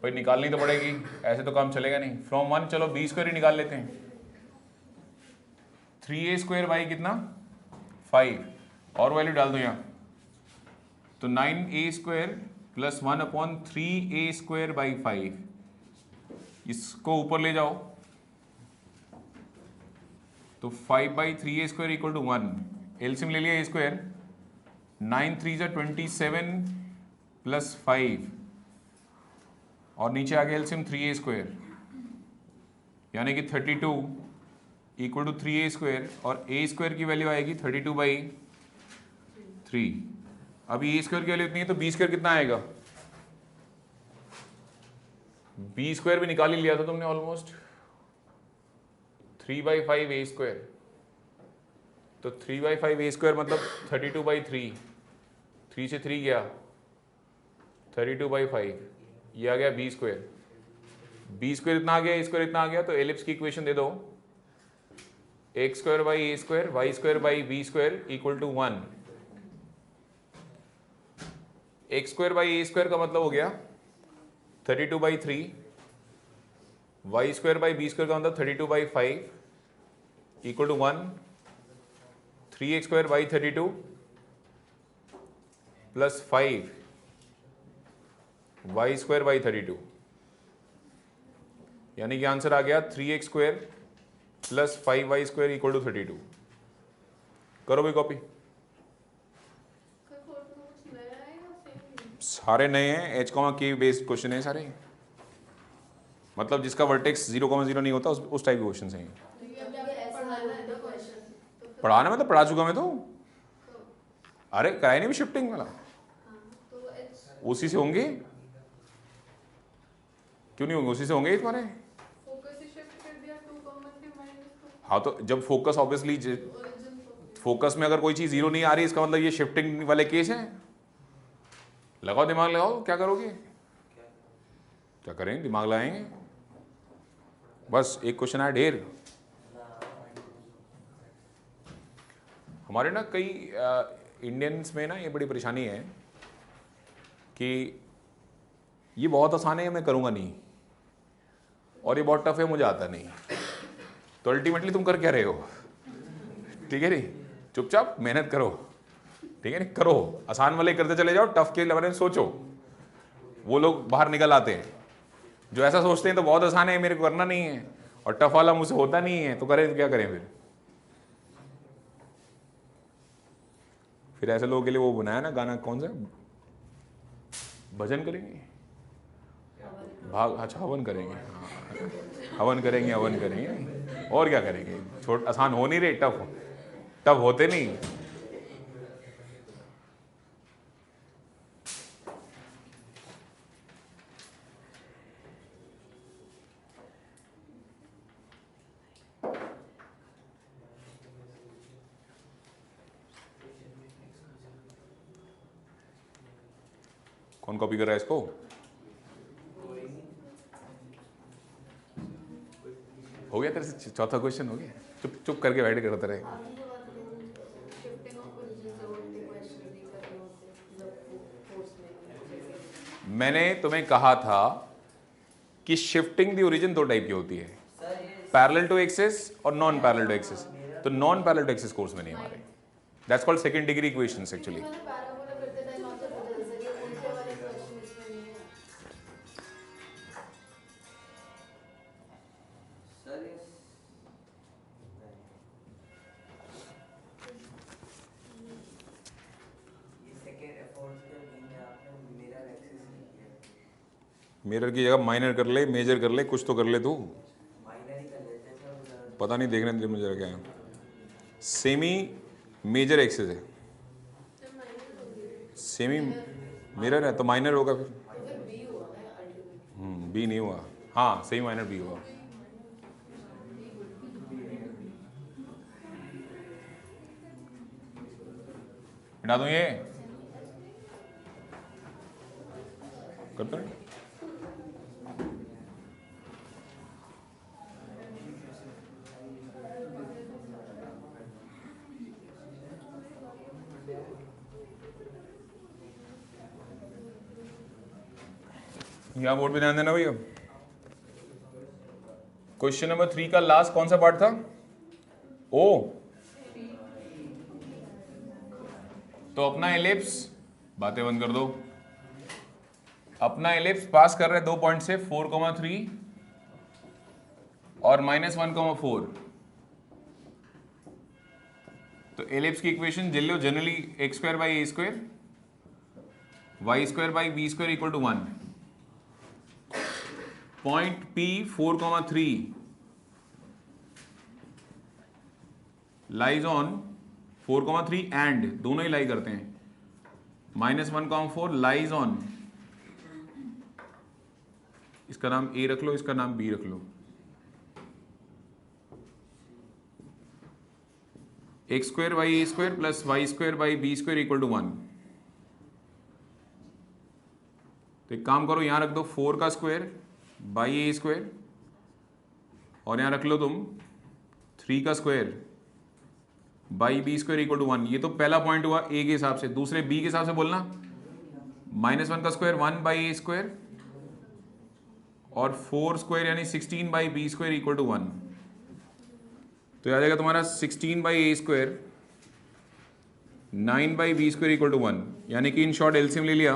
भाई निकालनी तो पड़ेगी, ऐसे तो काम चलेगा नहीं। फ्रॉम 1 चलो b² ही निकाल लेते हैं। 3a² बाई कितना? 5, और वैल्यू डाल दो यहाँ, तो 9a² प्लस 1/3a²/5। इसको ऊपर ले जाओ तो 5/3a² इक्वल टू 1। एलसीएम ले लिया a², 9 3 = 27 प्लस 5, और नीचे आ गया एलसीएम 3a², यानी कि 32 इक्वल टू 3a², और a² की वैल्यू आएगी 32/3। अभी a² की वैल्यू इतनी है तो b² कितना आएगा? b² भी निकाल ही लिया था तुमने ऑलमोस्ट, 3/5a²। तो 3/5a² मतलब 32/3, 3 से 3 गया 32/5, ये आ गया b²। b² इतना आ गया, a² इतना आ गया, तो एलिप्स की इक्वेशन दे दो, x²/a², y²/b² equal to 1। x²/a² का मतलब हो गया 32/3, y²/b² का मतलब 32/5 equal to 1। 3x²/32 plus 5 y²/32, यानी कि आंसर आ गया 3x² plus 5y² equal to 32। करो भी कॉपी। फोर्थ में कुछ नया है या सेम? सारे नए हैं, h, बेस्ड क्वेश्चन है सारे, मतलब जिसका वर्टेक्स 0,0 नहीं होता उस टाइप के क्वेश्चन हैं। पढ़ाना मैं तो पढ़ा चुका, मैं तो अरे कराई नहीं भी शिफ्टिंग वाला, उसी से होंगे। क्यों नहीं होंगे? उसी से होंगे तुम्हारे। फोकस ही शिफ्ट कर दिया 2 कॉमन थे माइनस। हाँ तो जब फोकस ऑब्वियसली फोकस में अगर कोई चीज 0 नहीं आ रही, इसका मतलब ये शिफ्टिंग वाले केस हैं। लगाओ दिमाग लगाओ, क्या करोगे? क्या करेंगे? दिमाग लगाएंगे। बस एक क्वेश्चन आया ढेर। हमारे ना कई इंडियंस में ना ये बड़ी परेशानी है कि ये बहुत आसान है, मैं करूँगा नहीं, और ये बहुत टफ है, मुझे आता नहीं। तो अल्टीमेटली तुम कर क्या रहे हो? ठीक है नी, चुपचाप मेहनत करो, ठीक है नी, करो। आसान वाले करते चले जाओ, टफ के बारे में सोचो। वो लोग बाहर निकल आते हैं जो ऐसा सोचते हैं तो बहुत आसान है, मेरे को करना नहीं है, और टफ वाला मुझसे होता नहीं है, तो करें तो क्या करें फिर ऐसे लोगों के लिए वो बनाया ना गाना, कौन सा भजन करेंगे, भाग, अच्छा हवन करेंगे, हाँ हवन करेंगे, हवन करेंगे, और क्या करेंगे। छोट आसान हो नहीं रहे, टफ होते नहीं। कौन कॉपी कर रहा है इसको? हो गया तेरे से चौथा क्वेश्चन हो गया? चुप चुप करके बैठ करता रहे। शिफ्टिंग ऑफ पोजीशन से होते क्वेश्चन नहीं करने होते मतलब कोर्स में मैंने तुम्हें कहा था कि शिफ्टिंग दी ओरिजिन दो टाइप की होती है, सर ये पैरेलल टू एक्सिस और नॉन पैरेलल टू एक्सिस। तो non parallel to axis course में नहीं हमारे, that's called second degree equations actually. मैंने पैराबोला करते टाइम आपसे पूछा था सर ये उनके वाले क्वेश्चन इसमें नहीं है सर ये सेकंड फोर्थ के दिन में आपने मिरर एक्सिस नहीं किया। मिरर की जगह माइनर कर ले, मेजर कर ले, कुछ तो कर ले तू। माइनर ही कर लेते हैं सर उधर। पता नहीं, देखने दे मुझे क्या है। सेमी मेजर एक्सिस है, जब माइनर होगी सेमी मिरर है तो माइनर होगा फिर। तो फिर बी हुआ है अल्टीमेट बी नहीं हुआ, हाँ सेमी माइनर बी हुआ। हटा दूं ये, करता है। यहाँ बोर्ड पे ध्यान देना भैया। क्वेश्चन नंबर 3 का लास्ट कौन सा पार्ट था? ओ, तो अपना एलिप्स, बातें बंद कर दो। अपना एलिप्स पास कर रहे हैं 2 पॉइंट से 4,3 और -1,4। तो एलिप्स की इक्वेशन जिल लो generally x² by a square y² by b square equal to 1। Point P 4,3 lies on 4,3 and दोनों ही लाई करते हैं -1,4 लाइज ऑन, इसका नाम A रख लो, इसका नाम B रख लो। x² by a square plus y² by b square equal to 1। तो एक काम करो, यहां रख दो 4 का स्क्वायर बाई a स्क्वायर और यहां रख लो तुम 3 का square by b square equal to 1। ये तो पहला पॉइंट हुआ a के हिसाब से। दूसरे b के हिसाब से बोलना, -1 का स्क्वायर 1 बाई a स्क्वायर और 4 स्क्वायर यानी 16 by b square equal to 1। तो आ जाएगा तुम्हारा 16 by a square 9 by b square equal to 1। यानी कि इन शॉर्ट एलसीएम ले लिया,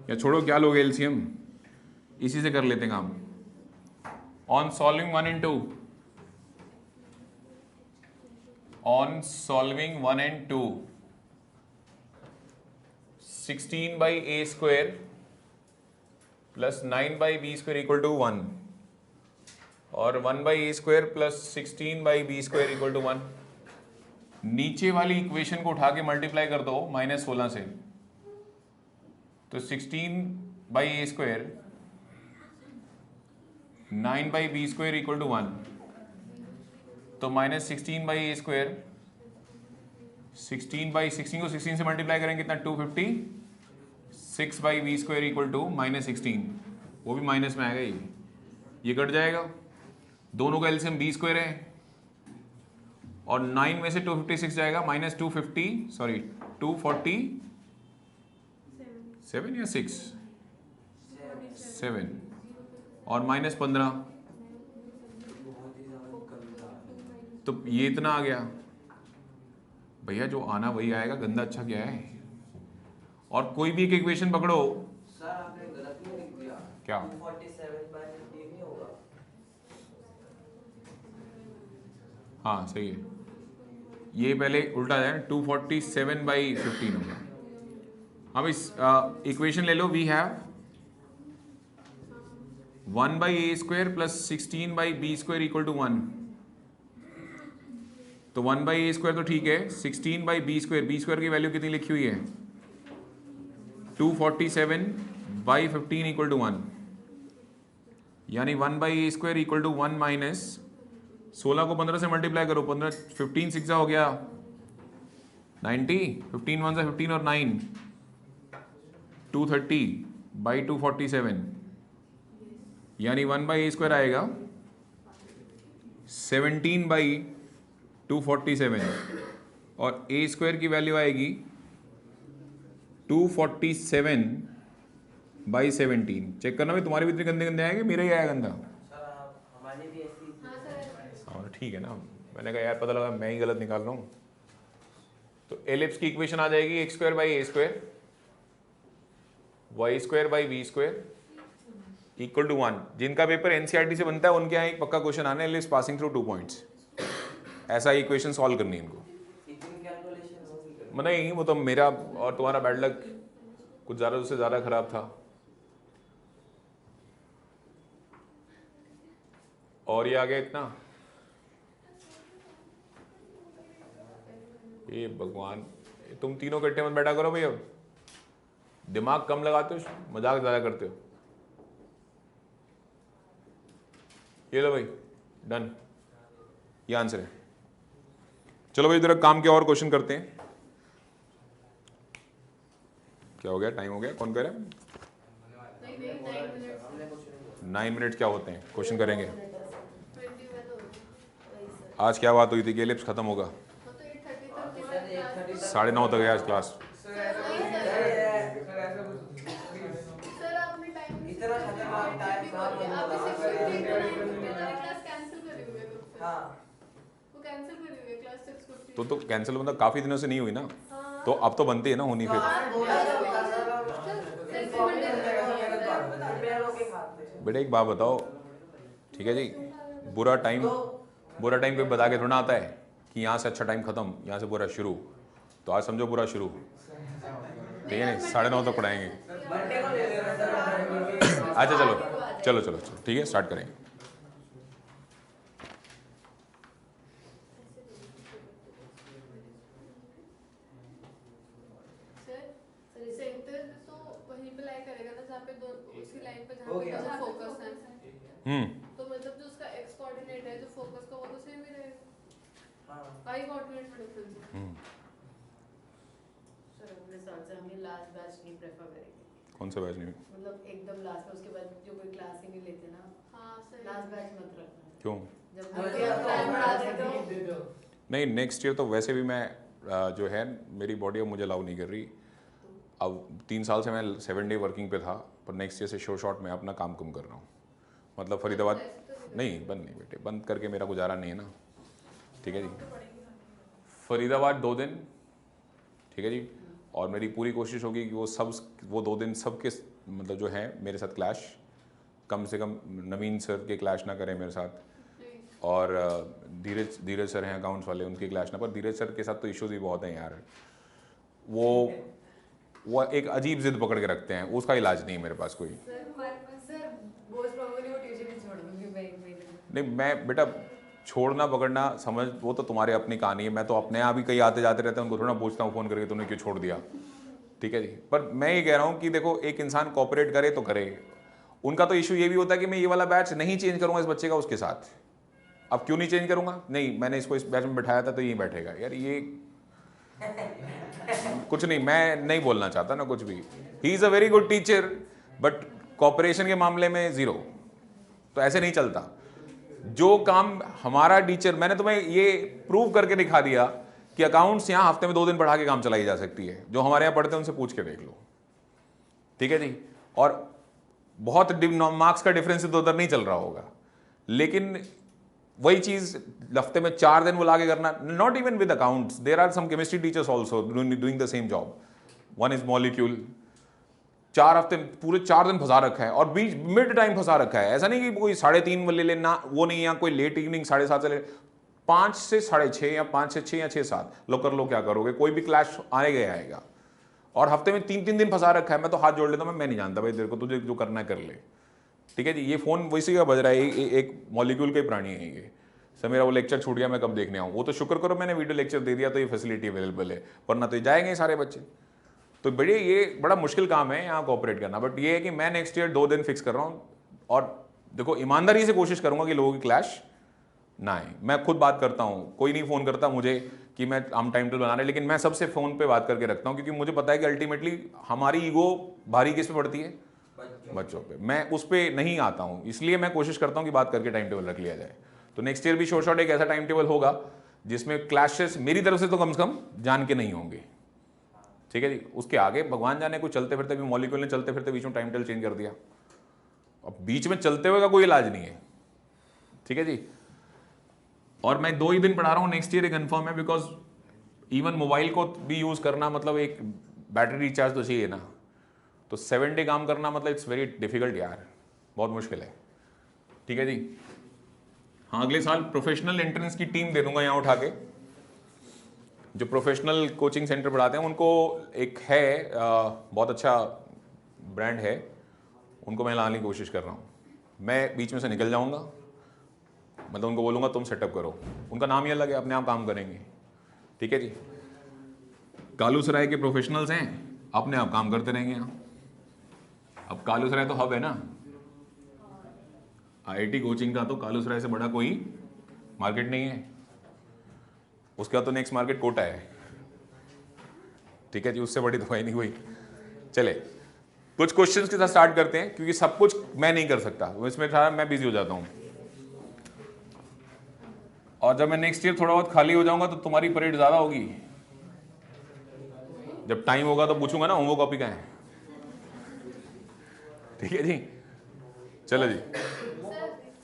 या छोड़ो क्या लोगे एलसीएम, इसी से कर लेते हैं काम। On solving 1 and 2, on solving 1 and 2, 16 by a square plus 9 by b square equal to 1 और 1 by a square plus 16 by b square equal to 1। नीचे वाली इक्वेशन को उठा के मल्टीप्लाई कर दो -16 से, तो 16 by a square 9 by b square equal to 1। तो -16 बाई a स्क्वायर 16 बाई 16 को 16 से मल्टीप्लाई करेंगे कितना 256 by b square equal to -16। वो भी माइनस में आएगा, ये कट जाएगा। दोनों का एलसीएम b स्क्वायर है और 9 में से 256 जाएगा -247 या 6 7 और -15, तो ये इतना आ गया। भैया जो आना वही आएगा, गंदा अच्छा क्या है। और कोई भी एक इक्वेशन पकड़ो। सर आपने गलत नहीं लिख दिया। क्या? 247/15 नहीं होगा। हाँ सही है, ये पहले उल्टा जाए, 247/15 होगा। अब इस इक्वेशन ले लो, we have 1 by a square plus 16 by b square equal to 1। तो 1 बाई a स्क्वायर तो ठीक है, 16 बाई b स्क्वायर की वैल्यू कितनी लिखी हुई है 247/15 इक्वल टू 1, यानी 1 by a square equal to 1 minus 16 को 15 से मल्टीप्लाई करो, 15 15 6 हो गया 90, 15 1 15 और 9 230 बाई 247 यानी 1/a² आएगा 17 बाई 247 और a² की वैल्यू आएगी 247 बाई 17। चेक करना भाई तुम्हारे भी इतने गंदे गंदे आएंगे, मेरा ही आया गंदा। हमारे भी ऐसी हाँ सर हाँ ठीक है ना, मैंने कहा यार पता लगा मैं ही गलत निकाल रहा हूँ। तो एलिप्स की इक्वेशन आ जाएगी x² by a² y² by v² equal to 1। जिनका पेपर एनसीईआरटी से बनता है उनके यहाँ एक पक्का क्वेश्चन आने एलिप्स पासिंग थ्रू 2 पॉइंट्स, ऐसा इक्वेशन सॉल्व करनी है इनको। इतनी कैलकुलेशन होगी नहीं वो तो मेरा और तुम्हारा बैड लक कुछ ज़्यादा उससे ज़्यादा खराब था। और ये आ गया इतना, ये भगवान, तुम तीनों इकट्ठे मत बैठा करो भाई, अब दिमाग कम लगाते हो, मजाक ज़्यादा करते हो। ये लो भाई डन, ये आंसर है। चलो भाई इधर काम के और क्वेश्चन करते हैं। क्या हो गया, टाइम हो गया, कौन कह रहा है? नहीं नहीं 9 मिनट्स हमने कुछ नहीं बोला। 9 मिनट क्या होते हैं, क्वेश्चन करेंगे। 21 हो गई। आज क्या बात हुई थी कि एलिप्स खत्म होगा, हाँ तो 8:30 तक सर, हमारी 8:30 क्लास। 9:30 तक है आज क्लास। सर आपने टाइम इतना खतरनाक टाइम कहाँ पे आप बोला? 6:15 को 9 हमारी क्लास कैंसिल करी हुई है तो हाँ वो कैंसिल करी हुई है क्लास 6:15। तो कैंसिल मतलब काफ़ी दिनों से नहीं हुई ना, हाँ। तो अब तो बनती है ना होनी फिर। आप बोला था विकास बेटा एक बात बताओ, ठीक है जी, बुरा टाइम कोई बता के थोड़ा आता है कि यहाँ से अच्छा टाइम खत्म, यहाँ से बुरा शुरू। तो आज समझो बुरा शुरू, ठीक है नहीं, 9:30 तक पढ़ाएंगे। बर्थडे को ले लेना सर। अच्छा चलो चलो चलो चलो ठीक है, स्टार्ट करेंगे। सर सेंटर तो वहीं पे लाई करेगा ना जहाँ पे दो उसी लाइन पे हो गया। जहाँ पे फोकस है। तो मतलब जो उसका x कोऑर्डिनेट है जो फोकस का वो तो सेम ही रहेगा। हाँ y कोऑर्डिनेट में डिफरेंस है। सर अपने हिसाब से हम ये लास्ट बैच नहीं प्रेफर करेंगे, कौन सा बैच नहीं, मतलब एकदम लास्ट में उसके बाद जो कोई क्लास ही नहीं लेते ना, हाँ सर लास्ट बैच मत रखना। क्यों? जब हाँ, हम ये प्लान बना देते हो नहीं नेक्स्ट ईयर तो वैसे भी मैं जो है मेरी बॉडी अब मुझे अलाउ नहीं कर रही। अब 3 साल से मैं 7 डे वर्किंग पे था, पर नेक्स्ट ईयर से शो शॉर्ट में अपना काम कम कर रहा हूँ। मतलब फरीदाबाद नहीं, बंद नहीं बेटे, बंद करके मेरा गुजारा नहीं है ना, ठीक है जी। फरीदाबाद 2 दिन, ठीक है जी, और मेरी पूरी कोशिश होगी कि वो 2 दिन सबके मतलब जो है मेरे साथ क्लैश, कम से कम नवीन सर के क्लैश ना करें मेरे साथ, और धीरज सर हैं अकाउंट्स वाले, उनके क्लैश ना, पर धीरज सर के साथ तो इश्यूज भी बहुत हैं यार। वो एक अजीब जिद पकड़ के रखते हैं, उसका इलाज नहीं है मेरे पास कोई। सर मोस्ट प्रोबेबली वो ट्यूशन ही छोड़ दूंगी मैं 1 महीने में। नहीं मैं बेटा छोड़ना पकड़ना समझ, वो तो तुम्हारे अपनी कहानी है। मैं तो अपने यहाँ भी कहीं आते जाते रहते हैं, उनको थोड़ा पूछता हूँ फ़ोन करके तूने क्यों छोड़ दिया, ठीक है जी। पर मैं ये कह रहा हूँ कि देखो एक इंसान कॉपरेट करे तो करे। उनका तो इशू ये भी होता है कि मैं ये वाला बैच नहीं चेंज करूँगा इस बच्चे का उसके साथ। अब क्यों नहीं चेंज करूँगा, नहीं मैंने इसको इस बैच में बैठाया था तो यहीं बैठेगा। यार ये कुछ नहीं, मैं नहीं बोलना चाहता ना कुछ भी। He is a very good teacher but cooperation के मामले में ज़ीरो। तो ऐसे नहीं चलता। जो काम हमारा टीचर, मैंने तुम्हें ये प्रूव करके दिखा दिया कि अकाउंट्स यहाँ हफ्ते में 2 दिन पढ़ा के काम चलाई जा सकती है। जो हमारे यहाँ पढ़ते हैं उनसे पूछ के देख लो, ठीक है जी। और बहुत मार्क्स का डिफरेंस तो उधर नहीं चल रहा होगा, लेकिन वही चीज हफ्ते में 4 दिन बुला के करना। Not even with accounts, there are some chemistry teachers also doing the same job. One is molecule. 4 हफ्ते पूरे 4 दिन फंसा रखा है, और बीच मिड टाइम फंसा रखा है। ऐसा नहीं कि कोई 3:30 ले लेना, वो नहीं, या कोई लेट इवनिंग 7:30 से ले, 5 से 6:30 या 5 से 6 या 6-7 लो कर लो, क्या करोगे, कोई भी क्लैश आएगा आएगा। और हफ्ते में 3-3 दिन फंसा रखा है। मैं तो हाथ जोड़ लेता हूँ, मैं नहीं जानता भाई, तेरे को तुझे जो करना है कर ले, ठीक है जी। ये फोन वैसे का बज रहा है, एक मॉलिक्यूल का ही प्राणी है ये। सर मेरा वो लेक्चर छूट गया, मैं कब देखने आऊँ। वो तो शुक्र करो मैंने वीडियो लेक्चर दे दिया तो ये फैसिलिटी अवेलेबल है, वरना तो जाएंगे सारे बच्चे। तो बड़े ये बड़ा मुश्किल काम है यहाँ कोऑपरेट करना। बट ये है कि मैं नेक्स्ट ईयर 2 दिन फिक्स कर रहा हूँ, और देखो ईमानदारी से कोशिश करूँगा कि लोगों की क्लैश ना आए। मैं खुद बात करता हूँ, कोई नहीं फ़ोन करता मुझे कि हम टाइम टेबल बना रहे हैं, लेकिन मैं सबसे फ़ोन पे बात करके रखता हूँ, क्योंकि मुझे पता है कि अल्टीमेटली हमारी ईगो भारी किस पे पड़ती है, बच्चों पे। मैं उस पर नहीं आता हूँ, इसलिए मैं कोशिश करता हूँ कि बात करके टाइम टेबल रख लिया जाए। तो नेक्स्ट ईयर भी शॉर्ट एक ऐसा टाइम टेबल होगा जिसमें क्लैशेस मेरी तरफ से तो कम से कम जान के नहीं होंगे, ठीक है जी। उसके आगे भगवान जाने, कुछ चलते फिरते भी मॉलिक्यूल ने चलते फिरते बीच में टाइम टेबल चेंज कर दिया, अब बीच में चलते हुए का कोई इलाज नहीं है, ठीक है जी। और मैं 2 ही दिन पढ़ा रहा हूँ, नेक्स्ट ईयर एक कन्फर्म है, बिकॉज इवन मोबाइल को भी यूज़ करना मतलब एक बैटरी रिचार्ज तो चाहिए ना, तो 7 डे काम करना मतलब इट्स वेरी डिफिकल्ट यार, बहुत मुश्किल है, ठीक है जी। हाँ, अगले साल प्रोफेशनल एंट्रेंस की टीम दे दूंगा यहाँ उठा के, जो प्रोफेशनल कोचिंग सेंटर पढ़ाते हैं उनको एक है बहुत अच्छा ब्रांड है, उनको मैं लाने की कोशिश कर रहा हूँ। मैं बीच में से निकल जाऊँगा, मतलब उनको बोलूँगा तुम सेटअप करो, उनका नाम ही अलग है, अपने आप काम करेंगे, ठीक है जी। कालू सराय के प्रोफेशनल्स हैं, अपने आप काम करते रहेंगे यहाँ। अब कालू सराय तो हब है ना, IIT कोचिंग का, तो कालू सराय से बड़ा कोई मार्केट नहीं है, उसका तो नेक्स्ट मार्केट कोटा है, ठीक है जी, उससे बड़ी तो है नहीं कोई। चले कुछ क्वेश्चंस के साथ स्टार्ट करते हैं, क्योंकि सब कुछ मैं नहीं कर सकता, इसमें थोड़ा मैं बिजी हो जाता हूँ, और जब मैं नेक्स्ट ईयर थोड़ा बहुत खाली हो जाऊंगा तो तुम्हारी परेड ज्यादा होगी। जब टाइम होगा तो पूछूंगा ना होमवर्क कॉपी का है, ठीक है जी। चलो जी,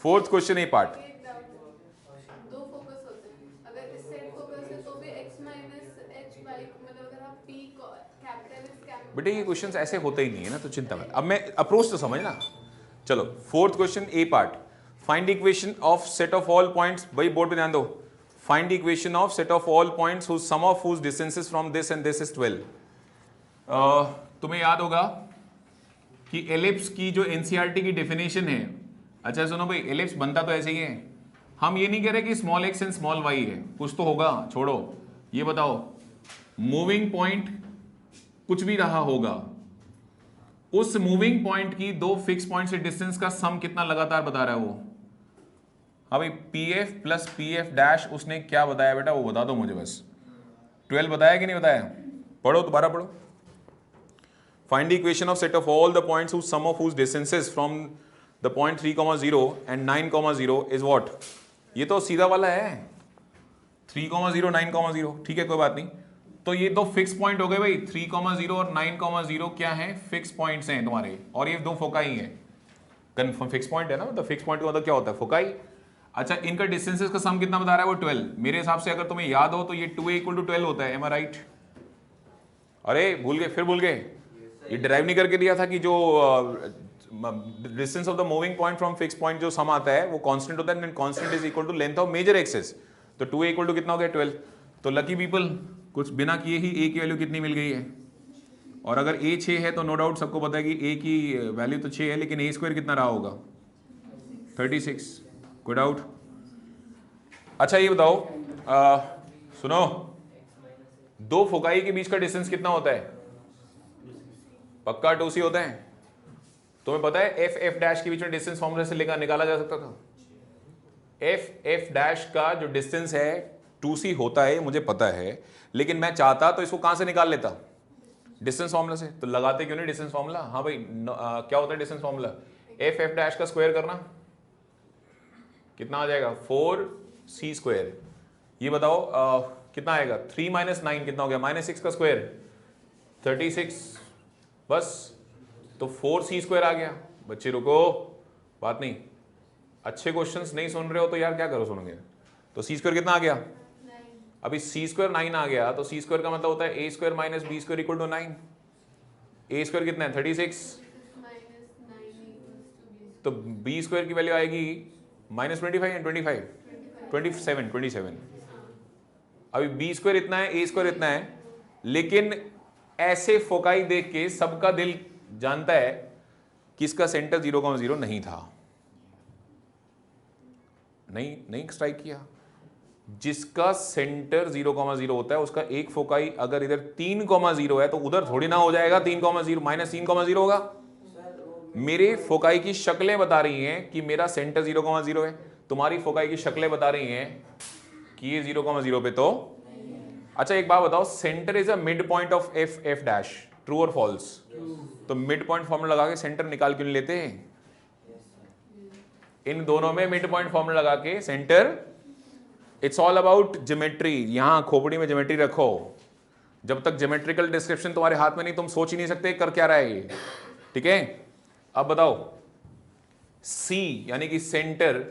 4th क्वेश्चन ए पार्ट। दो फोकस होते हैं, अगर इस सेट फोकस है तो भी x माइनस h y, मतलब अगर आप p कैपिटल इस कैपिटल। बेटे ये क्वेश्चंस ऐसे होते ही नहीं है ना, तो चिंता मत। अब मैं अप्रोच तो समझना। चलो 4th question A part, find equation of set of all points. भाई बोर्ड पे ध्यान दो, find equation of set of all points whose sum of whose distances from this and this is 12। तुम्हें याद होगा कि एलिप्स की जो एनसीईआरटी की डेफिनेशन है, अच्छा सुनो भाई, एलिप्स बनता तो ऐसे ही है, हम ये नहीं कह रहे कि small x and small y है, कुछ तो होगा, छोड़ो। ये बताओ, मूविंग पॉइंट कुछ भी रहा होगा, उस मूविंग पॉइंट की 2 फिक्स पॉइंट से डिस्टेंस का सम कितना लगातार बता रहा है वो। हाँ भाई, pf प्लस pf डैश उसने क्या बताया बेटा, वो बता दो मुझे बस। 12 बताया कि नहीं बताया, पढ़ो दोबारा पढ़ो। Find the equation of set of all the points whose sum of whose distances from the point 3,0 and 9,0 is what. ये तो सीधा वाला है, 3,0 9,0, ठीक है कोई बात नहीं। तो ये 2 फिक्स पॉइंट हो गए भाई, 3,0 और 9,0 क्या है, फिक्स पॉइंट्स हैं तुम्हारे, और ये 2 फोकाई हैं। कन्फर्म फिक्स पॉइंट है ना, मतलब फिक्स पॉइंट का मतलब क्या होता है, फोकाई। अच्छा, इनका डिस्टेंसेस का सम कितना बता रहा है वो 12। मेरे हिसाब से अगर तुम्हें याद हो तो ये 2a = 12 होता है, एम आई राइट। अरे भूल गए, फिर भूल गए, ये डिराइव नहीं करके दिया था कि जो distance of the moving point from fix point जो सम आता है वो कांस्टेंट होता है, and constant is equal to length of major axis. तो 2a = कितना हो गया, 12। तो लकी पीपल, कुछ बिना किए ही a की वैल्यू कितनी मिल गई है, और अगर a 6 है तो नो डाउट सबको पता है कि a की वैल्यू तो 6 है, लेकिन a² कितना रहा होगा, 36। कोई डाउट? अच्छा ये बताओ, सुनो, 2 फोकाई के बीच का डिस्टेंस कितना होता है, पक्का 2c होता है। तुम्हें पता है एफ एफ डैश के बीच में डिस्टेंस फॉर्मूला से लेकर निकाला जा सकता था। एफ एफ डैश का जो डिस्टेंस है 2c होता है, मुझे पता है, लेकिन मैं चाहता तो इसको कहां से निकाल लेता, डिस्टेंस फॉर्मूला से। तो लगाते क्यों नहीं डिस्टेंस फॉर्मूला। हाँ भाई, क्या होता है distance formula, F F dash का स्क्वायर करना, कितना आ जाएगा, 4c²। ये बताओ कितना आएगा, 3 - 9 कितना हो गया, -6 का स्क्वायर 36, बस। तो 4c² आ गया। बच्चे रुको, बात नहीं, अच्छे क्वेश्चंस नहीं सुन रहे हो तो यार क्या करो, सुनोगे। तो c² कितना आ गया, अभी c² 9 आ गया, तो c² का मतलब होता है a² - b² = 9। a² कितना है, 36, तो b² की वैल्यू आएगी -25 एंड 27। अभी b² इतना है, a² इतना है, लेकिन ऐसे फोकाई देख के सबका दिल जानता है कि इसका सेंटर 0,0 नहीं था। नहीं स्ट्राइक किया। जिसका सेंटर 0,0 होता है उसका एक फोकाई अगर इधर 3,0 है तो उधर थोड़ी ना हो जाएगा 3,0 -3,0 होगा। मेरे फोकाई की शक्लें बता रही हैं कि मेरा सेंटर 0,0 है, तुम्हारी फोकाई की शक्लें बता रही हैं कि ये 0,0 पे तो अच्छा एक बात बताओ, centre is a mid point of F F dash, true और फॉल्स? तो मिड पॉइंट फॉर्मूला लगा के सेंटर निकाल क्यों नहीं लेते? इन दोनों में मिड पॉइंट फॉर्मूला लगा के centre, it's all about geometry. यहां खोपड़ी में ज्योमेट्री रखो। जब तक ज्योमेट्रिकल डिस्क्रिप्शन तुम्हारे हाथ में नहीं, तुम सोच ही नहीं सकते कर क्या रहा है ये। ठीक है, अब बताओ C यानी कि सेंटर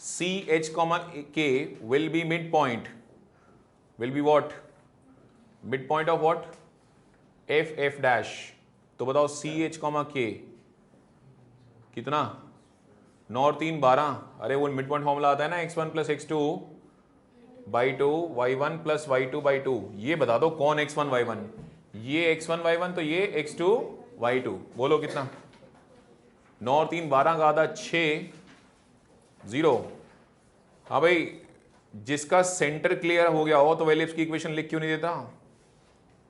सी एच कॉमा के will be mid point, will be what? Mid point of what? F F dash. तो बताओ सी एच कॉमा के कितना? 9 और 3 12। अरे वो मिड पॉइंट फॉर्मूला आता है ना, x1 plus x2 by 2 y1 plus y2 by 2। ये बता दो कौन x1 y1? ये x1 y1 तो ये x2 y2। बोलो कितना? 9 और 3 12 का आधा 6 0। हाँ भाई, जिसका सेंटर क्लियर हो गया हो तो वेलिप्स की इक्वेशन लिख क्यों नहीं देता?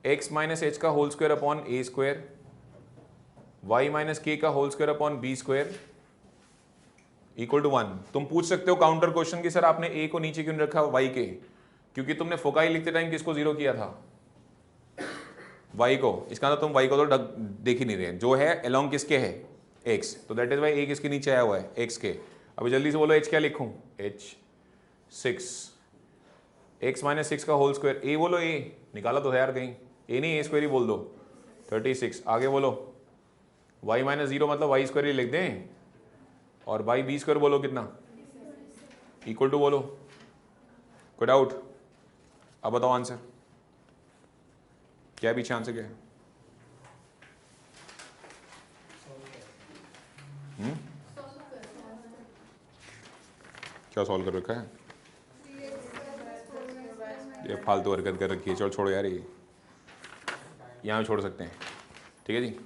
x माइनस एच का whole square upon A square, y minus के का whole square upon B square equal to 1। तुम पूछ सकते हो काउंटर क्वेश्चन की सर आपने a को नीचे क्यों नहीं रखा y के? क्योंकि तुमने फोकाई लिखते टाइम किसको जीरो किया था? y को। इसका मतलब तुम y को तो देख ही नहीं रहे, जो है अलोंग किसके है? x। तो दैट इज वाई a किसके नीचे आया हुआ है? x के। अभी जल्दी से बोलो h क्या लिखूं? h 6, x माइनस 6 का होल स्क्वायर, a बोलो, a निकाला तो है यार कहीं, a नहीं a स्क्वायर ही बोल दो, 36। आगे बोलो y माइनस 0 मतलब y स्क्वायर ही लिख दें, और बाई बी स्क्वायर बोलो कितना? इक्वल टू बोलो। कोई डाउट? अब बताओ आंसर क्या है, पीछे आंसर क्या है? क्या सॉल्व कर रखा है? ये फालतू हरकत कर रखी है, चलो छोड़ो यार, ये यहाँ छोड़ सकते हैं। ठीक है जी,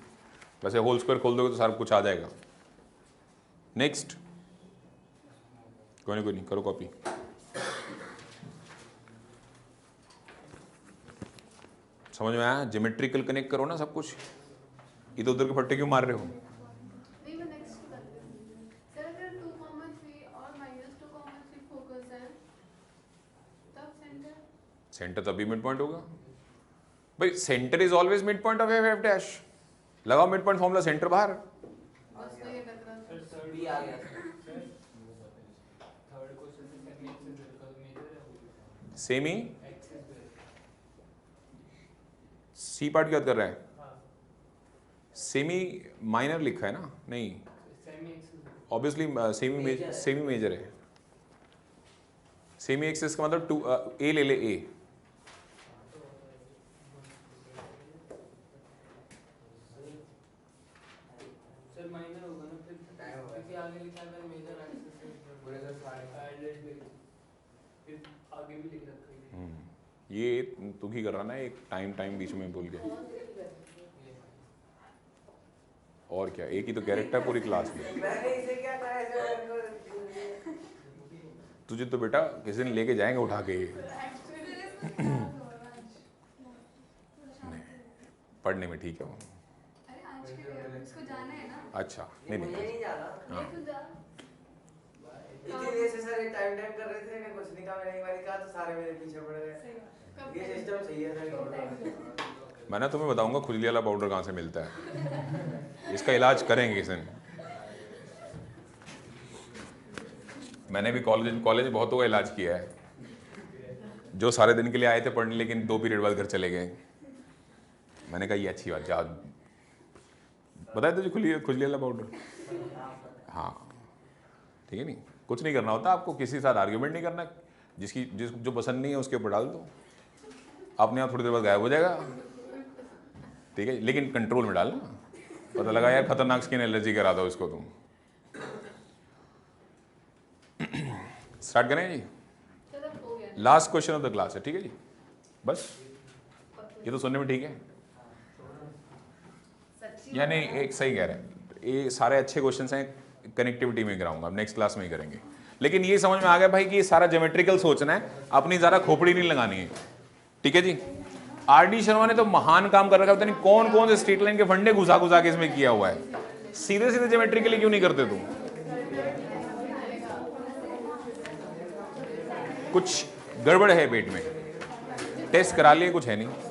वैसे होल स्क्वायर खोल दोगे तो सारा कुछ आ जाएगा। नेक्स्ट, कोई नहीं करो कॉपी। समझ में आया? ज्योमेट्रिकल कनेक्ट करो ना सब कुछ, इधर उधर के फट्टे क्यों मार रहे हो? नहीं, मैं नेक्स्ट करती हूँ। सर अगर 2,3 और -2,3 फोकस है तब सेंटर? सेंटर तभी मिड पॉइंट होगा भाई। Centre is always mid point of F F dash. लगाओ मिड पॉइंट फॉर्मूला, सेंटर बाहर। बस तो ये लग रहा था। सर भी आ गया था। थर्ड क्वेश्चन में सेमी एक्सिस मेजर है, सेमी एक्सिस सी पार्ट क्या कर रहा है? हाँ सेमी माइनर लिखा है ना? नहीं, semi axis obviously semi major है। सेमी एक्सिस का मतलब 2 ए ले ले, ए। सर माइनर होगा ना फिर, क्योंकि आगे लिखा है मेजर एक्सिस पूरे का सारे फिर आगे भी लिख रखा है। ये तू ही कर रहा ना, एक टाइम बीच में भूल गया। और क्या, एक ही तो कैरेक्टर पूरी क्लास में। मैंने इसे क्या कहा ऐसे? तुझे तो बेटा किसी दिन लेके जाएंगे उठा के। पढ़ने में ठीक है वो। अरे आज के उसको जाना है ना? अच्छा, नहीं मुझे नहीं, नहीं जाना। हाँ। तू जा। इतनी देर से सर ये टाइम कर रहे थे कि कुछ नहीं कहा, मैंने एक बार कहा तो सारे मेरे पीछे पड़ गए। ये सिस्टम सही है सर। मैं ना तुम्हें बताऊंगा खुजली वाला पाउडर कहाँ से मिलता है, इसका इलाज करेंगे किसी दिन। मैंने भी कॉलेज बहुतों का इलाज किया है, जो सारे दिन के लिए आए थे पढ़ने लेकिन 2 पीरियड बाद घर चले गए। मैंने कहा ये अच्छी बात, जा बताया तुझे खुजली वाला पाउडर। हाँ ठीक है, नहीं कुछ नहीं करना होता आपको, किसी के साथ आर्ग्यूमेंट नहीं करना, जो पसंद नहीं है उसके ऊपर डाल दो, अपने आप थोड़ी देर बाद गायब हो जाएगा। ठीक है, लेकिन कंट्रोल में डालना। पता लगा यार खतरनाक स्किन एलर्जी करा दो इसको तुम। स्टार्ट करें जी? चलो हो गया। Last question of the class है, ठीक है जी? बस ये तो सुनने में ठीक है या नहीं? एक सही कह रहे हैं, ये सारे अच्छे क्वेश्चंस हैं, कनेक्टिविटी में कराऊंगा, नेक्स्ट क्लास में ही करेंगे। लेकिन ये समझ में आ गया भाई कि ये सारा ज्योमेट्रिकल सोचना है, अपनी ज़्यादा खोपड़ी नहीं लगानी है। ठीक है जी? आर.डी. शर्मा ने तो महान काम कर रखा है, पता नहीं कौन कौन से स्ट्रीट लाइन के फंडे घुसा घुसा के इसमें किया हुआ है। सीधे सीधे ज्योमेट्रिकली क्यों नहीं करते तुम? कुछ गड़बड़ है पेट में। टेस्ट करा लिए, कुछ है नहीं।